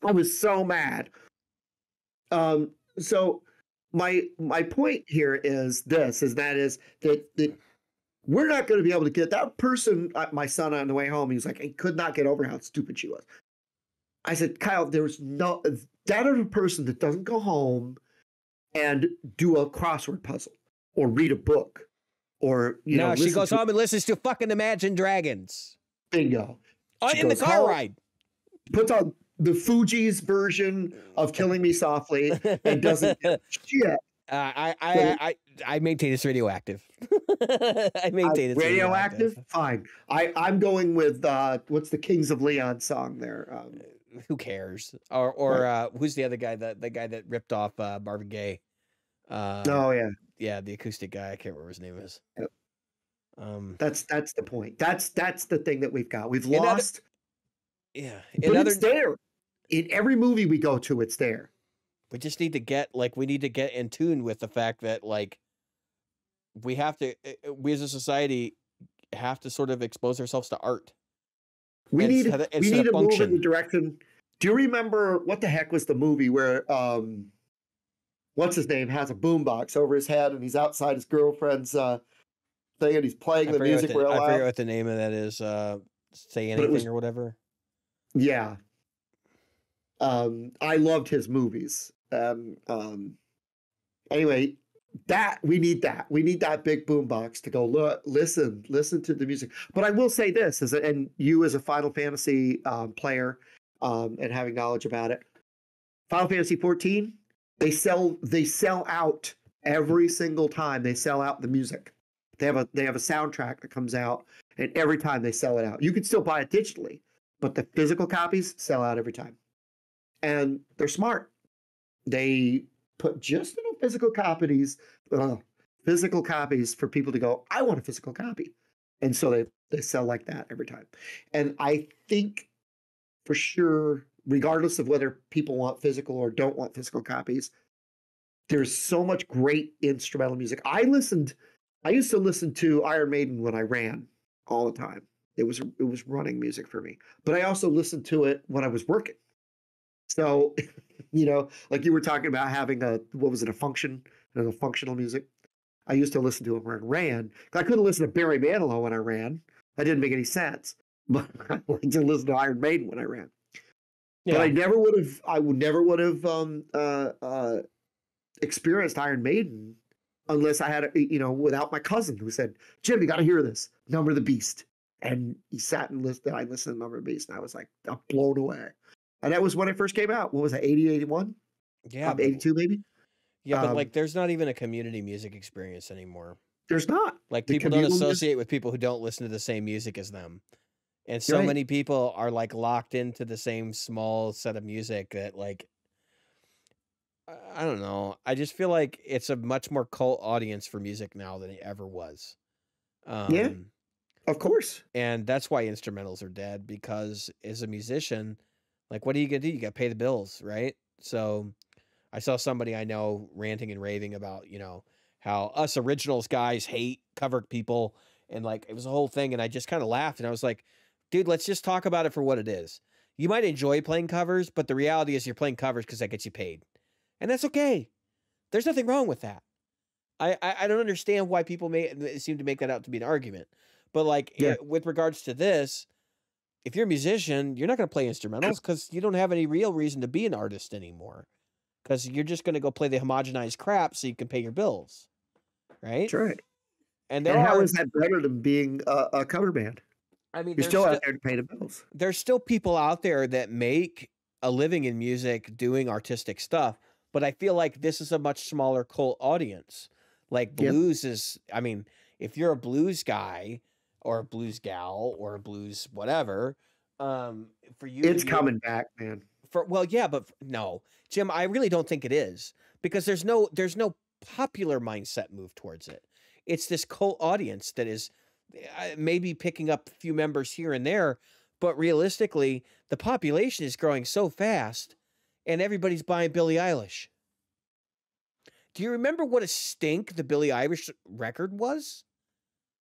[SPEAKER 1] I was so mad. So my point here is that we're not going to be able to get that person. My son on the way home, he was like, he could not get over how stupid she was. I said, Kyle, there's no that other person that doesn't go home and do a crossword puzzle or read a book or
[SPEAKER 2] no, she goes home and listens to fucking Imagine Dragons.
[SPEAKER 1] Bingo.
[SPEAKER 2] In the car ride.
[SPEAKER 1] Puts on the Fugees version of Killing Me Softly and doesn't give shit.
[SPEAKER 2] I maintain it's radioactive. I maintain it's radioactive.
[SPEAKER 1] Fine. I'm going with what's the Kings of Leon song there?
[SPEAKER 2] Who cares? Or right. Who's the other guy? The guy that ripped off Marvin Gaye.
[SPEAKER 1] Oh yeah.
[SPEAKER 2] Yeah, the acoustic guy. I can't remember his name is.
[SPEAKER 1] Yep. That's the point. That's the thing that we've got. We've lost. It's there. In every movie we go to, it's there.
[SPEAKER 2] We just need to get in tune with the fact that we have to, we as a society have to sort of expose ourselves to art.
[SPEAKER 1] We need to move in the direction. Do you remember what the heck was the movie where what's his name has a boombox over his head and he's outside his girlfriend's thing and he's playing the music real loud?
[SPEAKER 2] I forget what the name of that is. Say Anything or whatever.
[SPEAKER 1] Yeah. I loved his movies. Anyway, we need that big boombox to go listen to the music. But I will say this, and you as a Final Fantasy player and having knowledge about it, Final Fantasy 14, they sell out every single time. They sell out the music. They have a soundtrack that comes out, and every time they sell it out. You can still buy it digitally, but the physical copies sell out every time. And they're smart. They put just enough physical copies for people to go, I want a physical copy. And so they sell like that every time. And I think for sure, regardless of whether people want physical or don't want physical copies, there's so much great instrumental music. I used to listen to Iron Maiden when I ran all the time. It was running music for me. But I also listened to it when I was working. So, like you were talking about having a functional music. I used to listen to it when I ran. I couldn't listen to Barry Manilow when I ran. That didn't make any sense. But I liked to listen to Iron Maiden when I ran. Yeah. But I never would have experienced Iron Maiden unless I had, without my cousin who said, Jim, you got to hear this, Number of the Beast. And he sat and listened. I listened to Number of the Beast, and I was like, I'm blown away. And that was when it first came out. What was that, 80, 81?
[SPEAKER 2] Yeah.
[SPEAKER 1] 82 maybe?
[SPEAKER 2] Yeah, but there's not even a community music experience anymore.
[SPEAKER 1] There's not.
[SPEAKER 2] People don't associate with people who don't listen to the same music as them. And so many people are locked into the same small set of music that I don't know. I just feel like it's a much more cult audience for music now than it ever was.
[SPEAKER 1] Yeah, of course.
[SPEAKER 2] And that's why instrumentals are dead, because as a musician, what are you going to do? You got to pay the bills, right? So I saw somebody I know ranting and raving about, how us originals guys hate cover people. And it was a whole thing. And I just kind of laughed. And I was like, dude, let's just talk about it for what it is. You might enjoy playing covers, but the reality is you're playing covers because that gets you paid. And that's okay. There's nothing wrong with that. I don't understand why people seem to make that out to be an argument. But with regards to this, if you're a musician, you're not going to play instrumentals because you don't have any real reason to be an artist anymore. Because you're just going to go play the homogenized crap so you can pay your bills. Right?
[SPEAKER 1] That's right.
[SPEAKER 2] And
[SPEAKER 1] how is that better than being a cover band?
[SPEAKER 2] I mean,
[SPEAKER 1] you're still out there to pay the bills.
[SPEAKER 2] There's still people out there that make a living in music doing artistic stuff. But I feel like this is a much smaller cult audience. Blues is, I mean, if you're a blues guy or a blues gal or a blues whatever, for you,
[SPEAKER 1] it's coming back, man.
[SPEAKER 2] But no, Jim, I really don't think it is, because there's no popular mindset move towards it. It's this cult audience that is maybe picking up a few members here and there, but realistically, the population is growing so fast, and everybody's buying Billie Eilish. Do you remember what a stink the Billie Eilish record was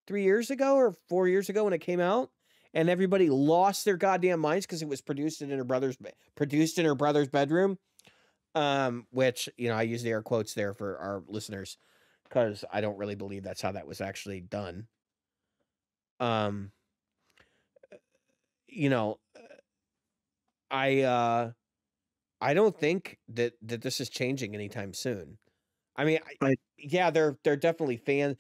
[SPEAKER 2] 3 years ago or 4 years ago when it came out? And everybody lost their goddamn minds because it was produced in her brother's bedroom. Which, you know, I use the air quotes there for our listeners because I don't really believe that's how that was actually done. You know, I don't think that this is changing anytime soon. I mean, yeah, they're definitely fans.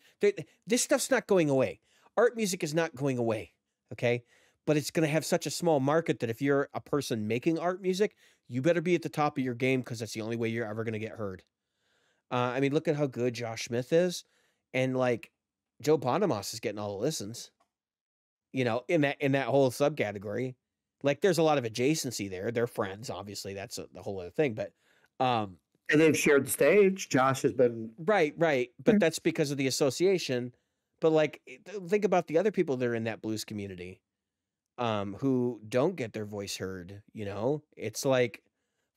[SPEAKER 2] This stuff's not going away. Art music is not going away, okay? But it's going to have such a small market that if you're a person making art music, you better be at the top of your game because that's the only way you're ever going to get heard. I mean, look at how good Josh Smith is, and like Joe Bonamassa is getting all the listens. You know, in that whole subcategory, like there's a lot of adjacency there. They're friends, obviously. That's the whole other thing, but
[SPEAKER 1] and they've shared the stage. Josh has been
[SPEAKER 2] right, but that's because of the association. But like, think about the other people that are in that blues community, who don't get their voice heard. You know, it's like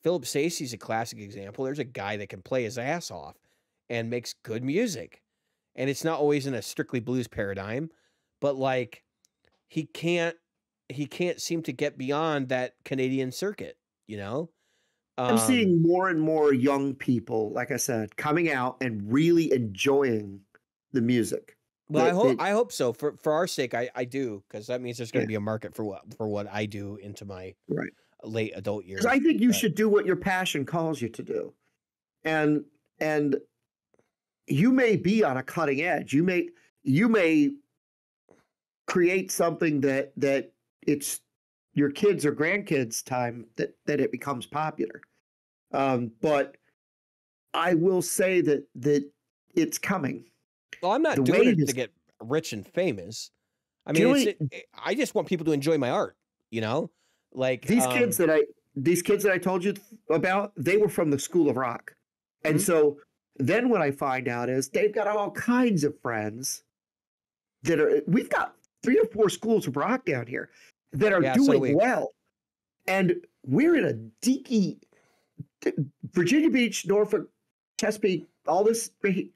[SPEAKER 2] Philip Stacey's a classic example. There's a guy that can play his ass off and makes good music, and it's not always in a strictly blues paradigm, but like he can't seem to get beyond that Canadian circuit. You know.
[SPEAKER 1] I'm seeing more and more young people, like I said, coming out and really enjoying the music.
[SPEAKER 2] Well, I hope so. For our sake, I do, because that means there's going to be a market for what I do into my late adult years.
[SPEAKER 1] I think you should do what your passion calls you to do, and you may be on a cutting edge. You may create something that it's your kids or grandkids' time that it becomes popular. But I will say that it's coming.
[SPEAKER 2] Well, I'm not doing it to get rich and famous. I mean, I just want people to enjoy my art. You know, like
[SPEAKER 1] these kids that I told you about, they were from the School of Rock, and so then what I find out is they've got all kinds of friends that are. We've got 3 or 4 schools of rock down here that are doing well, and we're in a dinky Virginia Beach, Norfolk, Chesapeake, all this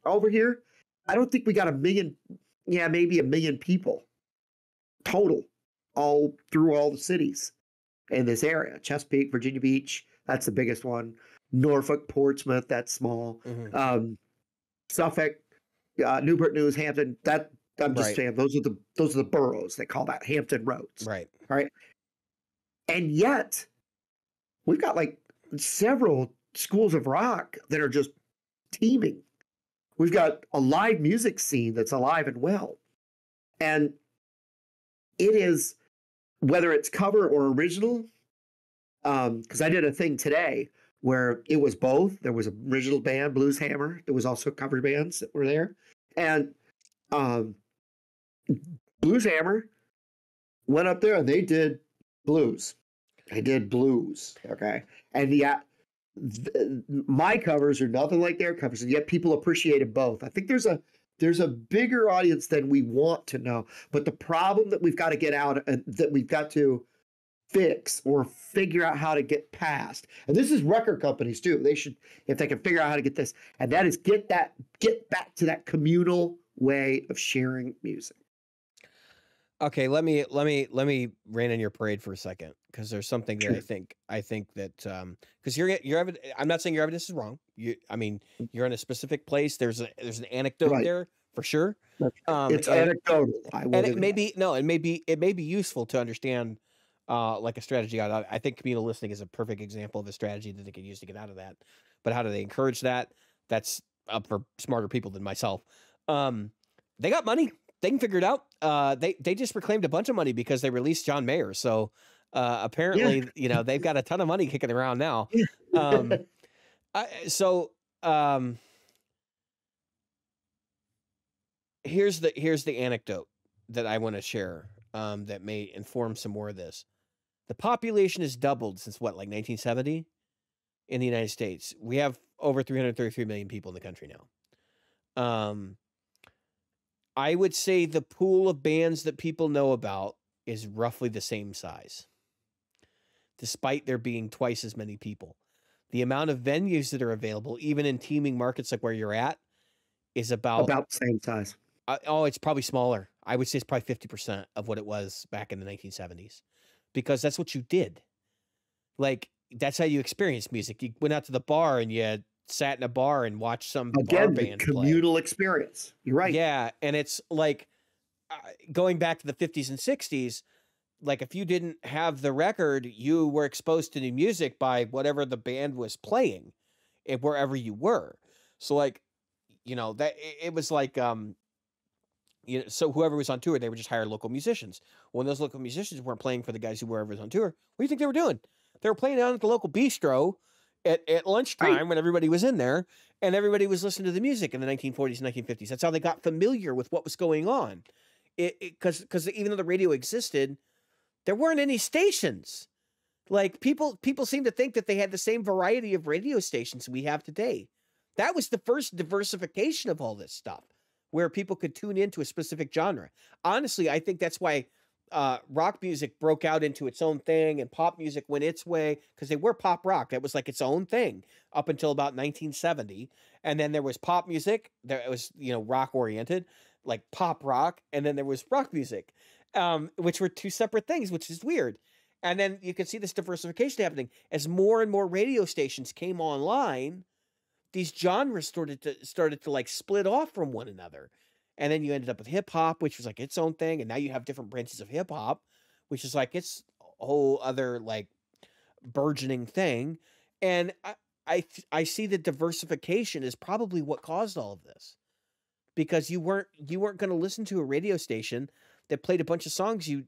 [SPEAKER 1] over here. I don't think we got 1 million, maybe 1 million people total, all through all the cities in this area. Chesapeake, Virginia Beach, that's the biggest one. Norfolk, Portsmouth, that's small. Suffolk, Newport News, Hampton. That I'm just saying those are the boroughs. They call that Hampton Roads.
[SPEAKER 2] Right.
[SPEAKER 1] And yet, we've got like several schools of rock that are just teeming. We've got a live music scene that's alive and well. And it is, whether it's cover or original, because I did a thing today where it was both. There was an original band, Blues Hammer. There was also cover bands that were there. And Blues Hammer went up there and they did blues. They did blues, okay? And my covers are nothing like their covers, and yet people appreciated both. I think there's a bigger audience than we want to know. But the problem that we've got to get out, that we've got to fix or figure out how to get past, and this is record companies too. They should, if they can figure out how to get this, and that is get back to that communal way of sharing music.
[SPEAKER 2] Okay, let me rain on your parade for a second, because there's something that I think that because your I'm not saying your evidence is wrong. I mean, you're in a specific place. There's an anecdote there for sure.
[SPEAKER 1] It's anecdotal.
[SPEAKER 2] And it may be useful to understand like a strategy. I think communal listening is a perfect example of a strategy that they could use to get out of that. But how do they encourage that? That's up for smarter people than myself. They got money. They can figure it out. They just reclaimed a bunch of money because they released John Mayer. So apparently, they've got a ton of money kicking around now. Here's the anecdote that I want to share that may inform some more of this. The population has doubled since like 1970 in the United States. We have over 333 million people in the country now. I would say the pool of bands that people know about is roughly the same size, despite there being twice as many people. the amount of venues that are available, even in teeming markets like where you're at, is about
[SPEAKER 1] About the same size.
[SPEAKER 2] it's probably smaller. I would say it's probably 50% of what it was back in the 1970s, because that's what you did. Like, that's how you experienced music. You went out to the bar and you sat in a bar and watched some bar
[SPEAKER 1] Again, the
[SPEAKER 2] band play.
[SPEAKER 1] communal experience. You're right.
[SPEAKER 2] Yeah, and it's like going back to the 50s and 60s, like if you didn't have the record, you were exposed to new music by whatever the band was playing and wherever you were. So like, you know, that it was like you know, so whoever was on tour, they would just hire local musicians. When those local musicians weren't playing for the guys who were ever on tour, what do you think they were doing? They were playing down at the local bistro at lunchtime,
[SPEAKER 1] Right.
[SPEAKER 2] when everybody was in there, and everybody was listening to the music in the 1940s and 1950s. That's how they got familiar with what was going on. Because even though the radio existed, there weren't any stations. Like people seem to think that they had the same variety of radio stations we have today. That was the first diversification of all this stuff, where people could tune into a specific genre. Honestly, I think that's why rock music broke out into its own thing and pop music went its way, because they were pop rock. That was like its own thing up until about 1970. And then there was pop music that was, you know, rock oriented, like pop rock. And then there was rock music, which were two separate things, which is weird. And then you can see this diversification happening as more and more radio stations came online. These genres started to like split off from one another. And then you ended up with hip hop, which was like its own thing. And now you have different branches of hip hop, which is like its whole other like burgeoning thing. And I see the diversification is probably what caused all of this, because you weren't going to listen to a radio station that played a bunch of songs you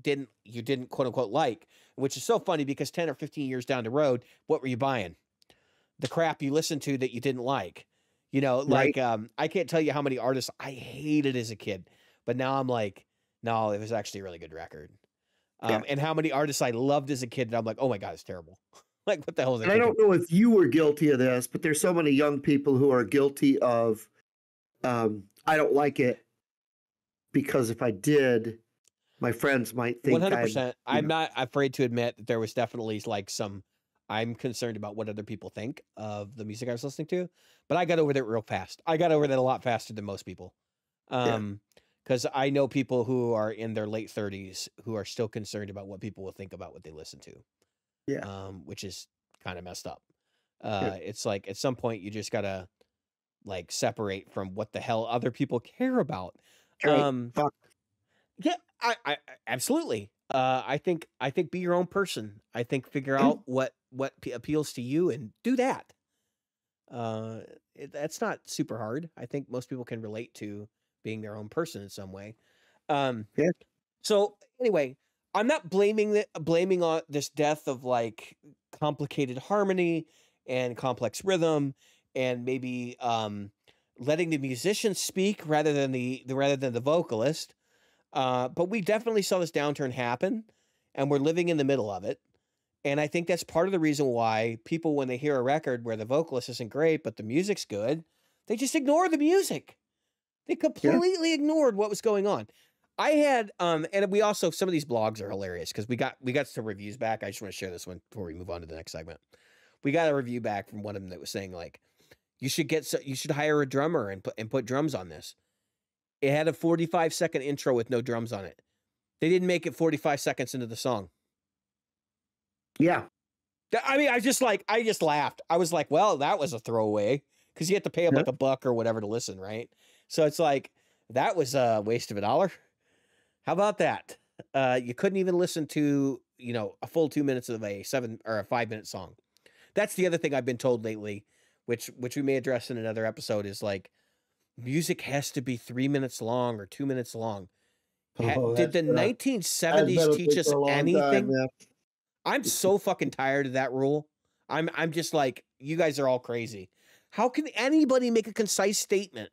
[SPEAKER 2] didn't quote unquote like, which is so funny because 10 or 15 years down the road, what were you buying? The crap you listened to that you didn't like. You know, like,
[SPEAKER 1] Right.
[SPEAKER 2] I can't tell you how many artists I hated as a kid, but now I'm like, no, it was actually a really good record.
[SPEAKER 1] Yeah.
[SPEAKER 2] And how many artists I loved as a kid, and I'm like, oh my God, it's terrible. Like, what the hell is
[SPEAKER 1] And
[SPEAKER 2] I
[SPEAKER 1] I
[SPEAKER 2] thinking?
[SPEAKER 1] don't know if you were guilty of this, but there's so many young people who are guilty of, I don't like it because if I did, my friends might think I'm,
[SPEAKER 2] 100%.
[SPEAKER 1] you
[SPEAKER 2] I'm
[SPEAKER 1] know,
[SPEAKER 2] not afraid to admit that there was definitely like I'm concerned about what other people think of the music I was listening to, but I got over that real fast. I got over that a lot faster than most people.
[SPEAKER 1] yeah,
[SPEAKER 2] Because I know people who are in their late 30s who are still concerned about what people will think about what they listen to,
[SPEAKER 1] yeah,
[SPEAKER 2] which is kind of messed up.
[SPEAKER 1] yeah.
[SPEAKER 2] It's like at some point you just gotta like separate from what the hell other people care about.
[SPEAKER 1] Right.
[SPEAKER 2] Um,
[SPEAKER 1] Fuck.
[SPEAKER 2] yeah, I absolutely. I think be your own person. I think figure
[SPEAKER 1] Yeah.
[SPEAKER 2] out what appeals to you and do that. That's not super hard. I think most people can relate to being their own person in some way. Um,
[SPEAKER 1] Yeah.
[SPEAKER 2] so anyway, I'm not blaming on this death of like complicated harmony and complex rhythm, and maybe letting the musician speak rather than the vocalist. But we definitely saw this downturn happen, and we're living in the middle of it. And I think that's part of the reason why people, when they hear a record where the vocalist isn't great, but the music's good, they just ignore the music. They
[SPEAKER 1] Yeah.
[SPEAKER 2] completely ignored what was going on. I had, and we also, some of these blogs are hilarious because we got some reviews back. I just want to share this one before we move on to the next segment. We got a review back from one of them that was saying like, you should hire a drummer and put drums on this. It had a 45-second intro with no drums on it. They didn't make it 45 seconds into the song.
[SPEAKER 1] Yeah.
[SPEAKER 2] I mean, I just laughed. I was like, well, that was a throwaway, because you have to pay them
[SPEAKER 1] Yeah.
[SPEAKER 2] like $1 or whatever to listen, right? So it's like, that was a waste of $1. How about that? You couldn't even listen to, you know, a full 2 minutes of a 7 or a 5-minute song. That's the other thing I've been told lately, which we may address in another episode, is like, music has to be 3 minutes long or 2 minutes long.
[SPEAKER 1] Oh,
[SPEAKER 2] Did the
[SPEAKER 1] that's
[SPEAKER 2] 1970s
[SPEAKER 1] been a
[SPEAKER 2] teach
[SPEAKER 1] thing
[SPEAKER 2] us
[SPEAKER 1] for a long time.
[SPEAKER 2] anything?
[SPEAKER 1] Yeah.
[SPEAKER 2] I'm so fucking tired of that rule. I'm just like, you guys are all crazy. How can anybody make a concise statement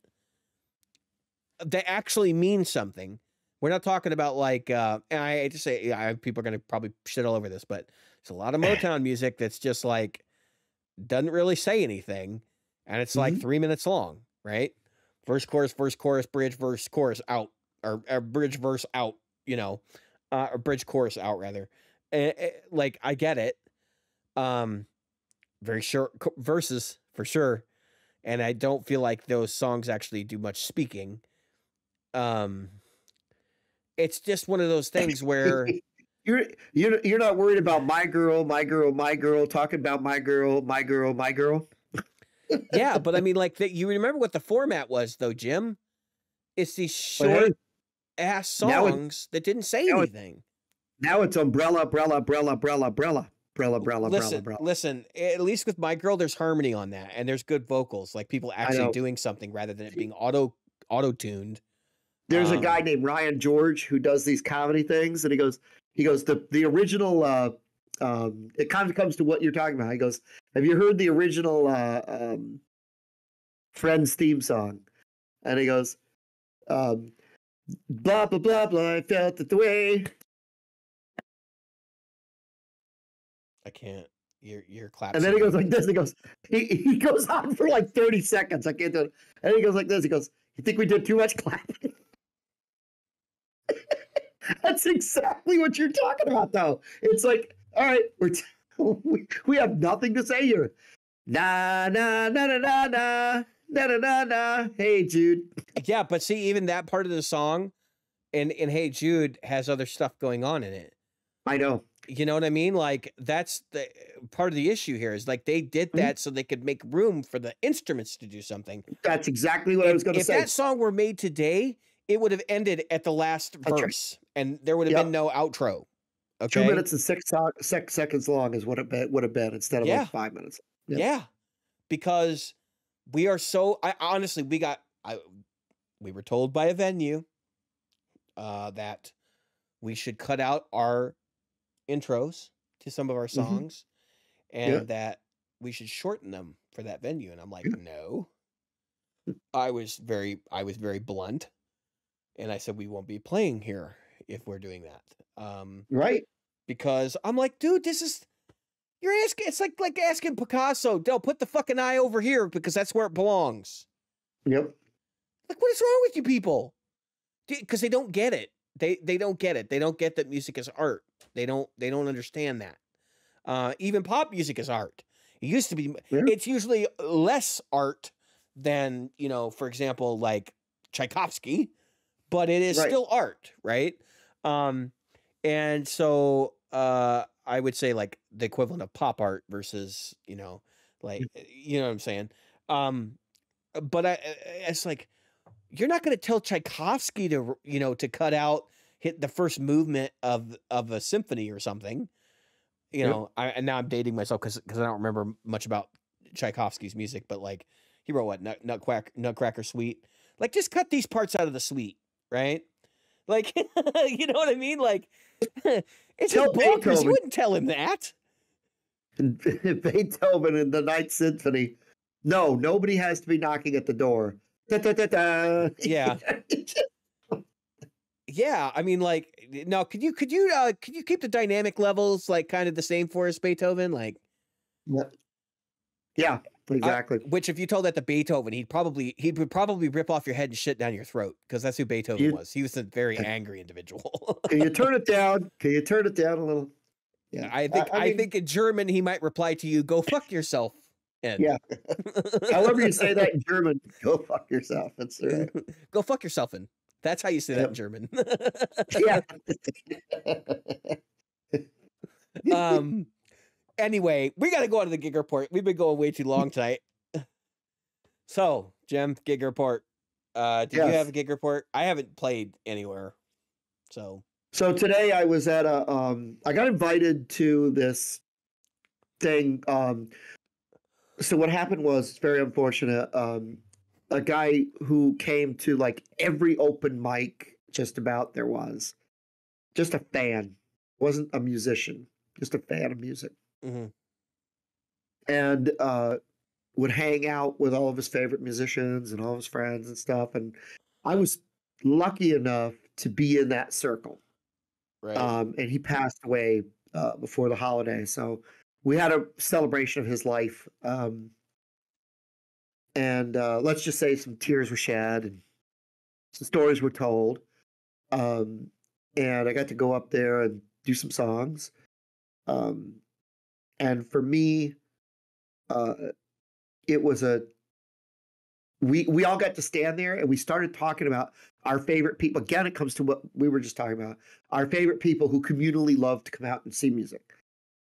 [SPEAKER 2] that actually means something? We're not talking about like, and I hate to say, yeah, people are going to probably shit all over this, but there's a lot of Motown music that's just like, doesn't really say anything. And it's like
[SPEAKER 1] Mhm.
[SPEAKER 2] 3 minutes long, right? Verse, chorus, bridge, verse, chorus out, or bridge, verse out, you know, or bridge, chorus out rather. Like, I get it. very short verses for sure, and I don't feel like those songs actually do much speaking. Um, it's just one of those things where
[SPEAKER 1] You're not worried about my girl, my girl, my girl, talking about my girl, my girl, my girl.
[SPEAKER 2] yeah, but I mean, like you remember what the format was though, Jim? It's these
[SPEAKER 1] But hey,
[SPEAKER 2] short ass
[SPEAKER 1] now it
[SPEAKER 2] songs that didn't say
[SPEAKER 1] now it
[SPEAKER 2] anything.
[SPEAKER 1] now it's umbrella, umbrella, umbrella, umbrella, umbrella, umbrella, umbrella, umbrella,
[SPEAKER 2] Listen,
[SPEAKER 1] umbrella.
[SPEAKER 2] listen. At least with my girl, there's harmony on that, and there's good vocals, like people
[SPEAKER 1] I
[SPEAKER 2] actually
[SPEAKER 1] know.
[SPEAKER 2] doing something rather than it being auto tuned.
[SPEAKER 1] There's a guy named Ryan George who does these comedy things, and he goes the original. It kind of comes to what you're talking about. He goes, "Have you heard the original Friends theme song?" And he goes, um, "Blah blah blah blah. I felt it the way."
[SPEAKER 2] I can't. You're
[SPEAKER 1] And then he goes
[SPEAKER 2] collapsing.
[SPEAKER 1] like this. He goes on for like 30 seconds. I can't do it. And he goes like this. He goes, "You think we did too much clapping?" That's exactly what you're talking about, though. It's like, all right, we have nothing to say here. Na na na na na na na na na na. Hey Jude.
[SPEAKER 2] Yeah, but see, even that part of the song in Hey Jude has other stuff going on in it.
[SPEAKER 1] I know.
[SPEAKER 2] You know what I mean? Like that's the part of the issue here is like they did that so they could make room for the instruments to do something.
[SPEAKER 1] That's exactly what I was going to
[SPEAKER 2] If
[SPEAKER 1] say.
[SPEAKER 2] that song were made today, it would have ended at the last
[SPEAKER 1] That's right.
[SPEAKER 2] verse, and there would have been no outro. Okay,
[SPEAKER 1] 2 minutes and 6 seconds long is what it would have been instead of like 5 minutes. Yep.
[SPEAKER 2] Yeah, because we are so. I honestly, we were told by a venue that we should cut out our intros to some of our songs, and that we should shorten them for that venue. And I'm like, no. I was very blunt, and I said we won't be playing here if we're doing that.
[SPEAKER 1] Right.
[SPEAKER 2] Because I'm like, dude, you're asking. It's like asking Picasso, "Del, put the fucking eye over here because that's where it belongs."
[SPEAKER 1] Yep.
[SPEAKER 2] Like, what is wrong with you people? Because they don't get it. They don't get it. They don't get that music is art. They don't understand that. Even pop music is art. It used to be.
[SPEAKER 1] Yeah.
[SPEAKER 2] It's usually less art than, for example, like Tchaikovsky, but it is still art, right? And so I would say like the equivalent of pop art versus, like, you know what I'm saying? But it's like, you're not going to tell Tchaikovsky to, to cut out hit the first movement of a symphony or something. And now I'm dating myself because I don't remember much about Tchaikovsky's music, but like he wrote what Nutcracker Suite. Like just cut these parts out of the suite, right? Like you know what I mean? Like it's just bonkers. You wouldn't tell him that.
[SPEAKER 1] Beethoven in the Ninth Symphony. No, nobody has to be knocking at the door. Da, da, da, da.
[SPEAKER 2] Yeah. Yeah, I mean, like, no, could you keep the dynamic levels like kind of the same for us, Beethoven? Like,
[SPEAKER 1] yeah, exactly.
[SPEAKER 2] Which, if you told that to Beethoven, he would probably rip off your head and shit down your throat because that's who Beethoven was. He was a very angry individual.
[SPEAKER 1] Can you turn it down? Can you turn it down a little? Yeah,
[SPEAKER 2] I think in German he might reply to you, "Go fuck yourself."
[SPEAKER 1] Yeah. However you say that in German, go fuck yourself. That's right.
[SPEAKER 2] Go fuck yourself. That's how you say that in German.
[SPEAKER 1] Yeah.
[SPEAKER 2] Anyway, we got to go on to the gig report. We've been going way too long tonight. So, Jim, gig report. Did you have a gig report? I haven't played anywhere. So
[SPEAKER 1] today I was at I got invited to this thing. So what happened was very unfortunate. A guy who came to like every open mic just about there was, just a fan, wasn't a musician, just a fan of music. And would hang out with all of his favorite musicians and all of his friends and stuff. And I was lucky enough to be in that circle.
[SPEAKER 2] Right.
[SPEAKER 1] And he passed away before the holiday. So we had a celebration of his life. And let's just say some tears were shed and some stories were told. And I got to go up there and do some songs. And for me, uh, it was a we all got to stand there and we started talking about our favorite people. Again, it comes to what we were just talking about: our favorite people who communally love to come out and see music.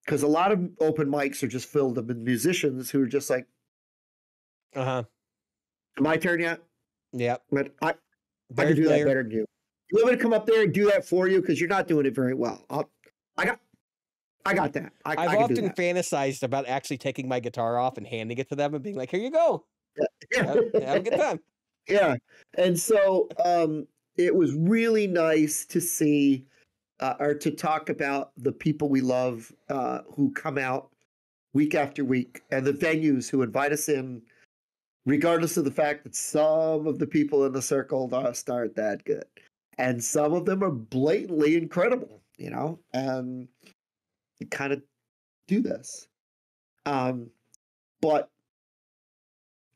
[SPEAKER 1] Because a lot of open mics are just filled with musicians who are just like, my turn yet?
[SPEAKER 2] Yep.
[SPEAKER 1] But I
[SPEAKER 2] Very
[SPEAKER 1] can do
[SPEAKER 2] familiar.
[SPEAKER 1] that better than you. You want me to come up there and do that for you? Because you're not doing it very well. I got that.
[SPEAKER 2] I've
[SPEAKER 1] I can do
[SPEAKER 2] often
[SPEAKER 1] that.
[SPEAKER 2] fantasized about actually taking my guitar off and handing it to them and being like, "Here you go.
[SPEAKER 1] Yeah.
[SPEAKER 2] Have a good time."
[SPEAKER 1] Yeah. And so it was really nice to see or to talk about the people we love who come out week after week and the venues who invite us in, regardless of the fact that some of the people in the circle aren't that good. And some of them are blatantly incredible, you know, and kind of do this. But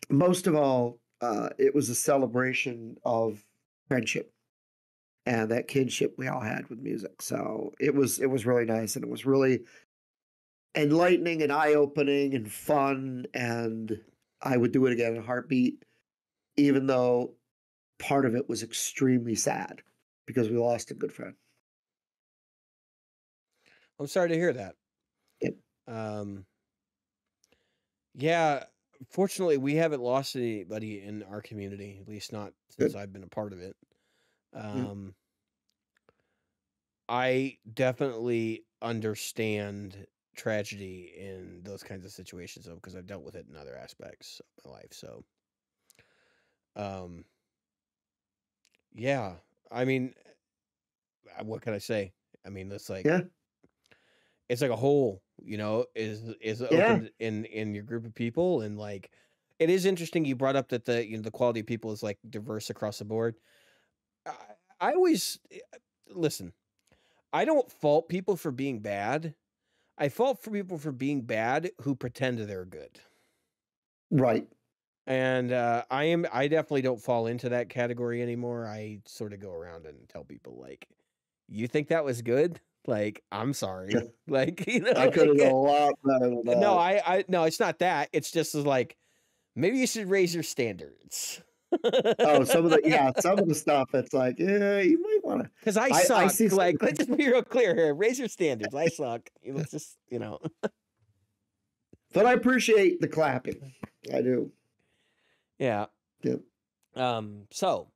[SPEAKER 1] most of all, it was a celebration of friendship and that kinship we all had with music. So it was really nice, and it was really enlightening and eye opening and fun. And I would do it again in a heartbeat, even though part of it was extremely sad because we lost a good friend.
[SPEAKER 2] I'm sorry to hear that.
[SPEAKER 1] Yep.
[SPEAKER 2] Yeah, fortunately, we haven't lost anybody in our community, at least not since I've been a part of it. I definitely understand tragedy in those kinds of situations, though, because I've dealt with it in other aspects of my life. So, yeah, I mean, what can I say? I mean, it's like it's like a hole, you know, is opened in your group of people, and like it is interesting. You brought up that the quality of people is like diverse across the board. I always listen. I don't fault people for being bad. I fault for people for being bad who pretend they're good.
[SPEAKER 1] Right.
[SPEAKER 2] And I definitely don't fall into that category anymore. I sort of go around and tell people like, you think that was good? Like, I'm sorry. Like, you know,
[SPEAKER 1] I could have done a lot better than that.
[SPEAKER 2] No, no, it's not that. It's just like, maybe you should raise your standards.
[SPEAKER 1] Oh, some of the stuff. It's like, yeah, you might want to.
[SPEAKER 2] Because I suck. Like, let's just be real clear here. Raise your standards. I suck. Let's just, you know.
[SPEAKER 1] But I appreciate the clapping. I do.
[SPEAKER 2] Yeah.
[SPEAKER 1] Yep.
[SPEAKER 2] So,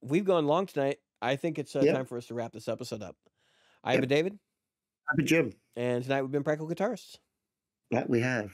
[SPEAKER 2] we've gone long tonight. I think it's time for us to wrap this episode up. I've been David.
[SPEAKER 1] I've been Jim.
[SPEAKER 2] And tonight we've been Practical Guitarists.
[SPEAKER 1] That we have.